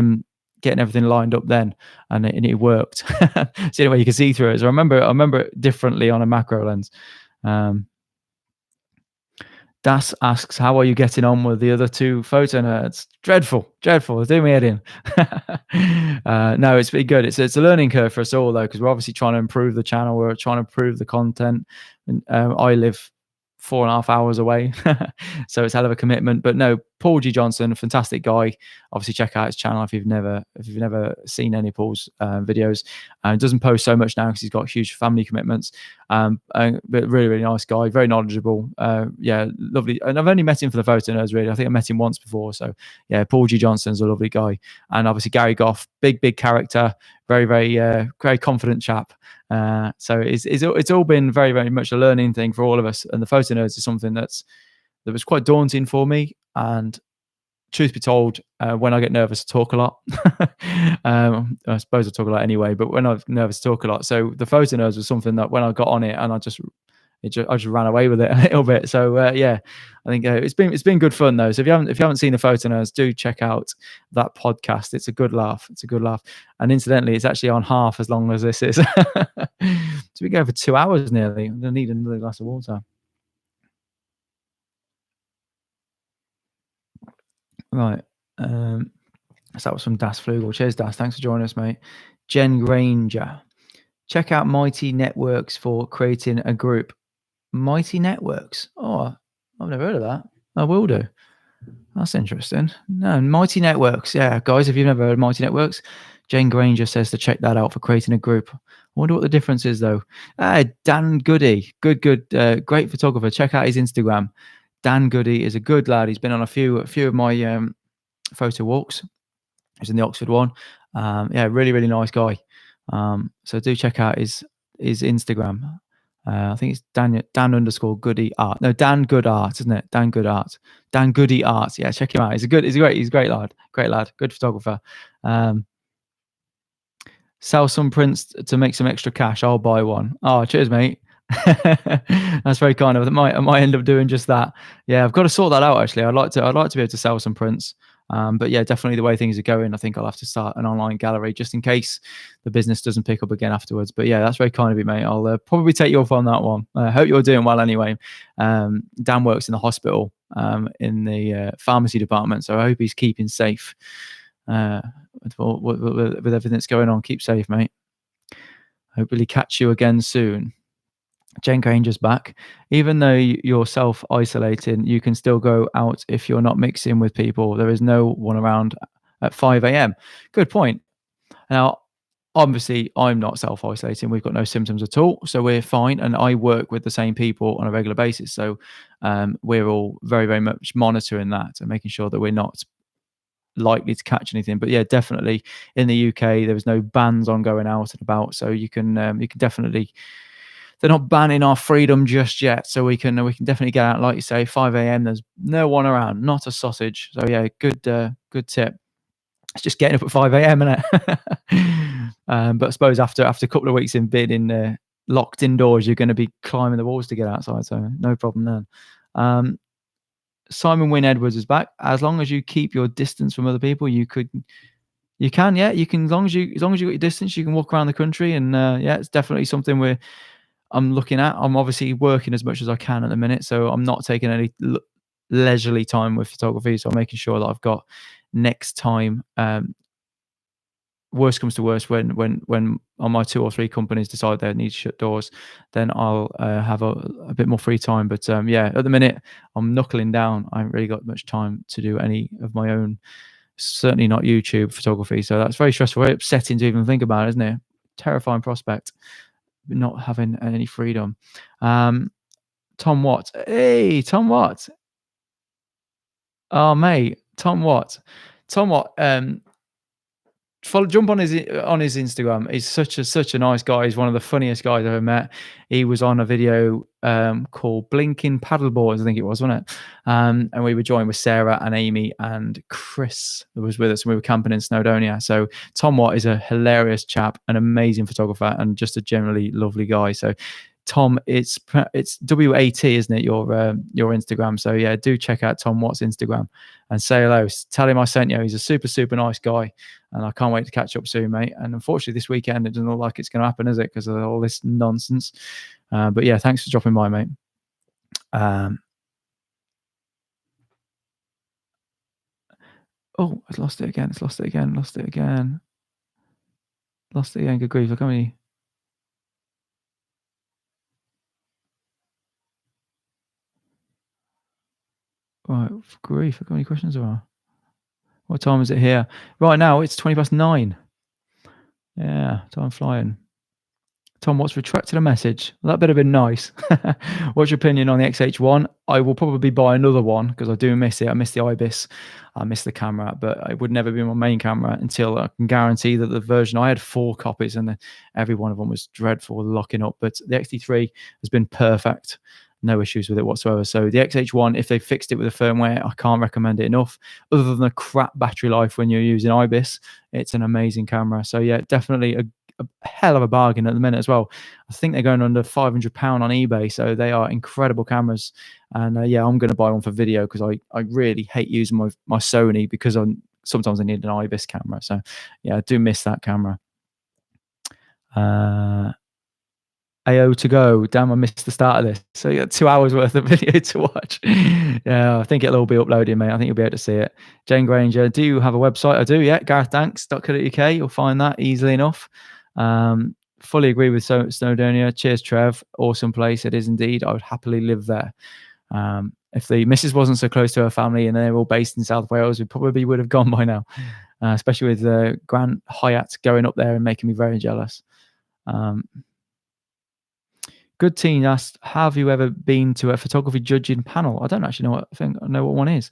everything lined up then, and it worked. It's the only way you can see through it. So I remember it differently on a macro lens. Das asks, how are you getting on with the other two photo nerds? Dreadful. It's doing me head in. No, it's been good. It's a learning curve for us all though, because we're obviously trying to improve the channel. We're trying to improve the content. And I live 4.5 hours away, so it's a hell of a commitment. But no, Paul G. Johnson, fantastic guy. Obviously, check out his channel if you've never seen any Paul's videos. Doesn't post so much now because he's got huge family commitments. But really, really nice guy, very knowledgeable. Yeah, lovely. And I've only met him for the photo nerds. Really, I think I met him once before. So yeah, Paul G. Johnson's a lovely guy, and obviously Gary Goff, big character, very very confident chap. So it's all been very, very much a learning thing for all of us, and the photo nerds is something that was quite daunting for me. And truth be told, when I get nervous, I talk a lot. I suppose I talk a lot anyway, but when I'm nervous, I talk a lot. So the photo nerds was something that when I got on it, and I just ran away with it a little bit. So yeah, I think it's been good fun though. So if you haven't seen the photo nerds, do check out that podcast. It's a good laugh. And incidentally, it's actually on half as long as this is. So we go for 2 hours nearly. I'm gonna need another glass of water. Right. So that was from Das Flugel. Cheers, Das. Thanks for joining us, mate. Jen Granger. Check out Mighty Networks for creating a group. Mighty Networks. Oh, I've never heard of that. I will do. That's interesting. No, Mighty Networks. Yeah, guys, if you've never heard of Mighty Networks, Jane Granger says to check that out for creating a group. I wonder what the difference is, though. Dan Goody. Good. Great photographer. Check out his Instagram. Dan Goody is a good lad. He's been on a few of my photo walks. He's in the Oxford one. Yeah, really, really nice guy. So do check out his Instagram. I think it's Dan_Goody Art. No, Dan Good Art, isn't it? Dan Good Art. Dan Goody Art. Yeah, check him out. He's a great lad. Great lad. Good photographer. Sell some prints to make some extra cash. I'll buy one. Oh, cheers, mate. That's very kind of. I might end up doing just that. Yeah, I've got to sort that out actually. I'd like to be able to sell some prints. But yeah, definitely the way things are going, I think I'll have to start an online gallery just in case the business doesn't pick up again afterwards. But yeah, that's very kind of you, mate. I'll probably take you up on that one. I hope you're doing well anyway. Dan works in the hospital in the pharmacy department, so I hope he's keeping safe with everything that's going on. Keep safe, mate. Hopefully catch you again soon. Jane Granger's back. Even though you're self-isolating, you can still go out if you're not mixing with people. There is no one around at 5 a.m. Good point. Now, obviously, I'm not self-isolating. We've got no symptoms at all, so we're fine. And I work with the same people on a regular basis. So we're all very, very much monitoring that and making sure that we're not likely to catch anything. But yeah, definitely in the UK, there was no bans on going out and about. So you can definitely... They're not banning our freedom just yet, so we can definitely get out, like you say, 5 a.m. There's no one around, not a sausage. So yeah, good tip. It's just getting up at 5 a.m. isn't it? But I suppose after a couple of weeks in being locked indoors, you're going to be climbing the walls to get outside. So no problem then. Simon Wynne Edwards is back. As long as you keep your distance from other people, you can. Yeah, you can. As long as you got your distance, you can walk around the country, and yeah, it's definitely something I'm looking at. I'm obviously working as much as I can at the minute, so I'm not taking any leisurely time with photography. So I'm making sure that I've got next time worst comes to worst, when on my 2 or 3 companies decide they need to shut doors, then I'll have a bit more free time. But yeah, at the minute I'm knuckling down. I haven't really got much time to do any of my own, certainly not YouTube photography. So that's very stressful, very upsetting to even think about, isn't it? Terrifying prospect, not having any freedom. Tom Watt. Hey, Tom Watt. Oh, mate, Tom Watt. Tom Watt. Jump on his Instagram. He's such a nice guy. He's one of the funniest guys I've ever met. He was on a video called Blinking Paddleboards, I think it was, wasn't it? And we were joined with Sarah and Amy and Chris, who was with us, and we were camping in Snowdonia. So Tom Watt is a hilarious chap, an amazing photographer, and just a generally lovely guy. So Tom, it's WAT, isn't it? Your Instagram. So yeah, do check out Tom Watt's Instagram and say hello. Tell him I sent you. He's a super nice guy, and I can't wait to catch up soon, mate. And unfortunately, this weekend it doesn't look like it's going to happen, is it? Because of all this nonsense. But yeah, thanks for dropping by, mate. Oh, I lost it again. Lost it again. Good grief! Look how many. Right, for grief! Look how many questions there are. What time is it here? Right now, it's 9:20. Yeah, time flying. Tom Watts retracted a message. Well, that better have been nice. What's your opinion on the XH1? I will probably buy another one because I do miss it. I miss the IBIS. I miss the camera, but it would never be my main camera until I can guarantee that the version, I had 4 copies and every one of them was dreadful locking up. But the XT3 has been perfect. No issues with it whatsoever. So the XH1, if they fixed it with the firmware, I can't recommend it enough. Other than the crap battery life when you're using IBIS, it's an amazing camera. So yeah, definitely a hell of a bargain at the minute as well. I think they're going under £500 on eBay, so they are incredible cameras. And yeah, I'm going to buy one for video because I really hate using my Sony because sometimes I need an IBIS camera. So yeah, I do miss that camera. AO to go. Damn, I missed the start of this. So you got 2 hours worth of video to watch. Yeah, I think it'll all be uploaded, mate. I think you'll be able to see it. Jane Granger, do you have a website? I do, yeah. GarethDanks.co.uk. You'll find that easily enough. Fully agree with Snowdonia. Cheers, Trev. Awesome place. It is indeed. I would happily live there. If the missus wasn't so close to her family and they're all based in South Wales, we probably would have gone by now. Especially with Grant Hyatt going up there and making me very jealous. Good Teen asked, have you ever been to a photography judging panel? I don't actually know what one is.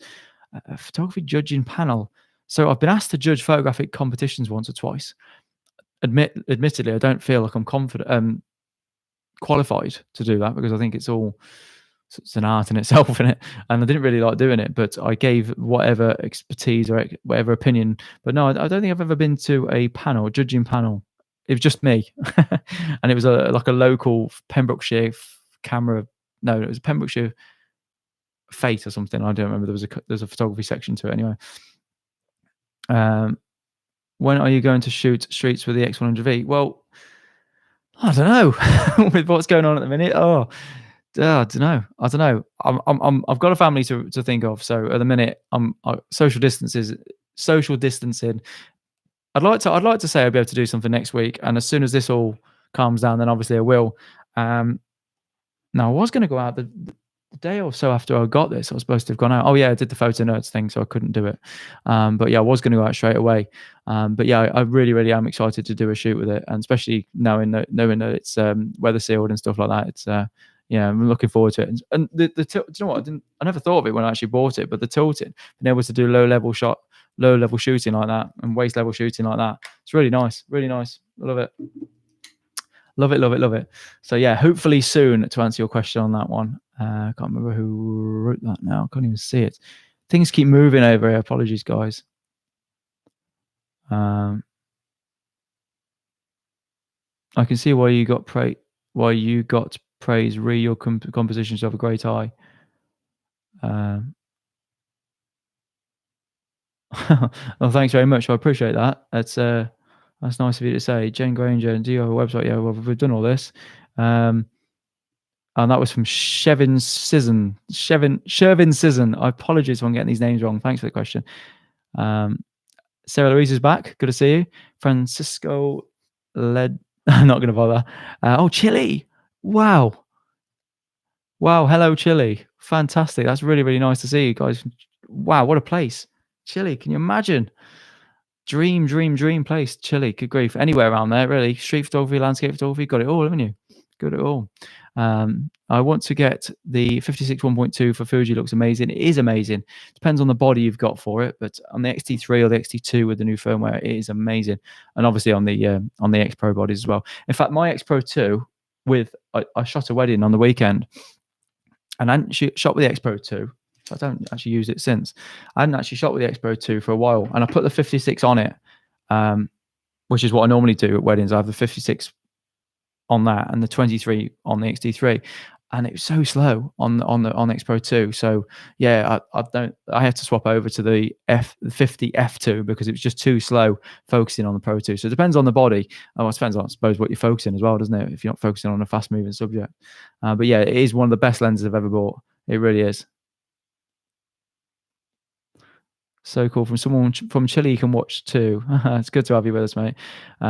A photography judging panel. So I've been asked to judge photographic competitions once or twice. Admittedly, I don't feel like I'm confident, qualified to do that because I think it's an art in itself, isn't it? And I didn't really like doing it, but I gave whatever expertise or whatever opinion. But no, I don't think I've ever been to a judging panel. It was just me, and it was like a local Pembrokeshire camera. No, it was a Pembrokeshire Fate or something. I don't remember. There's a photography section to it anyway. When are you going to shoot streets with the X100V? Well, I don't know. With what's going on at the minute, I don't know. I've got a family to think of. So at the minute, social distancing. I'd like to say I'll be able to do something next week, and as soon as this all calms down, then obviously I will. Now I was going to go out the day or so after I got this. I was supposed to have gone out. Oh yeah, I did the photo nerds thing, so I couldn't do it. But yeah, I was going to go out straight away. But yeah, I really am excited to do a shoot with it, and especially knowing that it's weather sealed and stuff like that. It's yeah, I'm looking forward to it. And do you know what? I never thought of it when I actually bought it, but the tilting, being able to do low level shooting like that and waist level shooting like that, it's really nice. Love it. So yeah, hopefully soon, to answer your question on that one. I can't remember who wrote that now. I can't even see it. Things keep moving over here. Apologies, guys. I can see why you got praise. Your compositions have a great eye. Well, thanks very much. I appreciate that. That's nice of you to say. Jane Granger, do you have a website? Yeah, well, we've done all this. And that was from Shevin Sisson. I apologize if I'm getting these names wrong. Thanks for the question. Sarah Louise is back. Good to see you. Francisco led. I'm not going to bother. Chile. Wow. Wow. Hello, Chile. Fantastic. That's really, really nice to see you guys. Wow. What a place. Chile. Can you imagine? Dream place. Chile. Good grief. Anywhere around there, really. Street photography, landscape photography. Got it all, haven't you? Got it all. I want to get the 56 1.2 for Fuji. Looks amazing. It is amazing. Depends on the body you've got for it, but on the XT3 or the XT2 with the new firmware, it is amazing. And obviously on the X Pro bodies as well. In fact, my X Pro 2 I shot a wedding on the weekend, and I hadn't shot with the X Pro 2. So I don't actually use it since. I hadn't actually shot with the X Pro 2 for a while, and I put the 56 on it, which is what I normally do at weddings. I have the 56 on that and the 23 on the XT3, and it was so slow on the X Pro 2. So yeah, I had to swap over to the 50 F2 because it was just too slow focusing on the Pro 2. So it depends on the body. It depends on, I suppose, what you're focusing as well, doesn't it? If you're not focusing on a fast moving subject. But yeah, it is one of the best lenses I've ever bought. It really is. So cool. From someone from Chile you can watch too. It's good to have you with us, mate.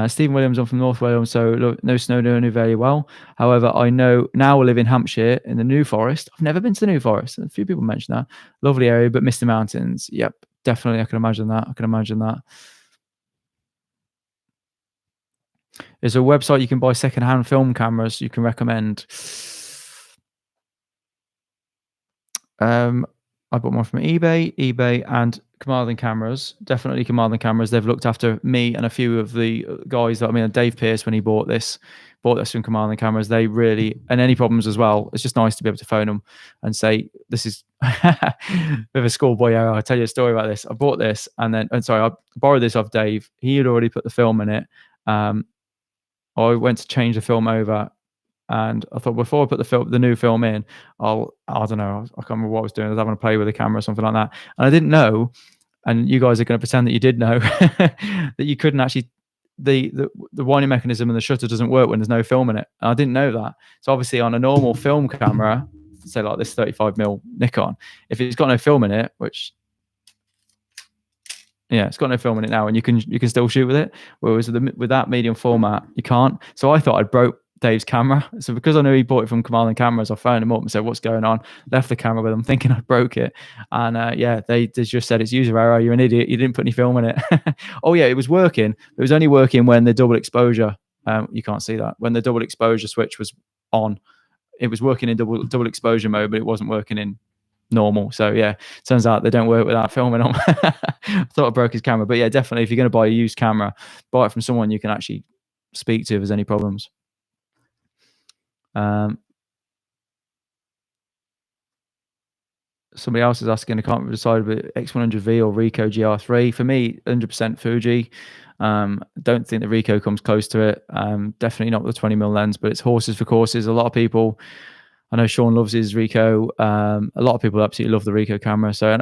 Stephen Williams, I'm from North Wales, so no snow, no knew very well. However, I know now I live in Hampshire in the New Forest. I've never been to the New Forest. A few people mention that. Lovely area, but missed the mountains. Yep, definitely. I can imagine that. There's a website you can buy secondhand film cameras you can recommend. I bought one from eBay and Command Cameras. Definitely Command Cameras. They've looked after me and a few of the guys Dave Pierce, when he bought this from Command Cameras. They really, and any problems as well, it's just nice to be able to phone them and say, this is a bit of a schoolboy error. I'll tell you a story about this. I bought this I borrowed this off Dave. He had already put the film in it. I went to change the film over, and I thought, before I put the new film in, I don't know, I can't remember what I was doing. I was having to play with the camera or something like that. And I didn't know, and you guys are going to pretend that you did know, that you couldn't actually, the winding mechanism and the shutter doesn't work when there's no film in it. And I didn't know that. So obviously on a normal film camera, say like this 35mm Nikon, if it's got no film in it, which, yeah, it's got no film in it now, and you can still shoot with it. Whereas with that medium format, you can't. So I thought I'd broke Dave's camera. So because I knew he bought it from Command Cameras, I phoned him up and said, what's going on? Left the camera with him thinking I broke it. And they just said, it's user error. You're an idiot. You didn't put any film in it. Oh yeah, it was working. It was only working when the double exposure, you can't see that. When the double exposure switch was on, it was working in double exposure mode, but it wasn't working in normal. So yeah, turns out they don't work without filming on. I thought I broke his camera. But yeah, definitely, if you're going to buy a used camera, buy it from someone you can actually speak to if there's any problems. Somebody else is asking, I can't decide with X100V or Ricoh GR3. For me, 100% Fuji. Don't think the Ricoh comes close to it. Definitely not with the 20mm lens, but it's horses for courses. A lot of people, I know Sean loves his Ricoh. A lot of people absolutely love the Ricoh camera. So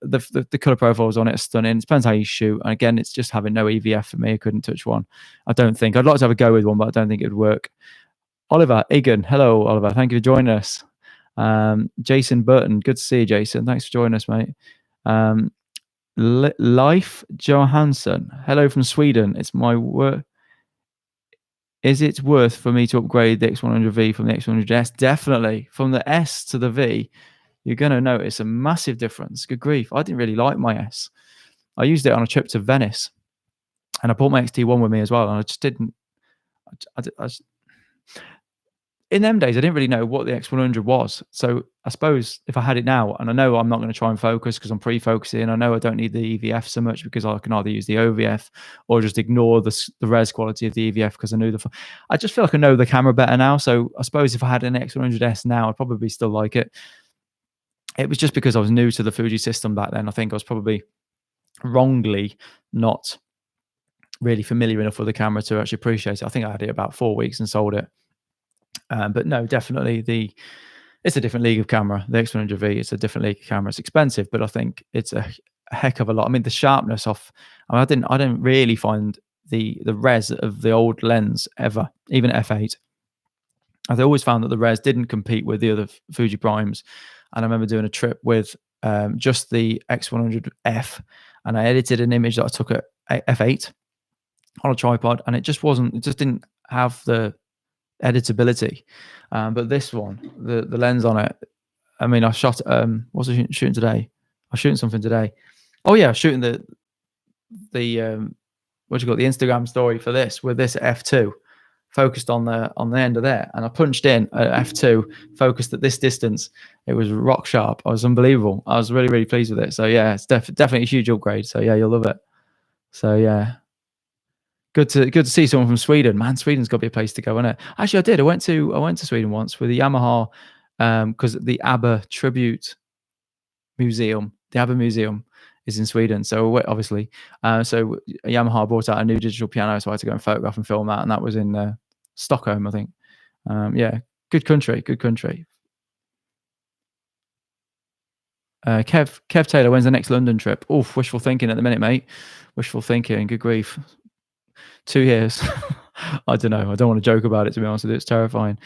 the color profiles on it are stunning. It depends how you shoot. And again, it's just having no EVF for me. I couldn't touch one. I don't think. I'd like to have a go with one, but I don't think it would work. Oliver Egan, hello Oliver, thank you for joining us. Jason Burton, good to see you, Jason. Thanks for joining us, mate. Life Johansson, hello from Sweden. It's my work. Is it worth for me to upgrade the X100V from the X100S? Definitely. From the S to the V, you're going to notice a massive difference. Good grief. I didn't really like my S. I used it on a trip to Venice, and I brought my XT1 with me as well, and I just didn't. In them days, I didn't really know what the X100 was. So I suppose if I had it now, and I know I'm not going to try and focus because I'm pre-focusing, I know I don't need the EVF so much because I can either use the OVF or just ignore the res quality of the EVF because I knew I just feel like I know the camera better now. So I suppose if I had an X100S now, I'd probably still like it. It was just because I was new to the Fuji system back then. I think I was probably wrongly not really familiar enough with the camera to actually appreciate it. I think I had it about 4 weeks and sold it. But no, definitely it's a different league of camera. The X100V, it's a different league of camera. It's expensive, but I think it's a heck of a lot. I mean, the sharpness I didn't really find the res of the old lens ever, even f8. I've always found that the res didn't compete with the other Fuji primes. And I remember doing a trip with just the X100F, and I edited an image that I took at f8 on a tripod, and it just didn't have the editability. But this one, the lens on it, I mean, I shot, what was I shooting today? I was shooting something today. Oh yeah, I was shooting the what do you call it, the Instagram story for this, with this f2 focused on the end of there, and I punched in at f2, focused at this distance. It was rock sharp. I was unbelievable. I was really, really pleased with it. So yeah, it's definitely a huge upgrade. So yeah, you'll love it. So yeah, good to see someone from Sweden. Man, Sweden's got to be a place to go, isn't it? Actually, I did. I went to Sweden once with the Yamaha, because the ABBA tribute museum, the ABBA museum, is in Sweden. So obviously, so Yamaha brought out a new digital piano, so I had to go and photograph and film that, and that was in Stockholm, I think. Yeah, good country, good country. Kev Taylor, when's the next London trip? Oof, wishful thinking at the minute, mate. Wishful thinking. Good grief. 2 years. I don't know. I don't want to joke about it, to be honest with you. It's terrifying.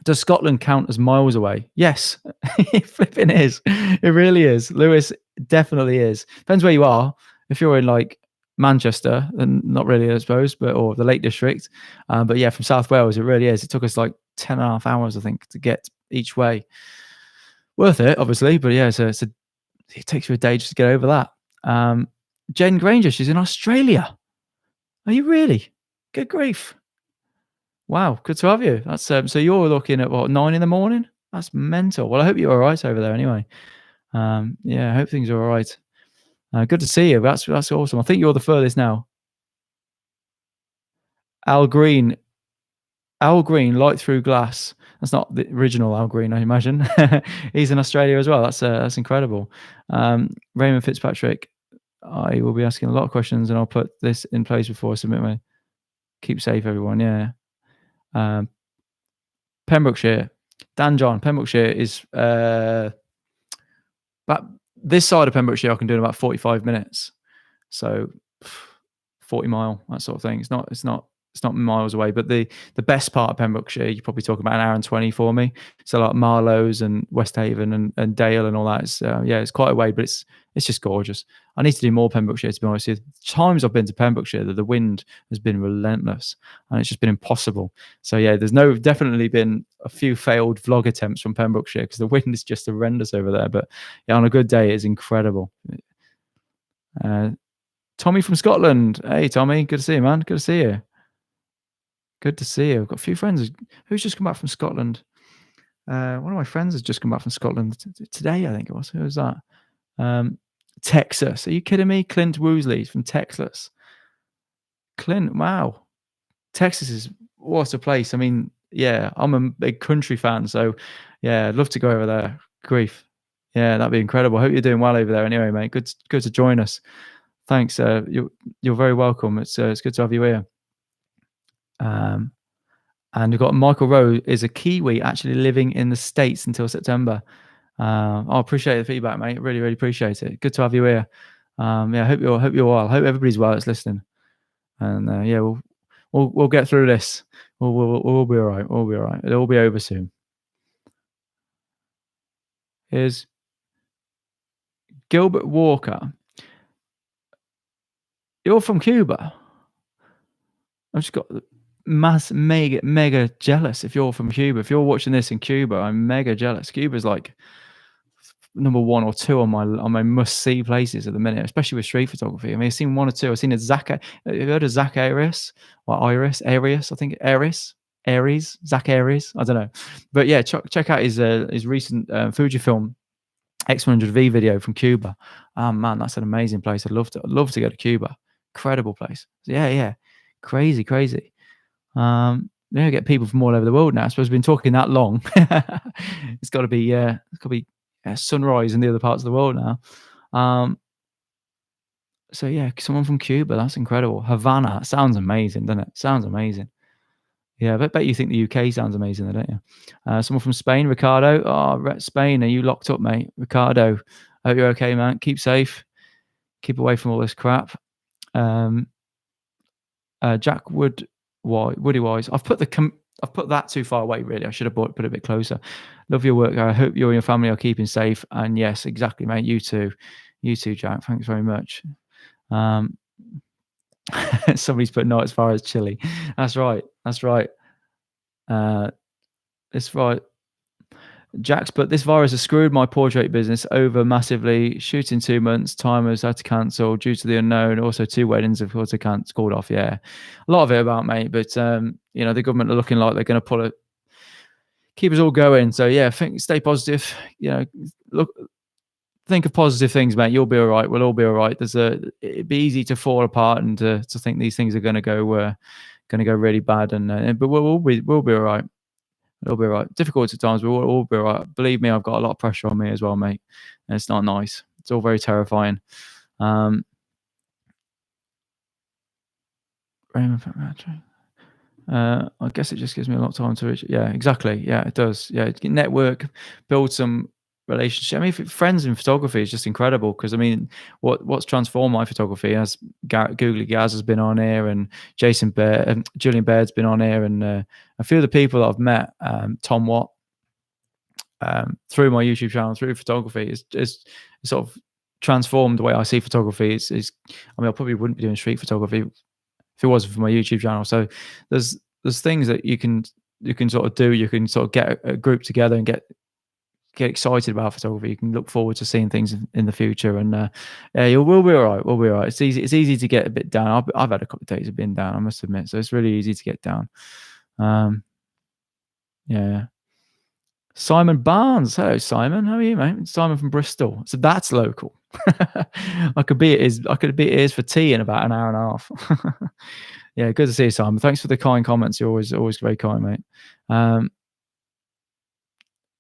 Does Scotland count as miles away? Yes, it flipping is. It really is. Lewis, definitely is. Depends where you are. If you're in like Manchester, then not really, I suppose, or the Lake District. But yeah, from South Wales, it really is. It took us like 10.5 hours, I think, to get each way. Worth it, obviously, but yeah, it takes you a day just to get over that. Jen Granger, she's in Australia. Are you really? Good grief. Wow, good to have you. That's so you're looking at what, 9 in the morning? That's mental. Well, I hope you're all right over there anyway. Yeah, I hope things are all right. Good to see you. That's awesome. I think you're the furthest now. Al Green, Light Through Glass. That's not the original Al Green, I imagine. He's in Australia as well. That's incredible. Raymond Fitzpatrick, I will be asking a lot of questions, and I'll put this in place before I submit my. Keep safe, everyone. Yeah. Pembrokeshire, Dan John. Pembrokeshire is but this side of Pembrokeshire I can do in about 45 minutes. So 40 mile, that sort of thing. It's not miles away, but the best part of Pembrokeshire, you're probably talking about an hour and 20 for me. So like Marlows and West Haven and Dale and all that. It's quite a way, but it's just gorgeous. I need to do more Pembrokeshire, to be honest with you. Times I've been to Pembrokeshire, the wind has been relentless and it's just been impossible. So yeah, there's definitely been a few failed vlog attempts from Pembrokeshire because the wind is just horrendous over there. But yeah, on a good day, it's incredible. Tommy from Scotland. Hey, Tommy, good to see you, man. Good to see you. Good to see you. I've got a few friends who's just come back from Scotland. One of my friends has just come back from Scotland today, I think it was. Who was that? Texas. Are you kidding me? Clint Woosley's from Texas. Clint, wow. Texas is, what a place. I mean, yeah, I'm a big country fan, so yeah, I'd love to go over there. Grief. Yeah, that'd be incredible. I hope you're doing well over there anyway, mate. Good to join us. Thanks. You're very welcome. It's good to have you here. And we've got Michael Rowe is a Kiwi actually living in the States until September. I appreciate the feedback, mate. Really, really appreciate it. Good to have you here. Yeah, I hope you're well. I hope everybody's well that's listening. And yeah, we'll get through this. We'll be all right. We'll be all right. It'll all be over soon. Here's Gilbert Walker. You're from Cuba. I've just got mega jealous if you're from Cuba. If you're watching this in Cuba, I'm mega jealous. Cuba's like number 1 or 2 on my must-see places at the minute, especially with street photography. I mean, I've seen 1 or 2. I've seen a Zach. Have you heard of Zach Arias? Or Arias? I think Aries, Zach Aries. I don't know. But yeah, check out his recent Fujifilm X100V video from Cuba. Man, that's an amazing place. I'd love to go to Cuba. Incredible place. Yeah. Crazy. Yeah, get people from all over the world now. I suppose we've been talking that long. It's got to be sunrise in the other parts of the world now. So yeah, someone from Cuba. That's incredible. Havana. Sounds amazing, doesn't it? Sounds amazing. Yeah, I bet you think the UK sounds amazing, don't you? Someone from Spain, Ricardo. Oh, Spain, are you locked up, mate? Ricardo, I hope you're okay, man. Keep safe. Keep away from all this crap. Jack Woody Wise. I've put that too far away, really. I should have put it a bit closer. Love your work. I hope you and your family are keeping safe. And yes, exactly, mate. You too, Jack. Thanks very much. Um, somebody's put not as far as Chile. That's right. That's right. Uh, it's right. Jack's put this virus has screwed my portrait business over massively. Shooting 2 months, timers had to cancel due to the unknown. Also, 2 weddings, of course, I can't called off. Yeah, a lot of it about mate, but the government are looking like they're going to pull it, keep us all going. So yeah, stay positive. Look, think of positive things, mate. You'll be all right. We'll all be all right. It'd be easy to fall apart and to think these things are going to go really bad, but we'll be all right. It'll be all right. Difficult at times, but we'll all be all right. Believe me, I've got a lot of pressure on me as well, mate. And it's not nice. It's all very terrifying. I guess it just gives me a lot of time to reach. Yeah, exactly. Yeah, it does. Yeah, network, build some relationship. I mean, friends in photography is just incredible because I mean, what's transformed my photography as Googly Gaz has been on here, and Jason Bear and Julian Baird's been on here, and a few of the people that I've met, Tom Watt, through my YouTube channel, through photography, is sort of transformed the way I see photography. I mean, I probably wouldn't be doing street photography if it wasn't for my YouTube channel. So there's things that you can sort of do. You can sort of get a group together and get excited about photography. You can look forward to seeing things in the future, and we'll be all right. We'll be all right. It's easy to get a bit down. I've had a couple of days of being down, I must admit. So it's really easy to get down. Yeah. Simon Barnes. Hello, Simon. How are you, mate? Simon from Bristol. So that's local. I could be at his for tea in about an hour and a half. Yeah, good to see you, Simon. Thanks for the kind comments. You're always very kind, mate.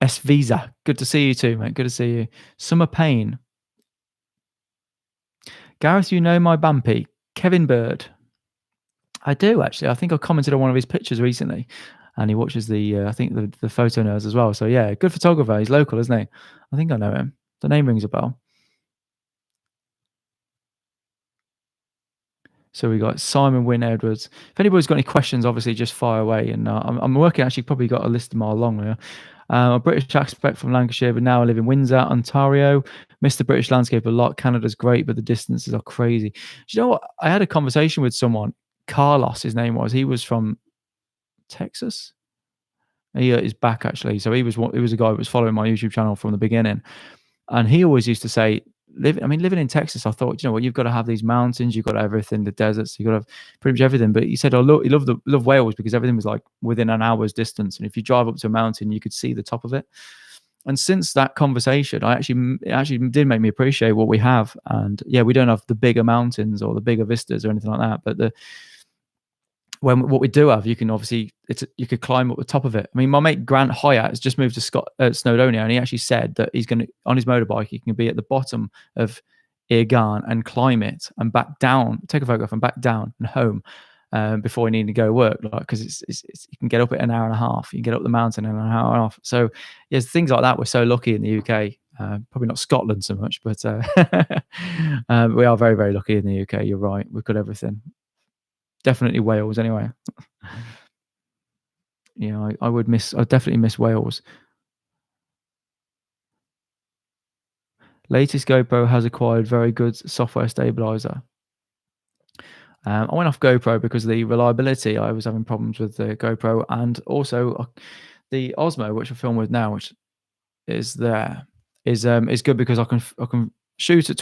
S Visa. Good to see you too, mate. Good to see you. Summer Pain. Gareth, you know my Bampy. Kevin Bird. I do actually. I think I commented on one of his pictures recently, and he watches I think the photo nerds as well. So yeah, good photographer. He's local, isn't he? I think I know him. The name rings a bell. So we got Simon Wynne Edwards. If anybody's got any questions, obviously just fire away. And I'm working. Actually, probably got a list a mile long here. A British aspect from Lancashire, but now I live in Windsor, Ontario. Miss the British landscape a lot. Canada's great, but the distances are crazy. Do you know what? I had a conversation with someone. Carlos, his name was. He was from Texas. He is back actually. So he was a guy who was following my YouTube channel from the beginning, and he always used to say, living in Texas, I thought, you know what, you've got to have these mountains, you've got to have everything, the deserts, you've got to have pretty much everything. But he said, oh, look, he loved Wales because everything was like within an hour's distance. And if you drive up to a mountain, you could see the top of it. And since that conversation, it actually did make me appreciate what we have. And yeah, we don't have the bigger mountains or the bigger vistas or anything like that. But what we do have, you can obviously, you could climb up the top of it. I mean, my mate Grant Hyatt has just moved to Snowdonia, and he actually said that he's going to, on his motorbike, he can be at the bottom of Irgan and climb it and back down, take a photograph and back down and home before he needed to go to work. Like, because you can get up at an hour and a half, you can get up the mountain in an hour and a half. So yes, things like that. We're so lucky in the UK. Probably not Scotland so much, but we are very, very lucky in the UK. You're right. We've got everything. Definitely Wales anyway. Yeah, I definitely miss Wales. Latest GoPro has acquired very good software stabilizer. I went off GoPro because of the reliability. I was having problems with the GoPro, and also the Osmo, which I film with now, which is good because I can shoot at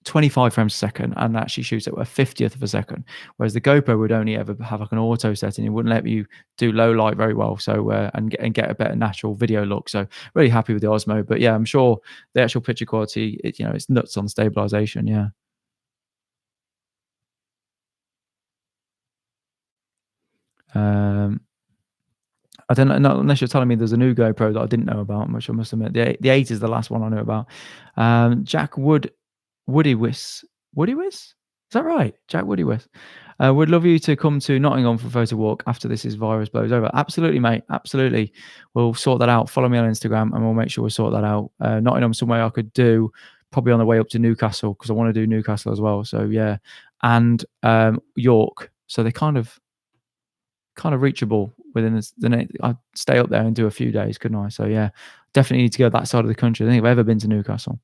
25 frames a second and actually shoots at a 50th of a second, whereas the GoPro would only ever have like an auto setting. It wouldn't let you do low light very well, so and get a better natural video look. So really happy with the Osmo. But yeah, I'm sure the actual picture quality, it's nuts on stabilization. Yeah. I don't know, not unless you're telling me there's a new GoPro that I didn't know about, which I must admit. The 8 is the last one I knew about. Jack Woody Wiss. Is that right? Jack Woody Wiss. Would love you to come to Nottingham for a photo walk after this virus blows over. Absolutely, mate. Absolutely. We'll sort that out. Follow me on Instagram and we'll make sure we sort that out. Nottingham somewhere I could do probably on the way up to Newcastle because I want to do Newcastle as well. So yeah. And York. So they kind of reachable within I'd stay up there and do a few days, couldn't I? So yeah, definitely need to go that side of the country. I think I've ever been to Newcastle.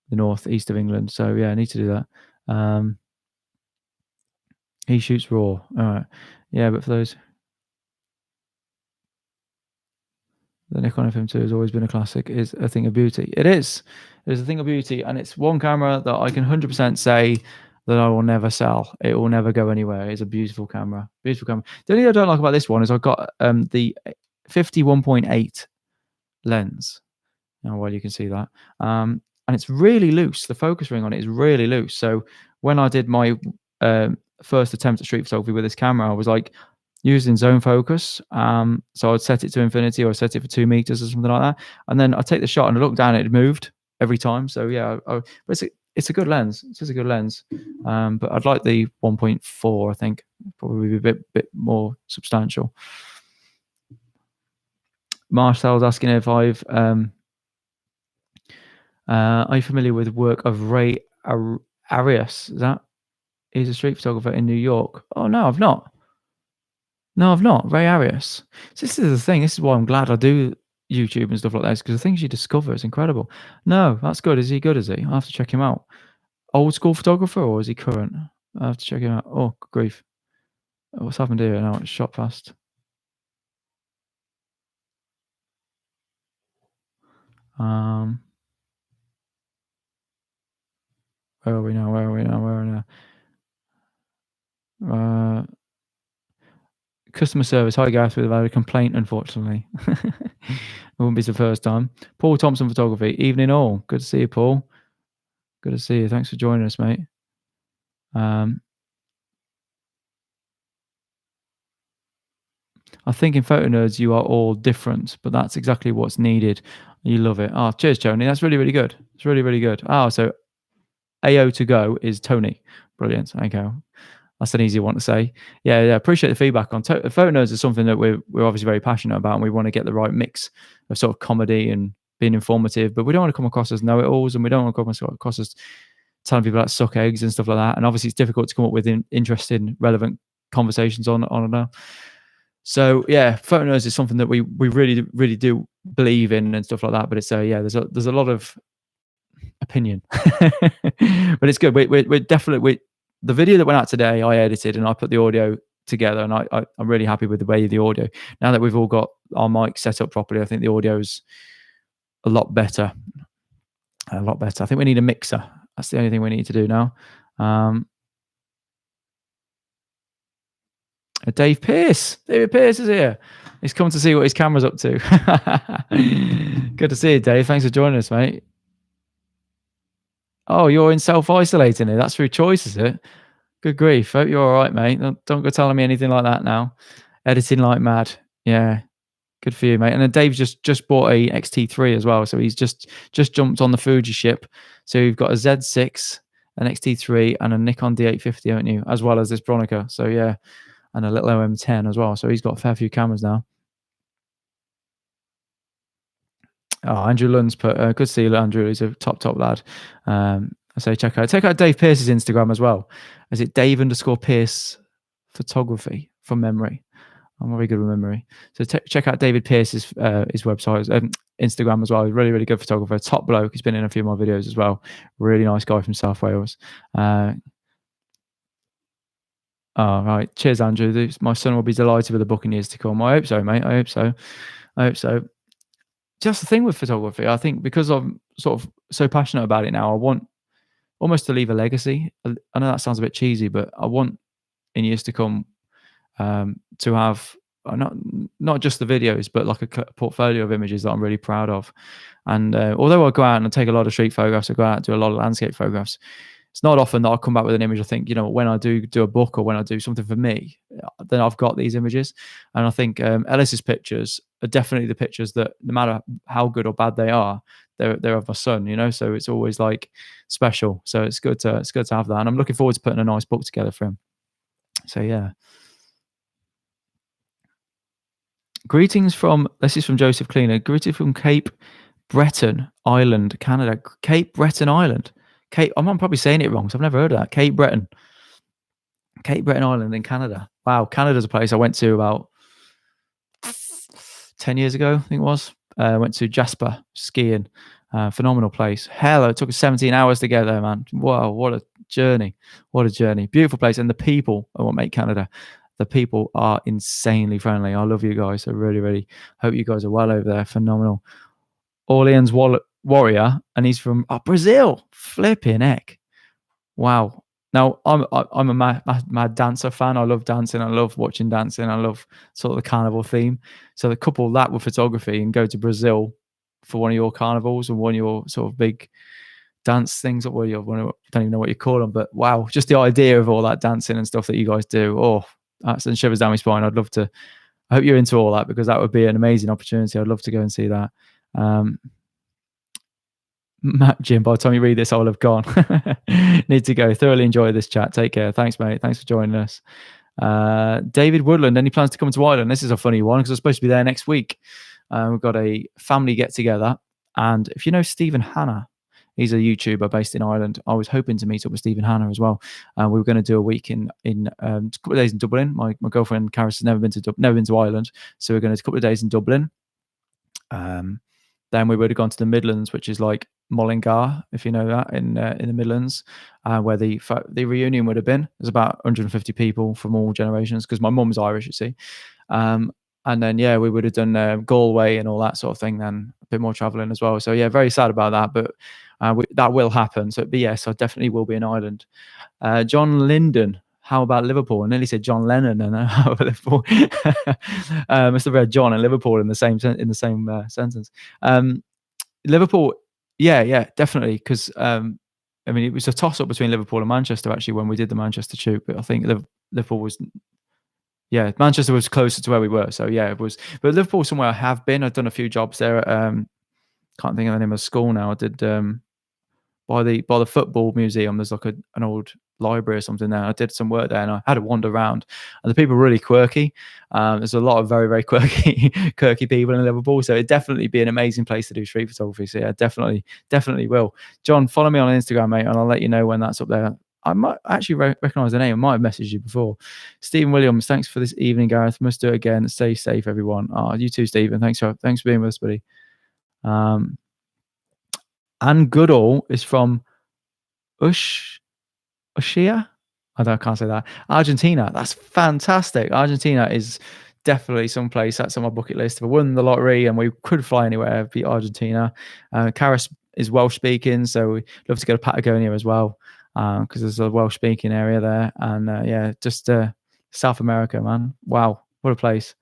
the northeast of England. So yeah, I need to do that. He shoots raw. All right. Yeah, but for those, the Nikon FM2 has always been a classic. Is a thing of beauty. It is. It is a thing of beauty, and it's one camera that I can 100% say that I will never sell. It will never go anywhere. It's a beautiful camera. Beautiful camera. The only thing I don't like about this one is I've got the 51.8 lens. Well, you can see that. And it's really loose. The focus ring on it is really loose. So when I did my first attempt at street photography with this camera, I was like using zone focus. So I'd set it to infinity or set it for 2 meters or something like that. And then I take the shot and I look down and it moved every time. So yeah, but it's a good lens. It's just a good lens. But I'd like the 1.4, I think. Probably be a bit more substantial. Marcel's asking if I've... are you familiar with the work of Ray Arias? He's a street photographer in New York. Oh, no, I've not. No, I've not. Ray Arias. So this is the thing. This is why I'm glad I do YouTube and stuff like this, because the things you discover is incredible. No, that's good. Is he good, is he? I'll have to check him out. Old school photographer, or is he current? I'll have to check him out. Oh, good grief. What's happened here? Now it's shot past. Where are we now? Where are we now? Where are we now? Customer service. Hi, Gareth. We've had a complaint, unfortunately. It wouldn't be the first time. Paul Thompson Photography. Evening all. Good to see you, Paul. Good to see you. Thanks for joining us, mate. I think in Photo Nerds, you are all different, but that's exactly what's needed. You love it. Oh, cheers, Tony. That's really, really good. It's really, really good. Oh, so AO to go is Tony. Brilliant. Okay. That's an easy one to say. Yeah, appreciate the feedback on Photo Nerds is something that we're obviously very passionate about, and we want to get the right mix of sort of comedy and being informative, but we don't want to come across as know-it-alls, and we don't want to come across as telling people that suck eggs and stuff like that. And obviously, it's difficult to come up with interesting, relevant conversations on and off. So yeah, Photo Nerds is something that we really, really do believe in and stuff like that. But it's there's a lot of opinion, but it's good. We're definitely the video that went out today, I edited and I put the audio together, and I'm really happy with the way the audio. Now that we've all got our mic set up properly, I think the audio's a lot better. A lot better. I think we need a mixer. That's the only thing we need to do now. David Pierce is here. He's come to see what his camera's up to. Good to see you, Dave. Thanks for joining us, mate. Oh, you're in self-isolating here. That's through choice, is it? Good grief. Hope you're all right, mate. Don't go telling me anything like that now. Editing like mad. Yeah. Good for you, mate. And then Dave's just bought a XT3 as well. So he's just jumped on the Fuji ship. So you've got a Z6, an XT3, and a Nikon D850, haven't you? As well as this Bronica. So yeah. And a little OM10 as well. So he's got a fair few cameras now. Oh, Andrew Lund's put, good to see you, Andrew. He's a top lad. I say check out Dave Pierce's Instagram as well. Is it Dave_Pierce photography from memory? I'm very good with memory. So check out David Pierce's his website, Instagram as well. He's really, really good photographer. Top bloke. He's been in a few of my videos as well. Really nice guy from South Wales. Oh, right. Cheers, Andrew. My son will be delighted with the book in years to come. I hope so, mate. I hope so. Just the thing with photography, I think because I'm sort of so passionate about it now, I want almost to leave a legacy. I know that sounds a bit cheesy, but I want in years to come to have not just the videos, but like a portfolio of images that I'm really proud of. And although I go out and take a lot of street photographs, I go out and do a lot of landscape photographs, it's not often that I'll come back with an image. I think, when I do a book or when I do something for me, then I've got these images. And I think Ellis's pictures are definitely the pictures that, no matter how good or bad they are, they're of my son, so it's always like special. So it's good to have that. And I'm looking forward to putting a nice book together for him. So yeah. This is from Joseph Cleaner. Greetings from Cape Breton Island, Canada. Cape Breton Island. I'm probably saying it wrong, so I've never heard of that. Cape Breton Island in Canada. Wow, Canada's a place I went to about 10 years ago, I think it was. I went to Jasper skiing. Phenomenal place. Hell, it took us 17 hours to get there, man. Wow, what a journey. What a journey. Beautiful place. And the people are what make Canada. The people are insanely friendly. I love you guys. I really, really hope you guys are well over there. Phenomenal. Orleans Warrior, and he's from Brazil. Flipping heck. Wow. Now, I'm a mad dancer fan. I love dancing. I love watching dancing. I love sort of the carnival theme. So to couple that with photography and go to Brazil for one of your carnivals and one of your sort of big dance things, or I don't even know what you call them, but wow, just the idea of all that dancing and stuff that you guys do. Oh, that sends shivers down my spine. I hope you're into all that, because that would be an amazing opportunity. I'd love to go and see that. Matt, Jim, by the time you read this, I'll have gone. Need to go. Thoroughly enjoy this chat. Take care. Thanks, mate. Thanks for joining us. David Woodland, any plans to come to Ireland? This is a funny one because I'm supposed to be there next week. We've got a family get together. And if you know Stephen Hanna, he's a YouTuber based in Ireland. I was hoping to meet up with Stephen Hanna as well. We were going to do a week in a couple of days in Dublin. My girlfriend, Gareth, has never been to Ireland. So we're going to do a couple of days in Dublin. Then we would have gone to the Midlands, which is like Mullingar, if you know that, in the Midlands, where the reunion would have been. There's about 150 people from all generations, because my mum's Irish, you see. And then, we would have done Galway and all that sort of thing, then a bit more traveling as well. So, very sad about that, but that will happen. So, but yes, I definitely will be in Ireland. John Linden, how about Liverpool? I nearly said John Lennon, and how about Liverpool? Must have read John and Liverpool in the same sentence. Liverpool, definitely, because it was a toss up between Liverpool and Manchester actually when we did the Manchester shoot, but I think Liverpool was. Yeah, Manchester was closer to where we were, so it was. But Liverpool, somewhere I have been. I've done a few jobs there. Can't think of the name of the school now. I did by the football museum. There's like an old library or something there. I did some work there, and I had to wander around. And the people are really quirky. There's a lot of very, very quirky people in Liverpool, so it'd definitely be an amazing place to do street photography. So yeah, definitely will. John, follow me on Instagram, mate, and I'll let you know when that's up there. I might actually recognise the name. I might have messaged you before. Stephen Williams, thanks for this evening, Gareth. Must do it again. Stay safe, everyone. You too, Stephen. Thanks for being with us, buddy. Anne Goodall is from Ushia? I can't say that. Argentina. That's fantastic. Argentina is definitely some place that's on my bucket list. If I won the lottery and we could fly anywhere, it'd be Argentina. Karis is Welsh speaking, so we'd love to go to Patagonia as well, because there's a Welsh speaking area there. And just South America, man. Wow, what a place.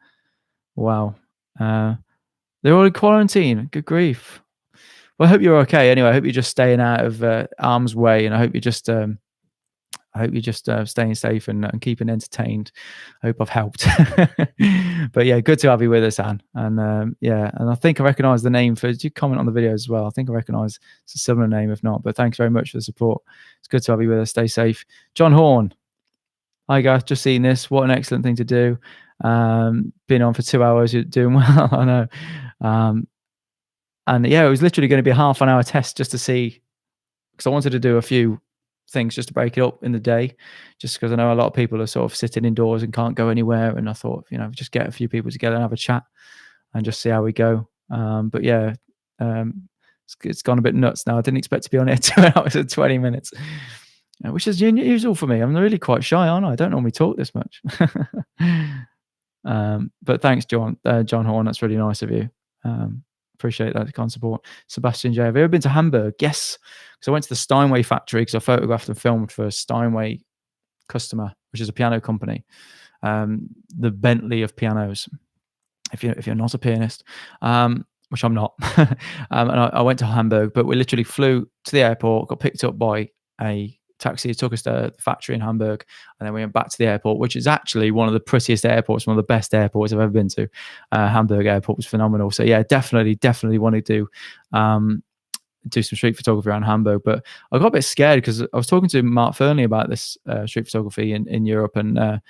Wow. They're all in quarantine. Good grief. Well, I hope you're okay. Anyway, I hope you're just staying out of harm's way, and I hope you're just staying safe and keeping entertained. I hope I've helped. But good to have you with us, Anne. And and I think I recognise the name did you comment on the video as well? I think I recognise it's a similar name, if not. But thanks very much for the support. It's good to have you with us. Stay safe. John Horn. Hi, guys. Just seen this. What an excellent thing to do. Been on for 2 hours. You're doing well. I know. And it was literally going to be a half an hour test just to see, because I wanted to do a few things just to break it up in the day, just because I know a lot of people are sort of sitting indoors and can't go anywhere. And I thought, just get a few people together and have a chat and just see how we go. It's gone a bit nuts now. I didn't expect to be on it 2 hours and 20 minutes, which is unusual for me. I'm really quite shy, aren't I? I don't normally talk this much. But thanks, John Horn. That's really nice of you. Appreciate that kind of support. Sebastian J. Have you ever been to Hamburg? Yes. So I went to the Steinway factory because I photographed and filmed for a Steinway customer, which is a piano company, the Bentley of pianos. If you're not a pianist, which I'm not, and I went to Hamburg, but we literally flew to the airport, got picked up by a taxi, took us to the factory in Hamburg, and then we went back to the airport, which is actually one of the prettiest airports, one of the best airports I've ever been to. Hamburg airport was phenomenal. So definitely wanted to do some street photography around Hamburg, but I got a bit scared because I was talking to Mark Fernley about this street photography in Europe, and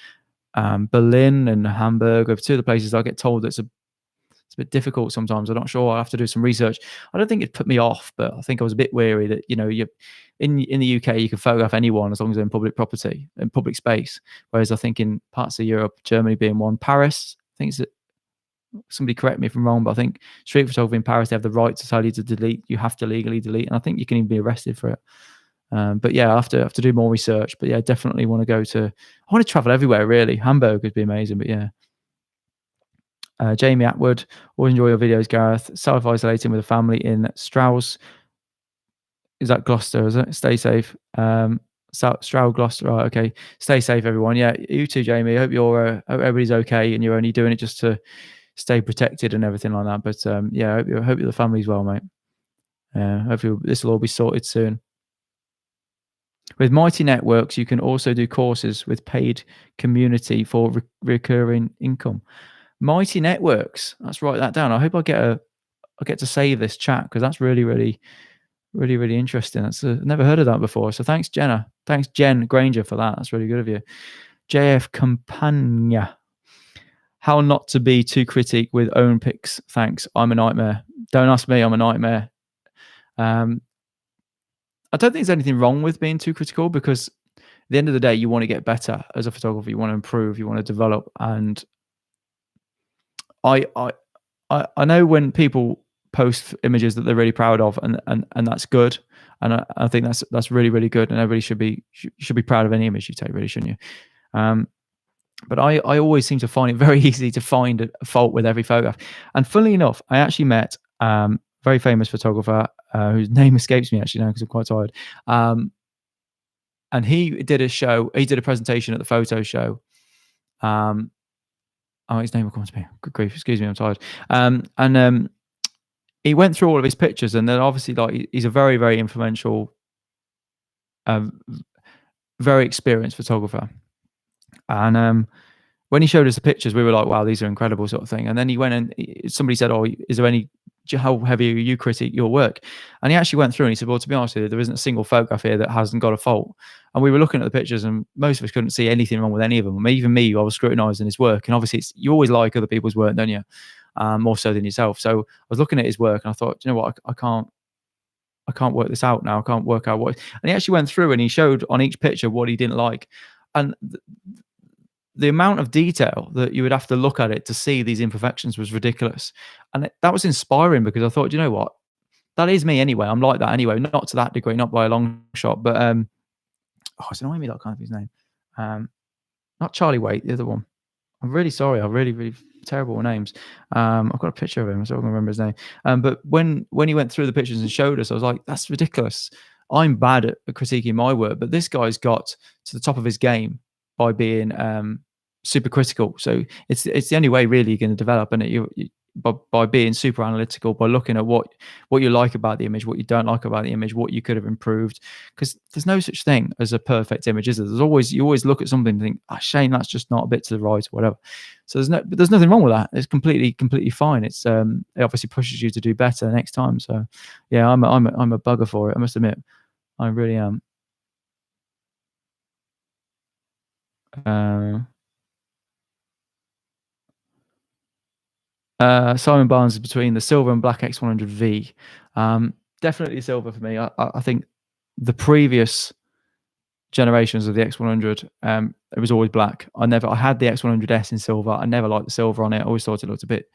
Berlin and Hamburg are two of the places I get told it's a bit difficult sometimes. I'm not sure. I'll have to do some research. I don't think it put me off, but I think I was a bit wary that, you're in the UK, you can photograph anyone as long as they're in public property, in public space. Whereas I think in parts of Europe, Germany being one, Paris, I think somebody correct me if I'm wrong, but I think street photography in Paris, they have the right to tell you to delete. You have to legally delete, and I think you can even be arrested for it. But yeah, I have to do more research. But yeah, definitely want to go to. I want to travel everywhere. Really, Hamburg would be amazing. But yeah. Jamie Atwood, always enjoy your videos, Gareth. Self-isolating with a family in Strauss. Is that Gloucester? Is it? Stay safe. Stroud, Gloucester. Right, okay. Stay safe, everyone. Yeah, you too, Jamie. I hope hope everybody's okay, and you're only doing it just to stay protected and everything like that. But yeah, I hope the family's well, mate. Hopefully this will all be sorted soon. With Mighty Networks, you can also do courses with paid community for recurring income. Mighty Networks. Let's write that down. I hope I get to save this chat, because that's really interesting. That's never heard of that before. So thanks, Jenna. Thanks, Jen Granger, for that. That's really good of you. JF Campagna. How not to be too critic with own pics. Thanks. I'm a nightmare. Don't ask me. I'm a nightmare. I don't think there's anything wrong with being too critical, because at the end of the day, you want to get better as a photographer. You want to improve. You want to develop. And I know when people post images that they're really proud of, and that's good. And I think that's really good. And everybody should be proud of any image you take, really, shouldn't you? But I always seem to find it very easy to find a fault with every photograph. And funnily enough, I actually met very famous photographer whose name escapes me actually now because I'm quite tired. And he did a presentation at the photo show. His name will come to me. Good grief, excuse me, I'm tired. He went through all of his pictures, and then obviously, like, he's a very influential, very experienced photographer. And when he showed us the pictures, we were like, wow, these are incredible, sort of thing. And then he went and somebody said, oh, is there any, how heavy are you critique your work? And he actually went through and he said, well, to be honest with you, there isn't a single photograph here that hasn't got a fault. And we were looking at the pictures, and most of us couldn't see anything wrong with any of them. Even me, I was scrutinizing his work. And obviously, you always like other people's work, don't you? More so than yourself. So I was looking at his work, and I thought, you know what, I can't work this out now. I can't work out what. And he actually went through and he showed on each picture what he didn't like. And the amount of detail that you would have to look at it to see these imperfections was ridiculous. And that was inspiring, because I thought, you know what, that is me anyway. I'm like that anyway, not to that degree, not by a long shot, but it's annoying me that I can't think of his name. Not Charlie Waite, the other one. I'm really sorry. I'm really terrible with names. I've got a picture of him, so I can remember his name. But when he went through the pictures and showed us, I was like, that's ridiculous. I'm bad at critiquing my work, but this guy's got to the top of his game by being super critical. So it's the only way really you're going to develop, and by being super analytical, by looking at what you like about the image, what you don't like about the image, what you could have improved. Because there's no such thing as a perfect image, is there? You always look at something and think, shame that's just not a bit to the right or whatever. So there's nothing wrong with that. It's completely fine. It's it obviously pushes you to do better next time. So yeah, I'm a bugger for it, I must admit. I really am. Simon Barnes is between the silver and black X100V. Definitely silver for me. I think the previous generations of the X100, it was always black. I had the X100S in silver. I never liked the silver on it. I always thought it looked a bit.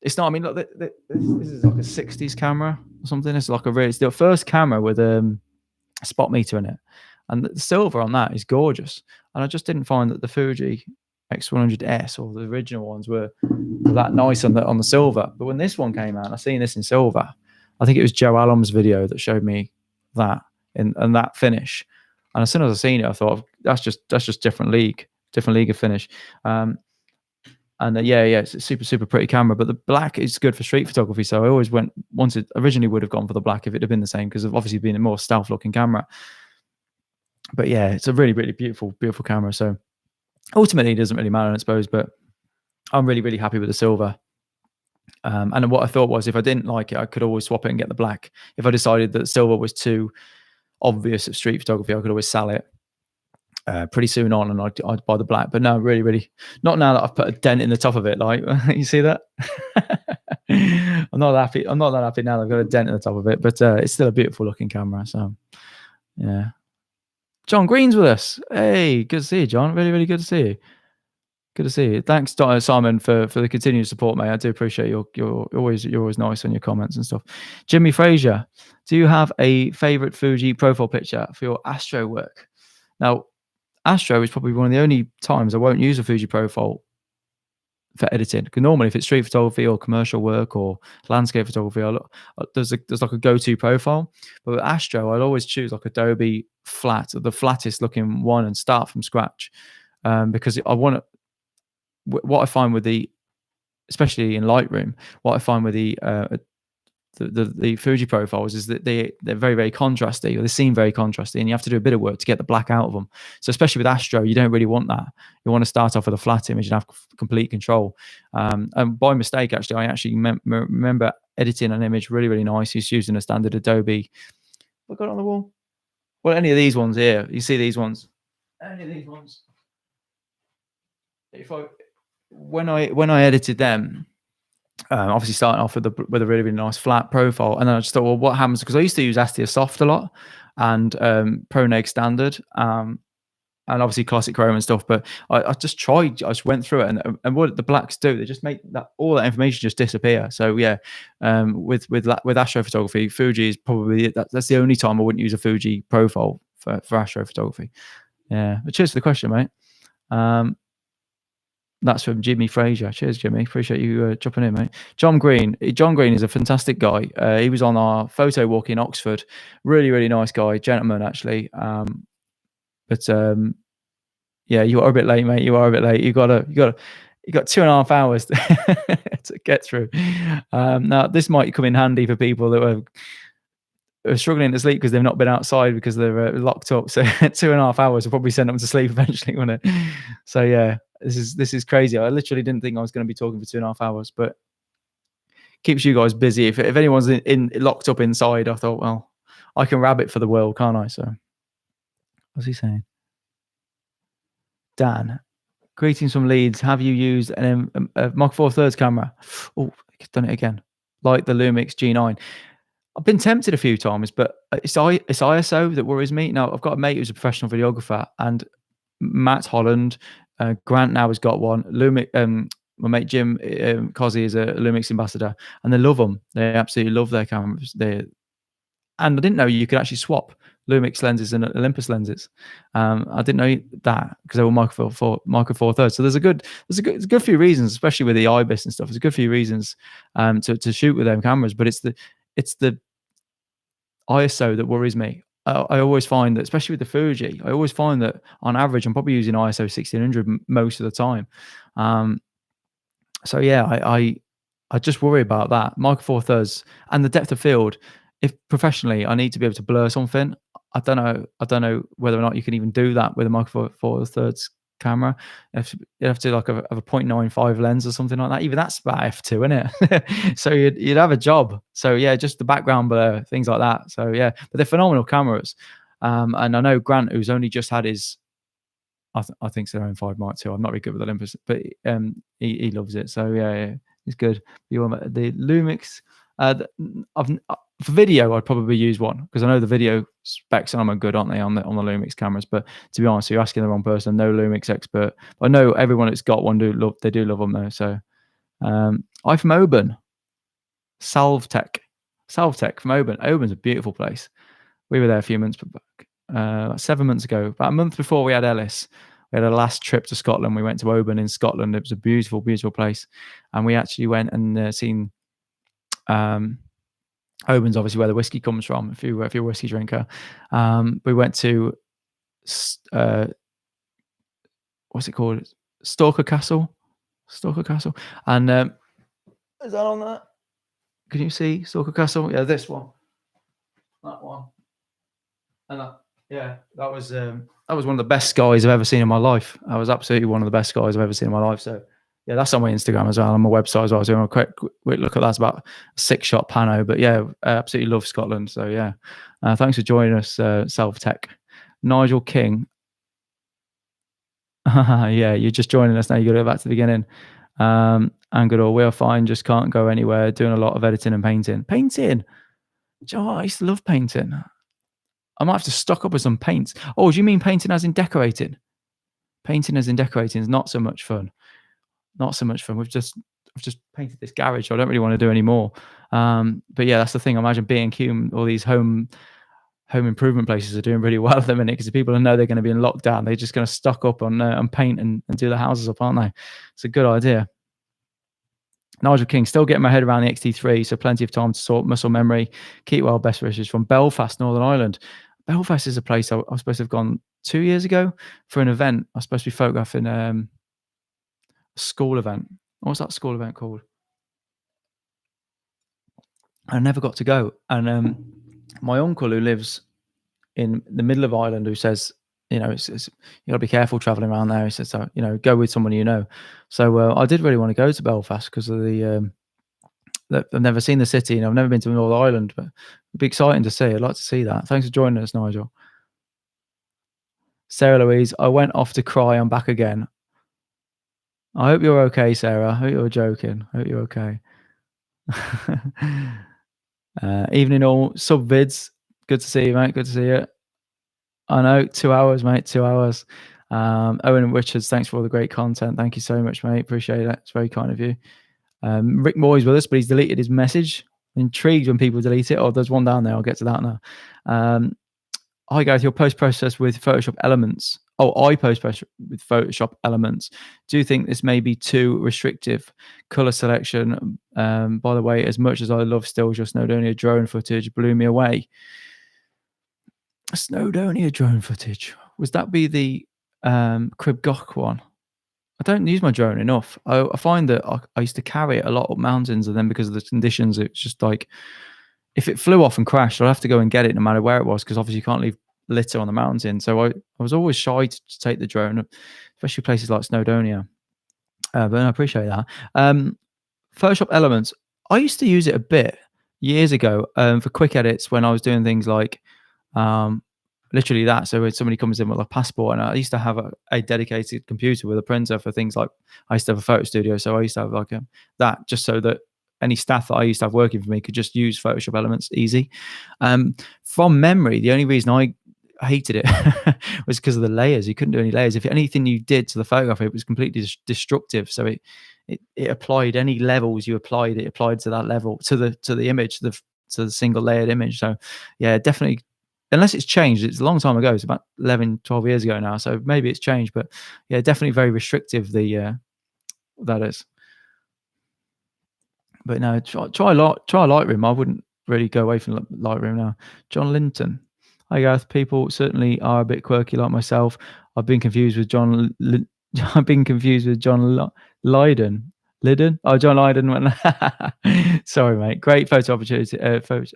It's not. I mean, look, this is like a 60s camera or something. It's like it's the first camera with a spot meter in it, and the silver on that is gorgeous. And I just didn't find that the Fuji X100S or the original ones were that nice on the silver. But when this one came out, I seen this in silver. I think it was Joe Allen's video that showed me that and that finish. And as soon as I seen it, I thought that's just different league of finish. Yeah, it's a super pretty camera. But the black is good for street photography. So I always originally would have gone for the black if it had been the same, because of obviously being a more stealth looking camera. But yeah, it's a really beautiful camera. So ultimately, it doesn't really matter, I suppose, but I'm really happy with the silver. And what I thought was, if I didn't like it, I could always swap it and get the black. If I decided that silver was too obvious of street photography, I could always sell it pretty soon on, and I'd buy the black. But no, really, not now that I've put a dent in the top of it. Like, you see that? I'm not that happy now that I've got a dent in the top of it, but it's still a beautiful looking camera. So yeah. John Green's with us. Hey, good to see you, John. Really good to see you. Good to see you. Thanks, Simon, for the continued support, mate. I do appreciate you're always nice on your comments and stuff. Jimmy Fraser, do you have a favorite Fuji profile picture for your Astro work? Now, Astro is probably one of the only times I won't use a Fuji profile for editing. Because normally, if it's street photography or commercial work or landscape photography, there's like a go-to profile. But with Astro, I'll always choose like Adobe flat, or the flattest looking one, and start from scratch, because I want to. What I find with especially in Lightroom, what I find with the Fuji profiles is that they're very, very contrasty, or they seem very contrasty, and you have to do a bit of work to get the black out of them. So especially with Astro, you don't really want that. You want to start off with a flat image and have complete control. And by mistake, actually, I actually remember editing an image really, really nice. He's using a standard Adobe. What got on the wall? Well, any of these ones here. You see these ones? Any of these ones? When I edited them, obviously starting off with a really, really nice flat profile, and then I just thought, well, what happens? Because I used to use Astia Soft a lot, and ProNeg Standard, and obviously Classic Chrome and stuff. But I just went through it, and what the blacks do, they just make all that information just disappear. So yeah, with astrophotography, Fuji is probably that's the only time I wouldn't use a Fuji profile for astrophotography. Yeah, but cheers for the question, mate. That's from Jimmy Fraser. Cheers, Jimmy. Appreciate you jumping in, mate. John Green is a fantastic guy. He was on our photo walk in Oxford. Really, really nice guy, gentleman, actually. But yeah, you are a bit late, mate. You are a bit late. You got 2.5 hours to get through. Now, this might come in handy for people that are struggling to sleep because they've not been outside because they're locked up. So 2.5 hours will probably send them to sleep eventually, won't it? So yeah, this is crazy. I literally didn't think I was going to be talking for 2.5 hours, but keeps you guys busy. If anyone's in locked up inside, I thought, well, I can rabbit for the world, can't I? So what's he saying? Dan, greetings from Leeds. Have you used a Mark IV thirds camera? Oh, I've done it again. Like the Lumix G9. I've been tempted a few times, but it's ISO that worries me. Now, I've got a mate who's a professional videographer, and Matt Holland, Grant now has got one. Lumix, my mate Jim Cozzy is a Lumix ambassador, and they love them. They absolutely love their cameras. And I didn't know you could actually swap Lumix lenses and Olympus lenses. I didn't know that because they were Micro Four Thirds. So there's a good few reasons, especially with the IBIS and stuff. There's a good few reasons to shoot with them cameras, but it's the ISO that worries me. I always find that, especially with the Fuji, I always find that on average, I'm probably using ISO 1600 most of the time. So yeah, I just worry about that. Micro Four Thirds and the depth of field. If professionally, I need to be able to blur something. I don't know whether or not you can even do that with a Micro Four Thirds camera. You have to like have a 0.95 lens or something like that. Even that's about f2, isn't it? So you'd have a job. So yeah, just the background blur, things like that. So yeah, but they're phenomenal cameras. And I know Grant, who's only just had his, I think so, own 5 Mark II. I'm not really good with Olympus, but he loves it. So yeah, it's good. The Lumix, for video, I'd probably use one because I know the video specs on them are good, aren't they, on the Lumix cameras? But to be honest, you're asking the wrong person. No Lumix expert. But I know everyone that's got one do love them though. So I'm from Oban, Salvtech from Oban. Oban's a beautiful place. We were there a few months back, 7 months ago, about a month before we had Ellis. We had a last trip to Scotland. We went to Oban in Scotland. It was a beautiful, beautiful place, and we actually went and seen. Oban's obviously where the whiskey comes from. If you're a whiskey drinker, we went to what's it called? Stalker Castle, and is that on that? Can you see Stalker Castle? Yeah, this one, that one, and that. Yeah, that was one of the best skies I've ever seen in my life. That was absolutely one of the best skies I've ever seen in my life. So. Yeah, that's on my Instagram as well, on my website as well. So a quick look at that. It's about a 6-shot pano. But yeah, I absolutely love Scotland. So yeah, thanks for joining us, Self-Tech. Nigel King. Yeah, you're just joining us now. You got to go back to the beginning. And good, we are fine. Just can't go anywhere. Doing a lot of editing and painting. Painting. Do you know what? I used to love painting. I might have to stock up with some paints. Oh, do you mean painting as in decorating? Painting as in decorating is not so much fun. not so much fun. I've just painted this garage, so I don't really want to do any more. But yeah, that's the thing. I imagine B&Q, all these home improvement places are doing really well at the minute, because the people know they're going to be in lockdown, they're just going to stock up on paint and do the houses up, aren't they? It's a good idea. Nigel King, still getting my head around the XT3, so plenty of time to sort muscle memory. Keep well, best wishes from Belfast, Northern Ireland. Belfast is a place I was supposed to have gone 2 years ago for an event. I was supposed to be photographing a school event. What was that school event called? I never got to go. And my uncle, who lives in the middle of Ireland, who says, you know, it's you got to be careful traveling around there. He says, so, you know, go with someone you know. So I did really want to go to Belfast because of the I've never seen the city, and I've never been to Northern Ireland, but it'd be exciting to see. I'd like to see that. Thanks for joining us, Nigel. Sarah Louise, I went off to cry. I'm back again. I hope you're okay, Sarah. I hope you're joking. I hope you're okay. Evening all, sub vids. Good to see you, mate. Good to see you. I know, 2 hours, mate. 2 hours. Owen Richards, thanks for all the great content. Thank you so much, mate. Appreciate it. It's very kind of you. Rick Moy's with us, but he's deleted his message. Intrigued when people delete it. Oh, there's one down there. I'll get to that now. Hi, Gareth. Your post-process with Photoshop Elements. Oh, I post-process with Photoshop Elements. Do you think this may be too restrictive? Color selection. By the way, as much as I love stills, your Snowdonia drone footage blew me away. Snowdonia drone footage. Was that be the Crib Goch one? I don't use my drone enough. I find that I used to carry it a lot up mountains, and then because of the conditions, it's just like, if it flew off and crashed, I'd have to go and get it no matter where it was, because obviously you can't leave litter on the mountain. So I was always shy to take the drone, especially places like Snowdonia. But I appreciate that. Photoshop Elements. I used to use it a bit years ago for quick edits when I was doing things like literally that. So when somebody comes in with a passport, and I used to have a dedicated computer with a printer for things like, I used to have a photo studio, so I used to have like that, just so that any staff that I used to have working for me could just use Photoshop Elements easy. From memory, the only reason I hated it was because of the layers. You couldn't do any layers. If anything you did to the photograph, it was completely destructive. So it applied any levels you applied, it applied to that level, to the image, to the single layered image. So yeah, definitely, unless it's changed. It's a long time ago. It's about 11, 12 years ago now. So maybe it's changed, but yeah, definitely very restrictive, that is. But no, try Lightroom. I wouldn't really go away from Lightroom now. John Linton. Hi, Gareth. People certainly are a bit quirky like myself. I've been confused with John Lydon. Lydon? Oh, John Lydon. Sorry, mate. Great photo opportunity. Okay,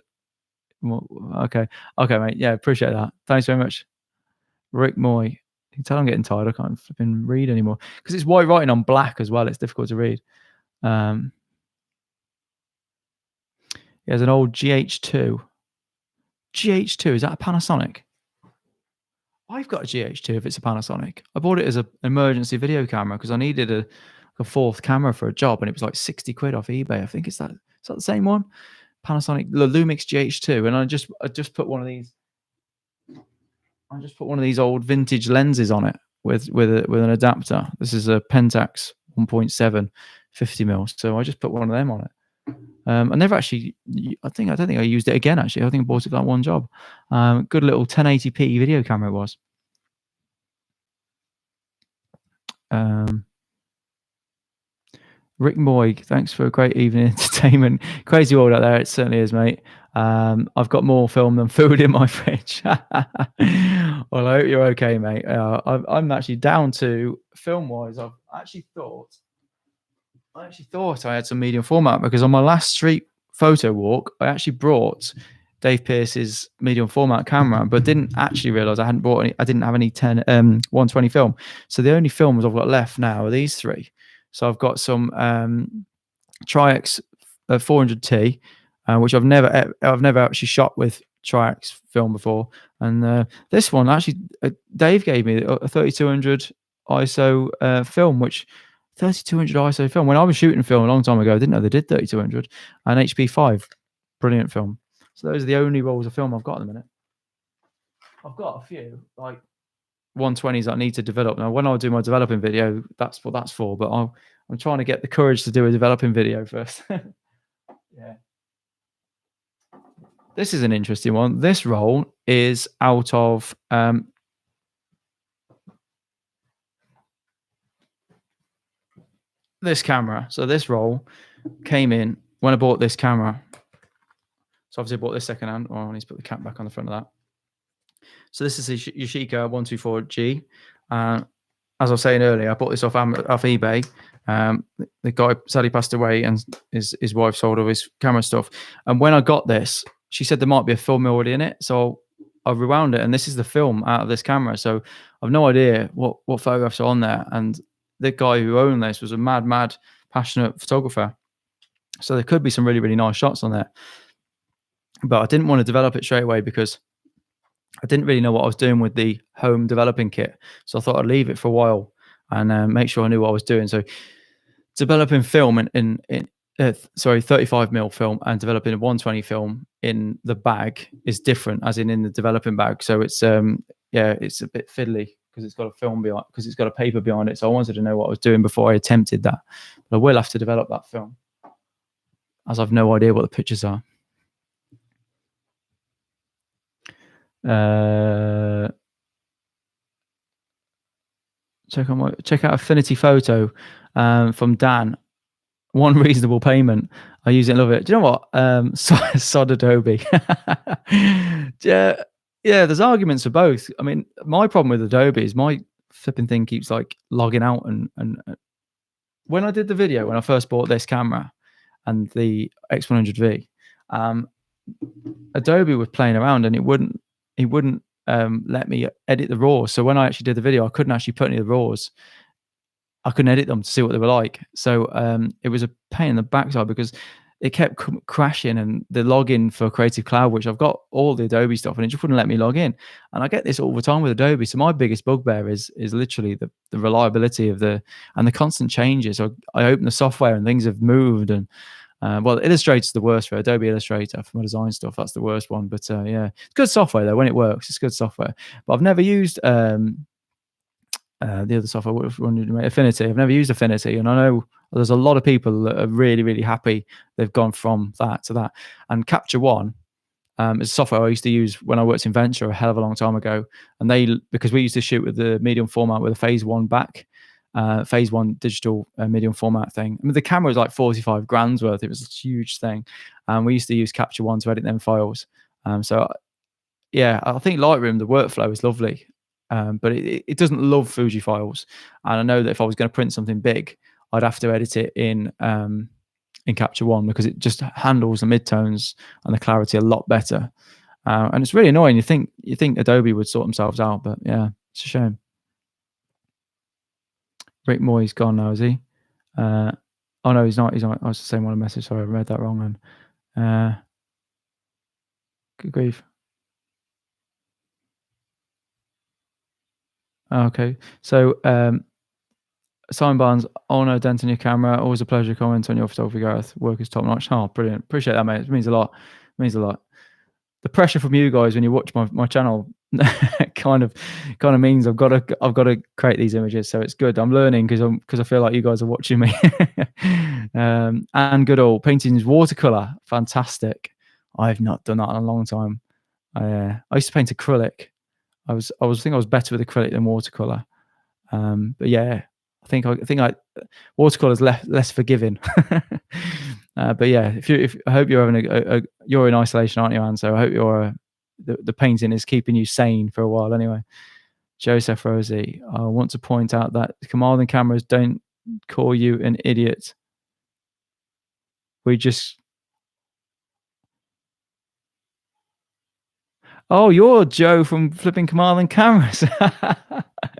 mate. Yeah, appreciate that. Thanks very much. Rick Moy. You can tell I'm getting tired. I can't flipping read anymore because it's white writing on black as well. It's difficult to read. He has an old GH2. GH2, is that a Panasonic? I've got a GH2 if it's a Panasonic. I bought it as an emergency video camera because I needed a fourth camera for a job, and it was like 60 quid off eBay. I think is that the same one? Panasonic, the Lumix GH2, and I just put one of these. I just put one of these old vintage lenses on it with an adapter. This is a Pentax 1.7 50mm. So I just put one of them on it. I never actually. I don't think I used it again. Actually, I think I bought it for that one job. Good little 1080p video camera it was. Rick Moy, thanks for a great evening entertainment. Crazy world out there. It certainly is, mate. I've got more film than food in my fridge. Well, I hope you're okay, mate. I'm actually down to film-wise. I actually thought I had some medium format, because on my last street photo walk, I actually brought Dave Pearce's medium format camera, but didn't actually realize I didn't have any 120 film. So the only films I've got left now are these three. So I've got some Tri-X 400T, which I've never actually shot with Tri-X film before. And this one actually, Dave gave me a 3200 ISO film, which 3200 ISO film. When I was shooting film a long time ago, I didn't know they did 3200, and HP5, brilliant film. So those are the only rolls of film I've got at the minute. I've got a few, like 120s that I need to develop. Now, when I do my developing video, that's what that's for. But I'm trying to get the courage to do a developing video first. Yeah. This is an interesting one. This roll is out of this camera. So this roll came in when I bought this camera. So obviously I bought this secondhand. Oh, I need to put the cap back on the front of that. So this is a Yashica 124G. As I was saying earlier, I bought this off eBay. The guy sadly passed away, and his wife sold all his camera stuff. And when I got this, she said there might be a film already in it. So I rewound it, and this is the film out of this camera. So I've no idea what photographs are on there. And the guy who owned this was a mad, passionate photographer. So there could be some really, really nice shots on there. But I didn't want to develop it straight away because I didn't really know what I was doing with the home developing kit. So I thought I'd leave it for a while and make sure I knew what I was doing. So developing film in 35mm film and developing a 120 film in the bag is different, as in the developing bag. So it's it's a bit fiddly because it's got a film behind, because it's got a paper behind it. So I wanted to know what I was doing before I attempted that. But I will have to develop that film, as I've no idea what the pictures are. Check out Affinity Photo from Dan. One reasonable payment. I use it and love it. Do you know what? Sod Adobe. Yeah, there's arguments for both. I mean, my problem with Adobe is my flipping thing keeps like logging out, and when I did the video, when I first bought this camera and the X100V, Adobe was playing around and it wouldn't let me edit the raws. So when I actually did the video, I couldn't actually put any of the raws. I couldn't edit them to see what they were like. So it was a pain in the backside because it kept crashing, and the login for Creative Cloud, which I've got all the Adobe stuff, and it just wouldn't let me log in. And I get this all the time with Adobe. So my biggest bugbear is literally the reliability of the constant changes. So I open the software and things have moved, and well, Illustrator's the worst for Adobe Illustrator for my design stuff. That's the worst one. But yeah, it's good software though. When it works, it's good software. But I've never used the other software, Affinity. I've never used Affinity, and I know there's a lot of people that are really, really happy they've gone from that to that. And Capture One is software I used to use when I worked in Venture a hell of a long time ago. And because we used to shoot with the medium format with a phase one back, phase one digital medium format thing. I mean, the camera was like 45 grand's worth. It was a huge thing. And we used to use Capture One to edit them files. So yeah, I think Lightroom, the workflow is lovely. But it doesn't love Fuji files, and I know that if I was going to print something big, I'd have to edit it in Capture One because it just handles the midtones and the clarity a lot better. And it's really annoying. You think Adobe would sort themselves out, but yeah, it's a shame. Rick Moy's gone now, is he? Oh no, he's not. He's not. I was the same one message. Sorry, I read that wrong. And good grief. Okay, so Simon Barnes, oh no, dent in your camera. Always a pleasure. Comment on your photography, Gareth. Work is top notch. Oh, brilliant. Appreciate that, mate. It means a lot. It means a lot. The pressure from you guys when you watch my channel kind of means I've got to create these images. So it's good. I'm learning because I feel like you guys are watching me. And good old painting watercolor. Fantastic. I've not done that in a long time. I used to paint acrylic. I think I was better with acrylic than watercolor. But yeah, I think watercolor is less forgiving. But yeah, I hope you're having you're in isolation, aren't you, Anne? So I hope the painting is keeping you sane for a while. Anyway, Joseph Rosie, I want to point out that commanding cameras don't call you an idiot. We just. Oh, you're Joe from flipping Command Cameras.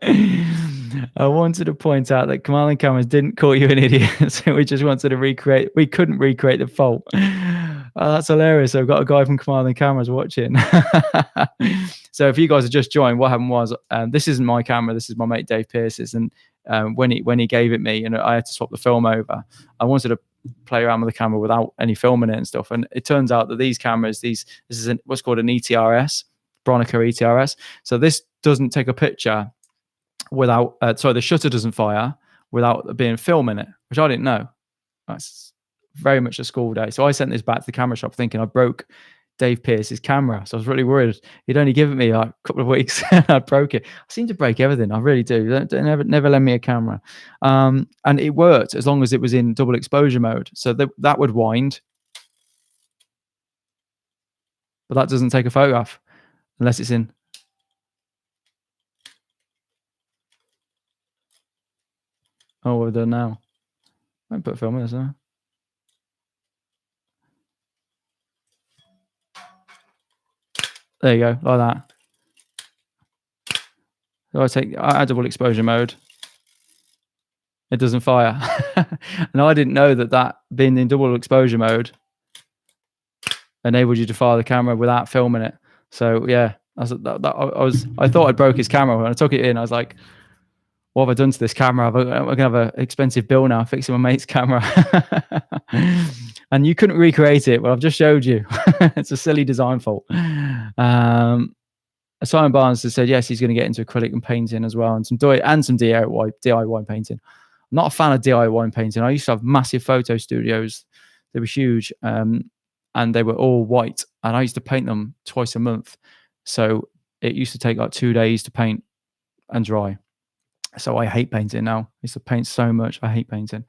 I wanted to point out that Command Cameras didn't call you an idiot. So we just wanted to recreate. We couldn't recreate the fault. Oh, that's hilarious. I've got a guy from Command Cameras watching. So if you guys have just joined, what happened was this isn't my camera. This is my mate Dave Pierce's. And when he gave it me, and I had to swap the film over, I wanted to play around with the camera without any film in it and stuff. And it turns out that these cameras, this is what's called an ETRS, Bronica ETRS. So this doesn't take a picture without, sorry, the shutter doesn't fire without there being film in it, which I didn't know. That's very much a school day. So I sent this back to the camera shop thinking I broke Dave Pearce's camera. So I was really worried. He'd only given me like a couple of weeks and I broke it. I seem to break everything. I really do. Don't never lend me a camera. And it worked as long as it was in double exposure mode. So that would wind, but that doesn't take a photograph unless it's in. Oh, what have we done now? I won't put film in this, huh? There you go, like that. So I add double exposure mode. It doesn't fire. And I didn't know that being in double exposure mode enabled you to fire the camera without filming it. So yeah, I thought I'd broke his camera. When I took it in, I was like, what have I done to this camera? I'm gonna have an expensive bill now fixing my mate's camera. And you couldn't recreate it. Well, I've just showed you. It's a silly design fault. Simon Barnes has said yes, he's going to get into acrylic and painting as well, and some DIY painting. I'm not a fan of DIY painting. I used to have massive photo studios. They were huge, and they were all white, and I used to paint them twice a month. So it used to take like 2 days to paint and dry. So I hate painting now. I used to paint so much. I hate painting.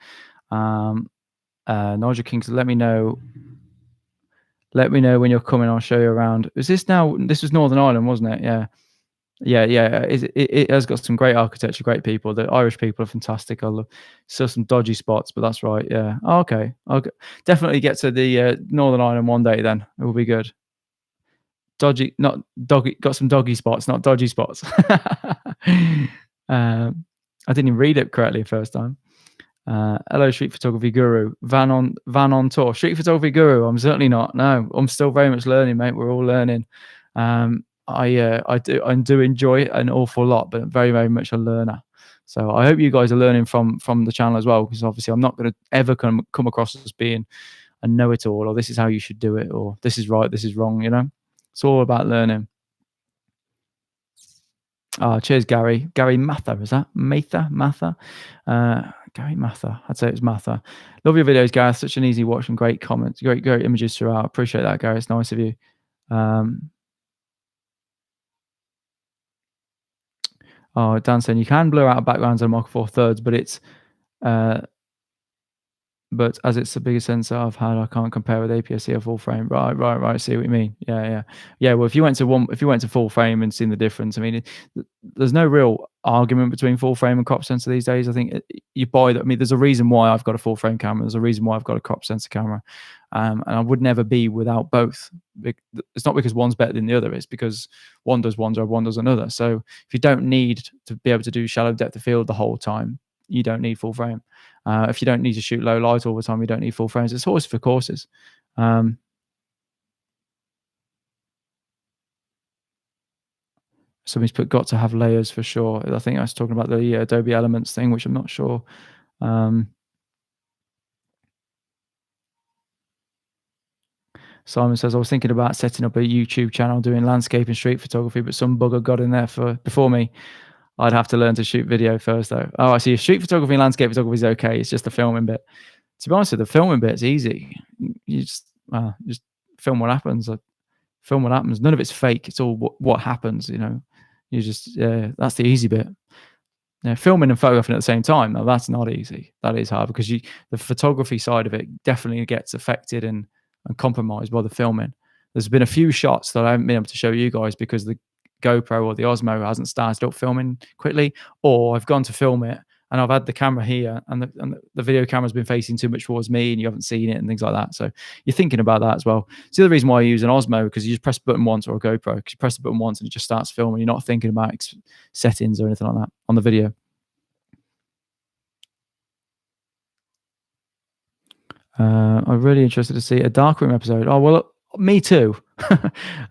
Nigel King said, let me know when you're coming. I'll show you around. Is this now? This was Northern Ireland, wasn't it? Yeah. It has got some great architecture, great people. The Irish people are fantastic. I love still some dodgy spots, but that's right. Yeah. Oh, okay. I'll definitely get to the Northern Ireland one day. Then it will be good. Dodgy, not doggy. Got some doggy spots, not dodgy spots. I didn't even read it correctly the first time. Hello, street photography guru. Van on tour. Street photography guru. I'm certainly not. No, I'm still very much learning, mate. We're all learning. I do enjoy it an awful lot, but very, very much a learner. So I hope you guys are learning from the channel as well, because obviously I'm not going to ever come across as being a know-it-all, or this is how you should do it, or this is right, this is wrong. You know, it's all about learning. Cheers, Gary. Gary Mather, is that Mather? Gary Mather. I'd say it's Mather. Love your videos, Gareth. Such an easy watch and great comments, great images throughout. Appreciate that, Gary. It's nice of you. Dan saying you can blur out backgrounds on Mach 4/3, but it's but as it's the biggest sensor I've had, I can't compare with APS-C or full frame. Right. I see what you mean. Yeah. Well, if you went to full frame and seen the difference, I mean, there's no real argument between full frame and crop sensor these days. I think you buy that. I mean, there's a reason why I've got a full frame camera. There's a reason why I've got a crop sensor camera, and I would never be without both. It's not because one's better than the other. It's because one does one job, one does another. So if you don't need to be able to do shallow depth of field the whole time, you don't need full frame. If you don't need to shoot low light all the time, you don't need full frames. It's horses for courses. Somebody's put got to have layers for sure. I think I was talking about the Adobe Elements thing, which I'm not sure. Simon says, I was thinking about setting up a YouTube channel doing landscape and street photography, but some bugger got in there before me. I'd have to learn to shoot video first, though. Oh, I see. Street photography and landscape photography is okay. It's just the filming bit. To be honest with you, the filming bit's easy. You just film what happens. Film what happens. None of it's fake. It's all what happens, you know. You just, that's the easy bit. Filming and photographing at the same time, now that's not easy. That is hard because the photography side of it definitely gets affected and compromised by the filming. There's been a few shots that I haven't been able to show you guys because the GoPro or the Osmo hasn't started up filming quickly, or I've gone to film it and I've had the camera here and the video camera's been facing too much towards me and you haven't seen it and things like that. So you're thinking about that as well. It's the other reason why I use an Osmo, because you just press the button once, or a GoPro, because you press the button once and it just starts filming. You're not thinking about settings or anything like that on the video. I'm really interested to see a darkroom episode. Oh, well, me too.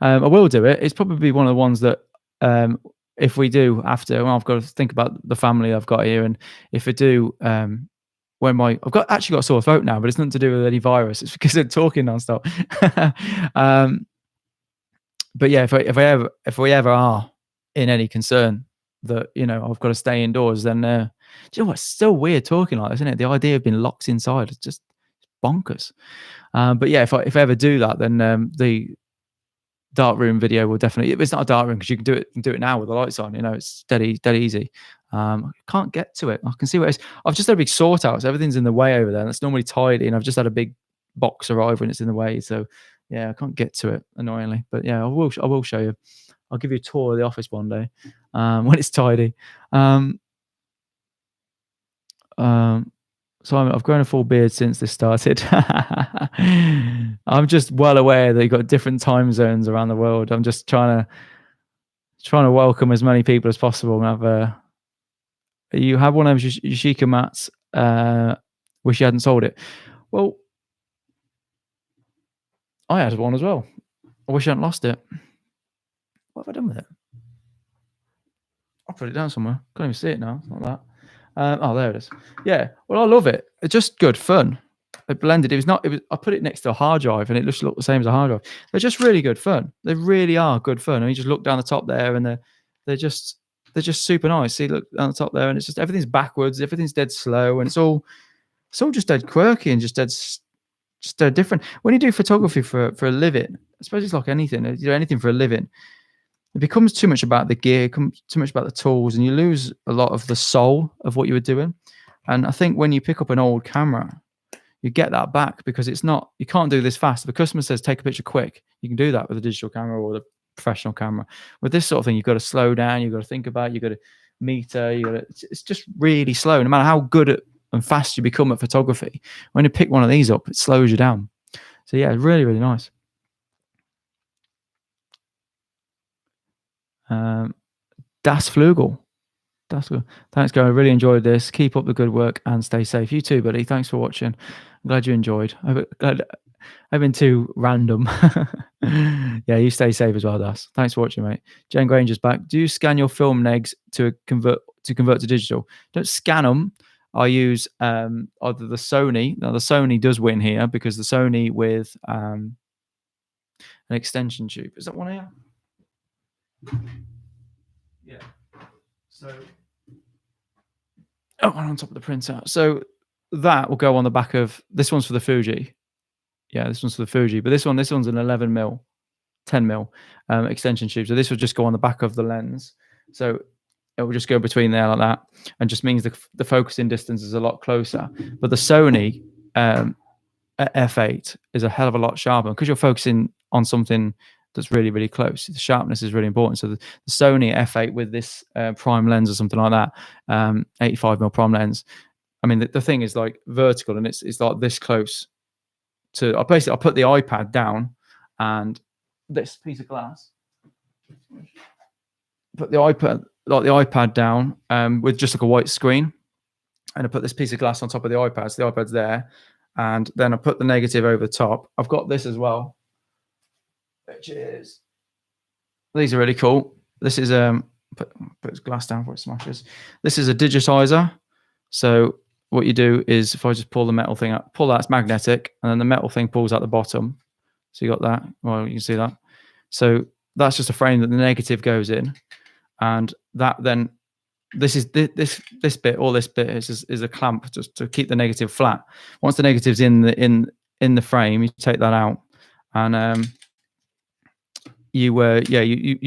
I will do it. It's probably one of the ones that if we do after, well, I've got to think about the family I've got here, and if I do, when I've actually got a sore throat now, but it's nothing to do with any virus. It's because I'm talking nonstop. But yeah, if we ever are in any concern, that, you know, I've got to stay indoors, then do you know what? It's still weird talking like this, isn't it? The idea of being locked inside is just bonkers. But yeah, if I ever do that, then the dark room video will definitely. It's not a dark room because you can do it now with the lights on. You know, it's dead easy. I can't get to it. I can see where it is. I've just had a big sort out, so everything's in the way over there. And it's normally tidy, and I've just had a big box arrive when it's in the way. So yeah, I can't get to it, annoyingly. But yeah, I will show you. I'll give you a tour of the office one day when it's tidy. So I've grown a full beard since this started. I'm just well aware that you've got different time zones around the world. I'm just trying to welcome as many people as possible and have you have one of those Yashica mats. Wish you hadn't sold it. Well, I had one as well. I wish I hadn't lost it. What have I done with it? I'll put it down somewhere. Can't even see it now. It's not that. Oh, there it is. Yeah. Well, I love it. It's just good fun. It blended. I put it next to a hard drive, and it just looked the same as a hard drive. They're just really good fun. They really are good fun. And you just look down the top there, and they're just super nice. See, look down the top there, and it's just everything's backwards. Everything's dead slow, and it's all just dead quirky and just dead different. When you do photography for a living, I suppose it's like anything. You do anything for a living, it becomes too much about the gear, too much about the tools, and you lose a lot of the soul of what you were doing. And I think when you pick up an old camera, you get that back, because you can't do this fast. If a customer says, take a picture quick, you can do that with a digital camera or the professional camera. With this sort of thing, you've got to slow down, you've got to think about it, you've got to meter, it's just really slow. No matter how good and fast you become at photography, when you pick one of these up, it slows you down. So yeah, really, really nice. Das Flugel. Thanks, Gareth. I really enjoyed this. Keep up the good work and stay safe. You too, buddy. Thanks for watching. I'm glad you enjoyed. I've been too random. Yeah, you stay safe as well, Das. Thanks for watching, mate. Jen Granger's back. Do you scan your film negs to convert to digital? Don't scan them. I use either the Sony. Now the Sony does win here, because the Sony with an extension tube. Is that one here? Yeah. So, on top of the printer. So that will go on the back of this one's for the Fuji. Yeah, this one's for the Fuji, but this one's an 11mm, 10mm extension tube. So this will just go on the back of the lens. So it will just go between there like that, and just means the focusing distance is a lot closer. But the Sony f8 is a hell of a lot sharper, because you're focusing on something that's really, really close. The sharpness is really important. So the Sony f8 with this prime lens or something like that, 85mm prime lens. I mean, the thing is like vertical, and it's like this close to. I put the iPad down, and this piece of glass. Put the iPad down with just like a white screen, and I put this piece of glass on top of the iPad. So the iPad's there, and then I put the negative over the top. I've got this as well, which is, these are really cool. This is put this glass down before it smashes. This is a digitizer. So what you do is, if I just pull the metal thing up, it's magnetic, and then the metal thing pulls out the bottom. So you got that. Well, you can see that. So that's just a frame that the negative goes in, and that then this bit, all this bit is a clamp just to keep the negative flat. Once the negative's in the frame, you take that out, and you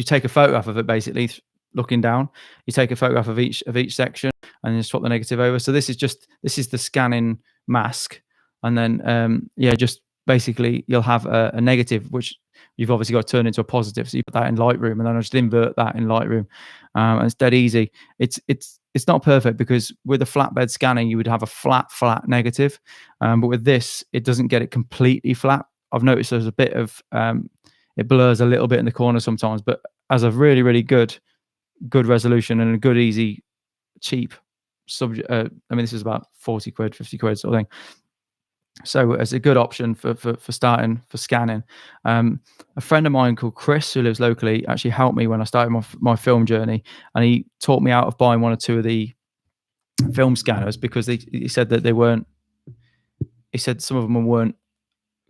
take a photograph of it, basically looking down. You take a photograph of each section, and you swap the negative over. So this is the scanning mask, and then just basically you'll have a negative, which you've obviously got to turn into a positive. So you put that in Lightroom, and then I just invert that in Lightroom, and it's dead easy. It's not perfect, because with a flatbed scanning you would have a flat negative, but with this it doesn't get it completely flat. I've noticed there's a bit of it blurs a little bit in the corner sometimes, but as a really, really good resolution and a good, easy, cheap subject. I mean, this is about 40 quid, 50 quid sort of thing. So it's a good option for starting for scanning. A friend of mine called Chris, who lives locally, actually helped me when I started my film journey, and he taught me out of buying one or two of the film scanners, because he said that they weren't. He said some of them weren't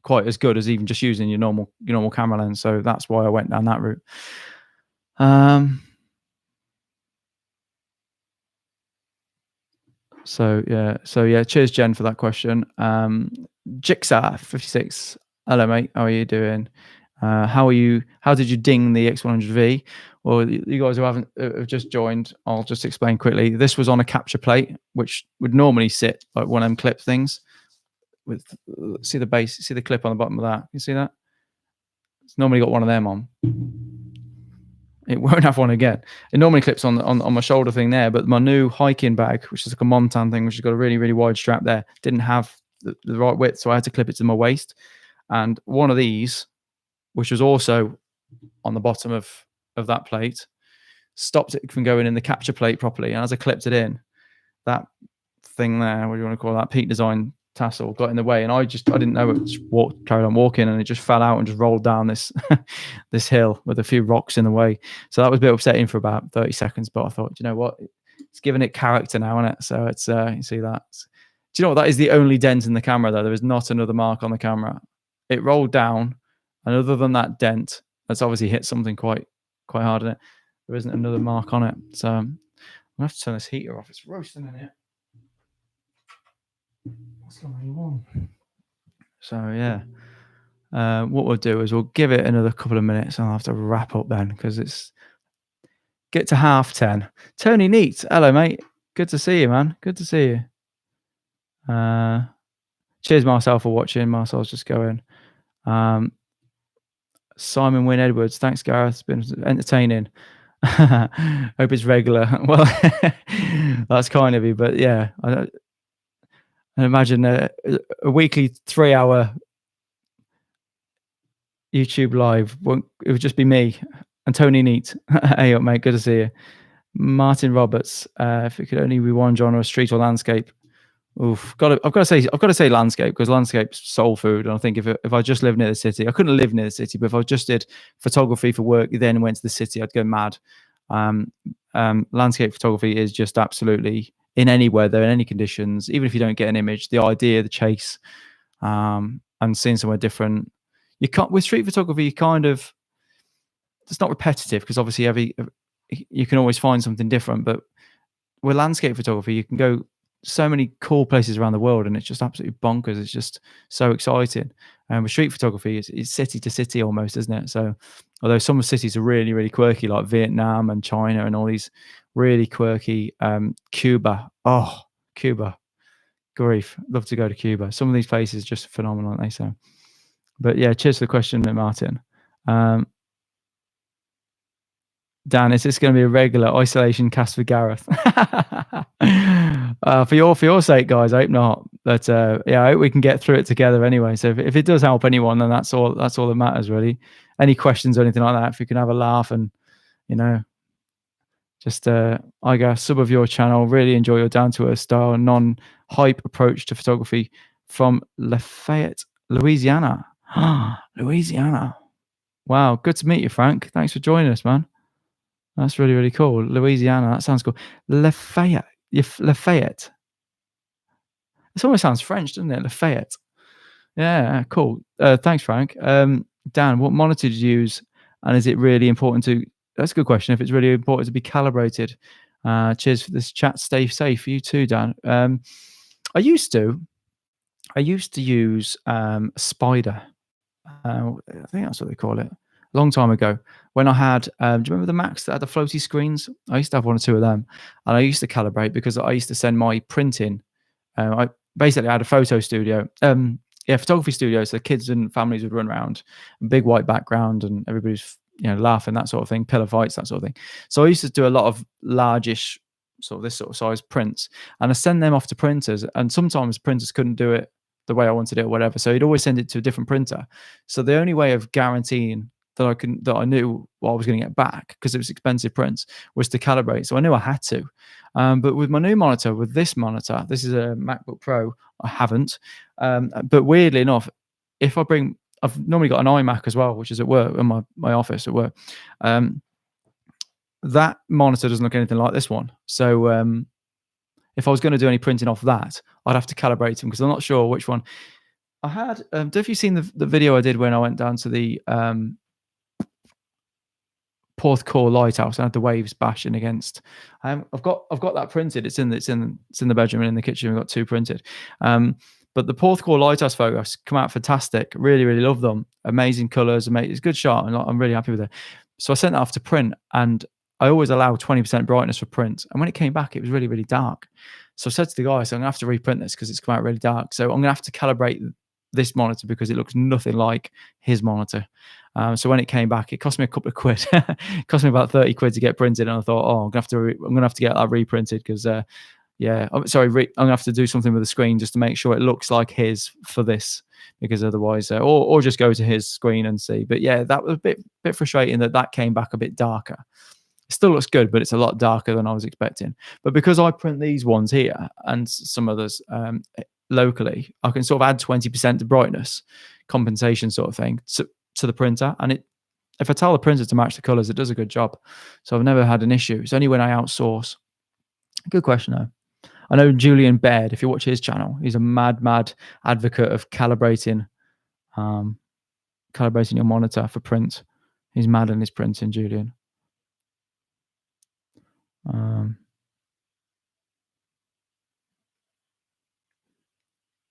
quite as good as even just using your normal camera lens. So that's why I went down that route. So yeah, cheers Jen for that question. Jigsaw 56, hello mate, how are you doing? How did you ding the X100V? Well, you guys who have just joined, I'll just explain quickly. This was on a capture plate, which would normally sit like one of them clip things with, see the base, see the clip on the bottom of that, you see that? It's normally got one of them on. It won't have one again. It normally clips on my shoulder thing there, but my new hiking bag, which is like a Montan thing, which has got a really, really wide strap there, didn't have the right width, so I had to clip it to my waist. And one of these, which was also on the bottom of that plate, stopped it from going in the capture plate properly. And as I clipped it in, that thing there, what do you want to call that, Peak Design tassel, got in the way, and I didn't know it. Just carried on walking, and it just fell out and just rolled down this this hill with a few rocks in the way. So that was a bit upsetting for about 30 seconds, but I thought, you know what, it's giving it character now, isn't it? So it's you see that. Do you know what, that is the only dent in the camera though. There is not another mark on the camera. It rolled down, and other than that dent, that's obviously hit something quite hard in it, there isn't another mark on it. So I'm gonna have to turn this heater off. It's roasting in here. What's going on? So yeah, what we'll do is we'll give it another couple of minutes, and I'll have to wrap up then, because it's get to 10:30. Tony Neat, hello mate, good to see you, man. Good to see you. Cheers Marcel for watching. Marcel's just going. Simon Wynne Edwards, thanks Gareth, it's been entertaining. Hope it's regular. Well, that's kind of you, but yeah, I imagine a weekly 3-hour YouTube live, it would just be me and Tony Neat. Hey up mate, good to see you. Martin Roberts, if it could only be one genre, street or landscape. Oof, I've got to say landscape, because landscape's soul food. And I think if I just lived near the city, I couldn't live near the city, but if I just did photography for work, then went to the city, I'd go mad. Landscape photography is just absolutely in any weather, in any conditions, even if you don't get an image, the idea, the chase, and seeing somewhere different. You can't, with street photography, you kind of, it's not repetitive, because obviously you can always find something different, but with landscape photography, you can go so many cool places around the world, and it's just absolutely bonkers. It's just so exciting. And with street photography, it's city to city almost, isn't it? So although some cities are really, really quirky, like Vietnam and China and all these really quirky, Cuba. Oh, Cuba. Grief. Love to go to Cuba. Some of these places are just phenomenal, aren't they? So, but yeah, cheers for the question, Martin. Dan, is this going to be a regular isolation cast for Gareth? For your sake, guys, I hope not. But yeah, I hope we can get through it together anyway. So if it does help anyone, then that's all that matters, really. Any questions or anything like that, if you can have a laugh and, you know, just I guess sub of your channel. Really enjoy your down-to-earth style, non-hype approach to photography from Lafayette, Louisiana. Louisiana. Wow, good to meet you, Frank. Thanks for joining us, man. That's really, really cool. Louisiana, that sounds cool. Lafayette. Lafayette. This almost sounds French, doesn't it? Lafayette. Yeah, cool. Thanks, Frank. Dan, what monitor did you use? And is it really important to... That's a good question. If it's really important to be calibrated. Cheers for this chat. Stay safe. You too, Dan. I used to use Spider. I think that's what they call it. A long time ago, when I had, do you remember the Macs that had the floaty screens? I used to have one or two of them, and I used to calibrate because I used to send my printing. I basically had a photo studio, photography studio. So kids and families would run around, big white background, and everybody's laughing, that sort of thing, pillow fights, that sort of thing. So I used to do a lot of largish, sort of this sort of size prints, and I send them off to printers, and sometimes printers couldn't do it the way I wanted it or whatever. So he'd always send it to a different printer. So the only way of guaranteeing that I knew what I was going to get back, because it was expensive prints, was to calibrate. So I knew I had to. But with my new monitor, with this monitor, this is a MacBook Pro, I haven't. But weirdly enough, if I've normally got an iMac as well, which is at work, in my office at work. That monitor doesn't look anything like this one. So if I was going to do any printing off that, I'd have to calibrate them, because I'm not sure which one. I had, have you seen the video I did when I went down to the Porthcawl lighthouse. I had the waves bashing against. I've got that printed. It's in the bedroom and in the kitchen. We've got 2 printed. But the Porthcawl lighthouse photographs come out fantastic. Really, really love them. Amazing colours. It's a good shot, and I'm really happy with it. So I sent that off to print, and I always allow 20% brightness for print. And when it came back, it was really, really dark. So I said to the guy, so I'm gonna have to reprint this because it's come out really dark. So I'm gonna have to calibrate this monitor because it looks nothing like his monitor. So when it came back, it cost me a couple of quid. It cost me about 30 quid to get printed, and I thought, I'm gonna have to get that reprinted because I'm gonna have to do something with the screen just to make sure it looks like his for this, because otherwise, or just go to his screen and see. But yeah, that was a bit frustrating that came back a bit darker. It still looks good, but it's a lot darker than I was expecting. But because I print these ones here and some others locally, I can sort of add 20% to brightness compensation sort of thing to the printer, and if I tell the printer to match the colors, it does a good job. So I've never had an issue. It's only when I outsource. Good question though. I know Julian Baird, if you watch his channel, he's a mad advocate of calibrating your monitor for print. He's mad in his printing, Julian.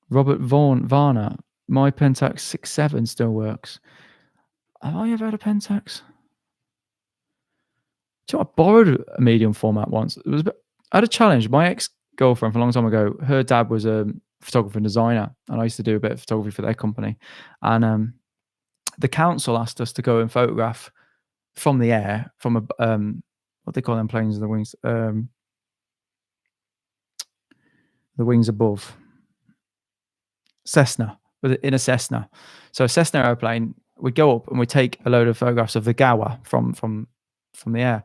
Robert Varner, my Pentax 6.7 still works. Have I ever had a Pentax? I borrowed a medium format once. I had a challenge. My ex-girlfriend from a long time ago, her dad was a photographer and designer, and I used to do a bit of photography for their company. And the council asked us to go and photograph from the air, from a what they call them planes, the wings, the wings above. Cessna, in a Cessna. So a Cessna airplane, we go up and we take a load of photographs of the Gower from the air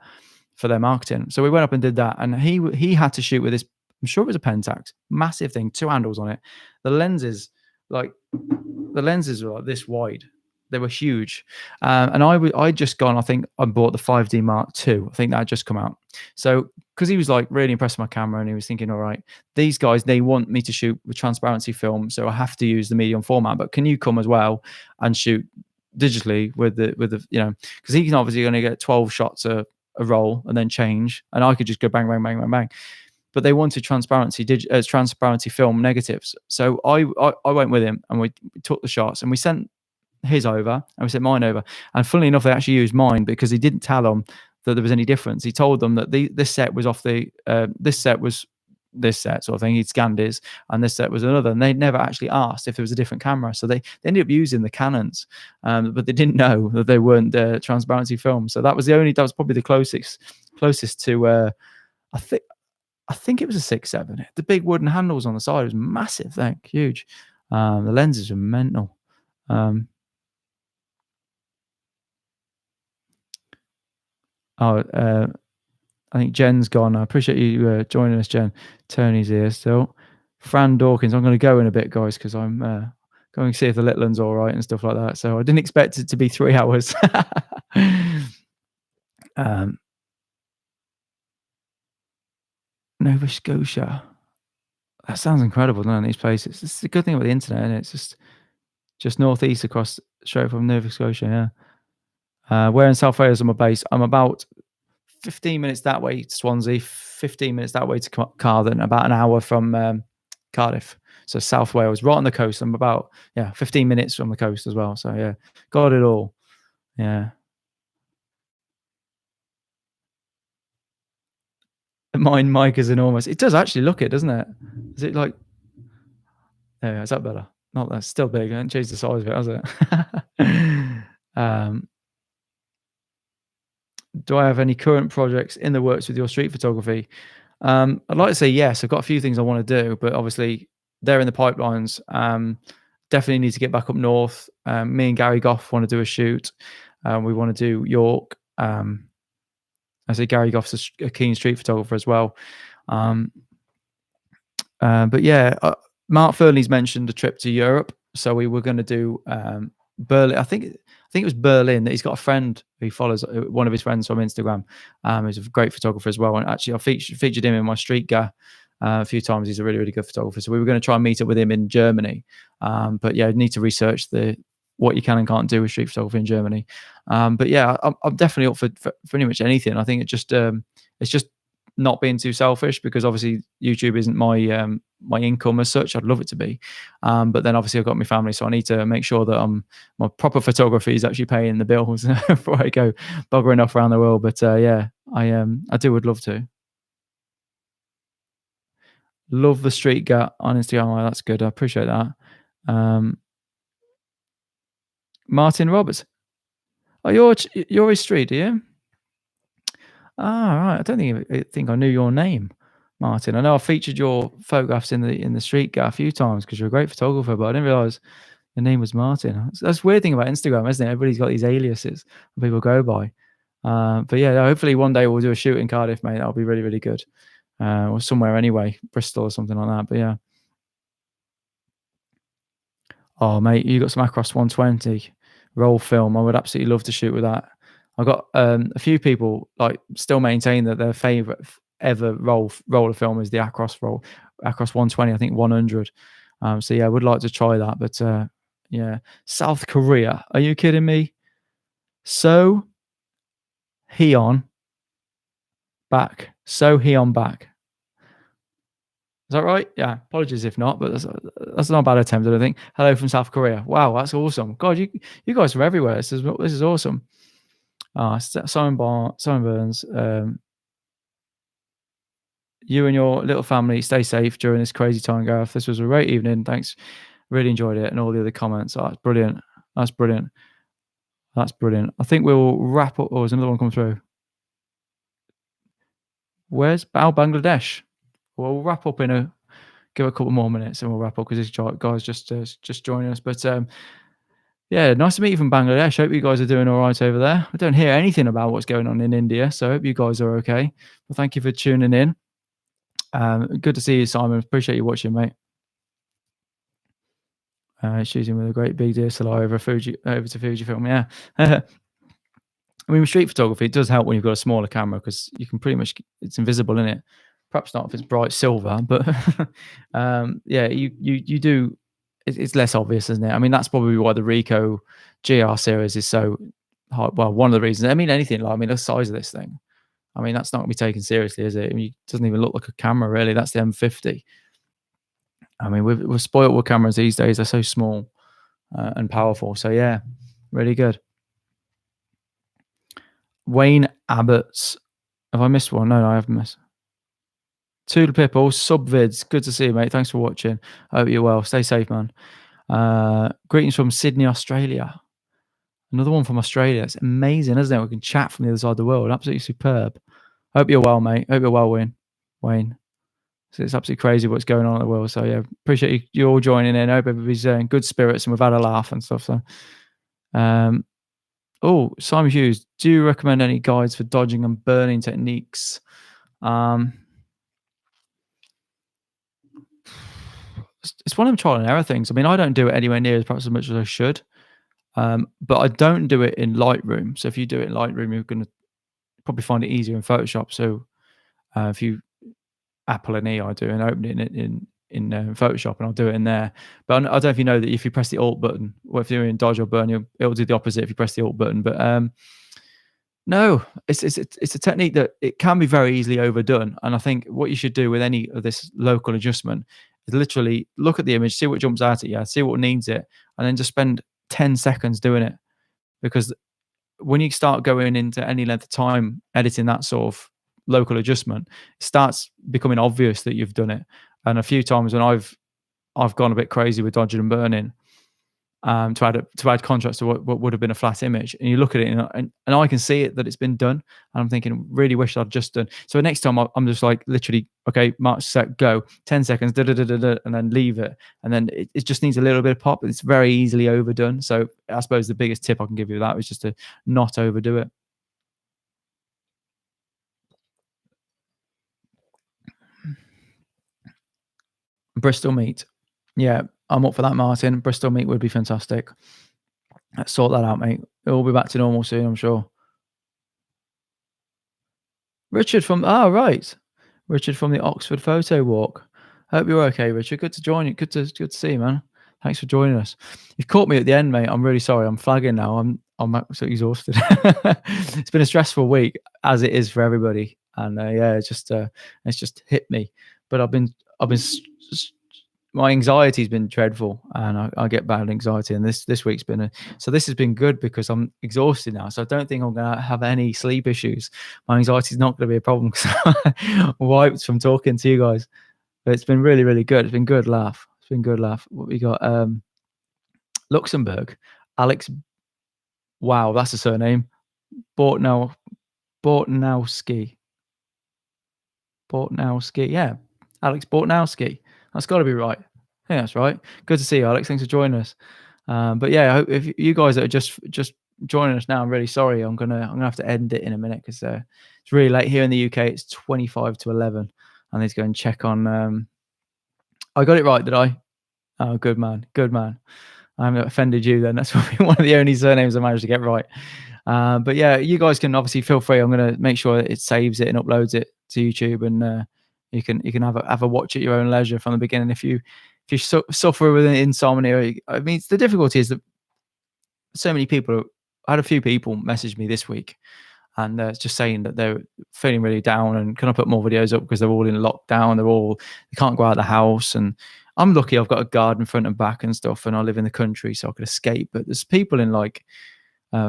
for their marketing. So we went up and did that, and he had to shoot with this. I'm sure it was a Pentax, massive thing, 2 handles on it. The lenses were like this wide. They were huge. And I'd just gone, I think I bought the 5D Mark II. I think that had just come out. So, because he was like really impressed with my camera, and he was thinking, all right, these guys, they want me to shoot with transparency film, so I have to use the medium format, but can you come as well and shoot digitally with the because he can obviously only get 12 shots a roll and then change, and I could just go bang, bang, bang, bang, bang. But they wanted transparency film negatives. So I went with him, and we took the shots, and we sent his over and we sent mine over. And funnily enough, they actually used mine because he didn't tell them that there was any difference. He told them that this set was off this set was this set sort of thing. He'd scanned his, and this set was another, and they never actually asked if there was a different camera. So they ended up using the Canons, but they didn't know that they weren't transparency film. So that was probably the closest to I think it was a 6.7. The big wooden handles on the side was massive thing, huge. The lenses were mental. I think Jen's gone. I appreciate you joining us, Jen. Tony's here still. Fran Dawkins. I'm going to go in a bit, guys, because I'm going to see if the little one's all right and stuff like that. So I didn't expect it to be 3 hours. Nova Scotia. That sounds incredible, doesn't it, these places? This is the good thing about the internet, and it's just northeast across straight from Nova Scotia. Yeah. Where in South Wales am I based? I'm about 15 minutes that way to Swansea, 15 minutes that way to Cardiff, about an hour from Cardiff. So South Wales, right on the coast. I'm about 15 minutes from the coast as well. So yeah, got it all. Yeah. Mine mic is enormous. It does actually look it, doesn't it? Is it like? Yeah, is that better? Not that. Still big. I haven't changed the size of it, has it? Do I have any current projects in the works with your street photography? I'd like to say yes. I've got a few things I want to do, but obviously they're in the pipelines. Definitely need to get back up north. Me and Gary Goff want to do a shoot. We want to do York. I say Gary Goff's a keen street photographer as well. But yeah, Mark Fernley's mentioned a trip to Europe, so we were going to do Berlin. I think it was Berlin. He's got a friend who follows one of his friends from Instagram. He's a great photographer as well, and actually I featured him in my street guy a few times. He's a really, really good photographer. So we were going to try and meet up with him in Germany, but yeah, I need to research the what you can and can't do with street photography in Germany. But yeah, I'm definitely up for pretty much anything. I think it's just not being too selfish, because obviously YouTube isn't my income as such. I'd love it to be, but then obviously I've got my family, so I need to make sure that my proper photography is actually paying the bills before I go buggering off around the world. But yeah, would love to. Love the street gut on Instagram. Oh, that's good. I appreciate that. Um, Martin Roberts. Oh, you're his street, are you? Ah, right. I don't think I knew your name, Martin. I know I featured your photographs in the street gut a few times because you're a great photographer, but I didn't realize your name was Martin. That's the weird thing about Instagram, isn't it? Everybody's got these aliases that people go by. But yeah, hopefully one day we'll do a shoot in Cardiff, mate. That'll be really, really good. Or somewhere anyway, Bristol or something like that. But yeah. Oh, mate, you got some Across 120 roll film. I would absolutely love to shoot with that. I've got a few people like still maintain that their favorite ever roller film is the Across 120. I think 100. So yeah, I would like to try that. But yeah, South Korea. Are you kidding me? So Heon back. So Heon back. Is that right? Yeah. Apologies if not, but that's not a bad attempt, I don't think. Hello from South Korea. Wow, that's awesome. God, you guys are everywhere. This is awesome. Simon Burns. You and your little family stay safe during this crazy time, Gareth. This was a great evening. Thanks. Really enjoyed it, and all the other comments. Oh, that's brilliant. That's brilliant. That's brilliant. I think we'll wrap up. Oh, there's another one come through. Where's Bangladesh? We'll wrap up give a couple more minutes and we'll wrap up because this guy's just joining us. But yeah, nice to meet you from Bangladesh. Hope you guys are doing all right over there. I don't hear anything about what's going on in India, so I hope you guys are okay. Well, thank you for tuning in. Good to see you, Simon. Appreciate you watching, mate. Shooting with a great big DSLR over to Fujifilm. Yeah. I mean, with street photography, it does help when you've got a smaller camera because you can pretty much, it's invisible in it. Perhaps not if it's bright silver, but yeah, you do. It's less obvious, isn't it? I mean, that's probably why the Ricoh GR series is so hard. Well, one of the reasons. I mean, anything like, I mean, the size of this thing. I mean, that's not going to be taken seriously, is it? I mean, it doesn't even look like a camera, really. That's the M50. I mean, we're spoiled with cameras these days. They're so small and powerful. So yeah, really good. Wayne Abbott's. Have I missed one? No, I haven't missed. Toodle Pipple, subvids. Good to see you, mate. Thanks for watching. I hope you're well. Stay safe, man. Greetings from Sydney, Australia. Another one from Australia. It's amazing, isn't it? We can chat from the other side of the world. Absolutely superb. Hope you're well, mate. Hope you're well, Wayne. So it's absolutely crazy what's going on in the world. So yeah, appreciate you all joining in. Hope everybody's in good spirits and we've had a laugh and stuff. So, oh, Simon Hughes, do you recommend any guides for dodging and burning techniques? It's one of them trial and error things. I mean, I don't do it anywhere near perhaps as much as I should, but I don't do it in Lightroom. So if you do it in Lightroom, you're going to probably find it easier in Photoshop. So if you Apple an E, I do and open it in Photoshop, and I'll do it in there. But I don't know if you know that if you press the Alt button, or if you're in dodge or burn, it'll do the opposite if you press the Alt button. But no, it's a technique that it can be very easily overdone. And I think what you should do with any of this local adjustment is literally look at the image, see what jumps out at you, see what needs it, and then just spend 10 seconds doing it. Because when you start going into any length of time editing that sort of local adjustment, it starts becoming obvious that you've done it. And a few times when I've gone a bit crazy with dodging and burning, to add contrast to what would have been a flat image, and you look at it and I can see it that it's been done, and I'm thinking, really wish I'd just done. So next time I'm just like literally, okay, march, set, go, 10 seconds, and then leave it, and then it just needs a little bit of pop. It's very easily overdone. So I suppose the biggest tip I can give you that is just to not overdo it. Bristol meat. Yeah, I'm up for that, Martin. Bristol meat would be fantastic. Let's sort that out, mate. It'll be back to normal soon, I'm sure. Richard from right. Richard from the Oxford Photo Walk. Hope you're okay, Richard. Good to join you. Good to see you, man. Thanks for joining us. You've caught me at the end, mate. I'm really sorry. I'm flagging now. I'm absolutely exhausted. It's been a stressful week, as it is for everybody, and yeah, it's just hit me. But I've been my anxiety's been dreadful, and I get bad anxiety, and this week's been so this has been good because I'm exhausted now, so I don't think I'm gonna have any sleep issues. My anxiety's not gonna be a problem because I'm wiped from talking to you guys. But it's been really, really good. It's been good laugh. It's been good laugh. What we got? Luxembourg. Alex. Wow, that's a surname. Bortnow. Bortnowski. Bortnowski. Yeah, Alex Bortnowski. That's got to be right. Yeah, that's right. Good to see you, Alex. Thanks for joining us. But yeah, I hope if you guys that are just joining us now, I'm really sorry. I'm gonna have to end it in a minute because it's really late here in the UK. It's 25 to 11. I need to go and check on. I got it right, did I? Oh, good man. Good man. I haven't offended you then. That's probably one of the only surnames I managed to get right. But yeah, you guys can obviously feel free. I'm going to make sure that it saves it and uploads it to YouTube, and you can have a watch at your own leisure from the beginning. If you suffer with insomnia, I mean, the difficulty is that so many people. I had a few people message me this week, and just saying that they're feeling really down and can I put more videos up because they're all in lockdown. They can't go out of the house, and I'm lucky I've got a garden front and back and stuff, and I live in the country so I could escape. But there's people in like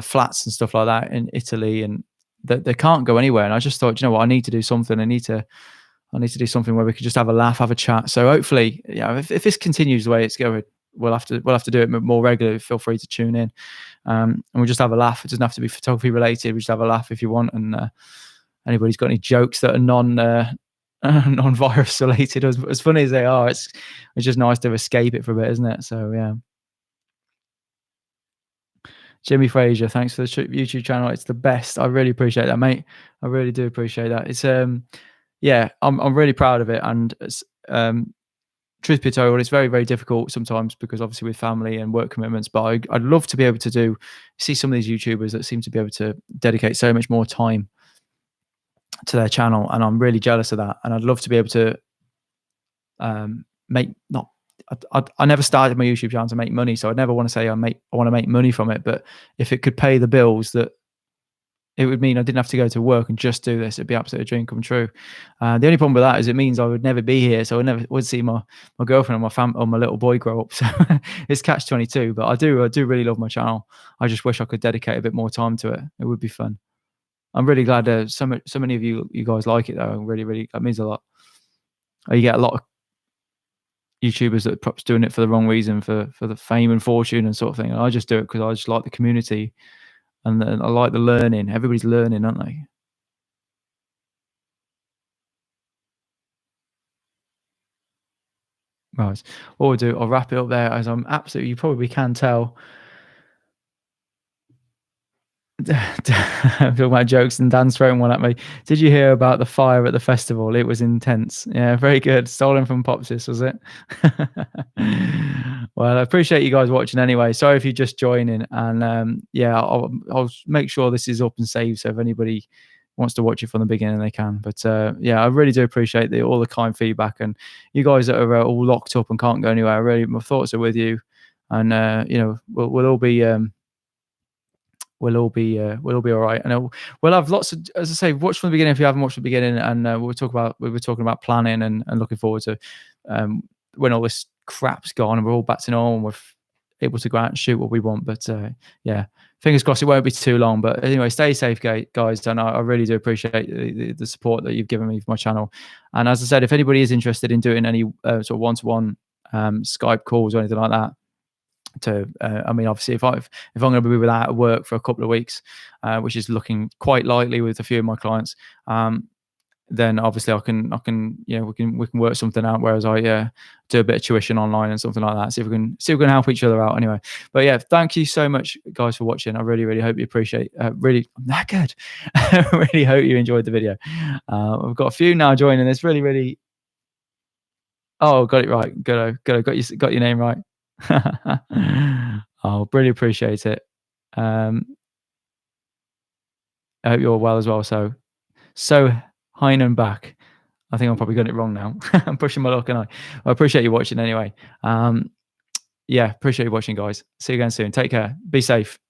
flats and stuff like that in Italy, and they can't go anywhere. And I just thought, you know what, I need to do something. I need to do something where we could just have a laugh, have a chat. So hopefully, yeah, if this continues the way it's going, we'll have to do it more regularly. Feel free to tune in, and we'll just have a laugh. It doesn't have to be photography related. We just have a laugh if you want. And anybody's got any jokes that are non-virus related, as funny as they are, it's just nice to escape it for a bit, isn't it? So yeah. Jimmy Fraser, thanks for the YouTube channel. It's the best. I really appreciate that, mate. I really do appreciate that. It's yeah, I'm really proud of it. And truth be told, it's very, very difficult sometimes because obviously with family and work commitments. But I'd love to be able to see some of these YouTubers that seem to be able to dedicate so much more time to their channel, and I'm really jealous of that. And I'd love to be able to I never started my YouTube channel to make money, so I'd never want to say I want to make money from it. But if it could pay the bills, that it would mean I didn't have to go to work and just do this. It'd be absolutely a dream come true. The only problem with that is it means I would never be here, so I never would see my girlfriend or my little boy grow up. So it's catch-22. But I do really love my channel. I just wish I could dedicate a bit more time to it. It would be fun. I'm really glad so many of you guys like it though. Really, that means a lot. You get a lot of YouTubers that are perhaps doing it for the wrong reason, for the fame and fortune and sort of thing. And I just do it because I just like the community, and I like the learning. Everybody's learning, aren't they? Right. What we'll do, I'll wrap it up there, as I'm absolutely, you probably can tell, talking about jokes, and Dan's throwing one at me. Did you hear about the fire at the festival? It was intense. Yeah, very good. Stolen from Popsis, was it? Well, I appreciate you guys watching anyway. Sorry if you're just joining, and yeah, I'll make sure this is up and saved, so if anybody wants to watch it from the beginning, they can. But yeah, I really do appreciate all the kind feedback, and you guys that are all locked up and can't go anywhere. Really, my thoughts are with you, and you know, we'll all be. We'll all be all right, and we'll have lots of, as I say, watch from the beginning if you haven't watched the beginning, and we were talking about planning and looking forward to when all this crap's gone and we're all back to normal and we're able to go out and shoot what we want. But yeah, fingers crossed it won't be too long. But anyway, stay safe, guys, and I really do appreciate the support that you've given me for my channel. And as I said, if anybody is interested in doing any sort of one-to-one Skype calls or anything like that, I mean, obviously, if I'm going to be without work for a couple of weeks, which is looking quite likely with a few of my clients, then obviously I can you know, we can work something out. Whereas I do a bit of tuition online and something like that. See if we can help each other out anyway. But yeah, thank you so much, guys, for watching. I really hope you appreciate. Really, I'm that good. I really hope you enjoyed the video. We've got a few now joining this. Really. Oh, got it right. Good. Got your name right. Oh, really appreciate it. I hope you're well as well. So Heinen back. I think I'm probably got it wrong now. I'm pushing my luck, and I appreciate you watching anyway. Yeah, appreciate you watching, guys. See you again soon. Take care. Be safe.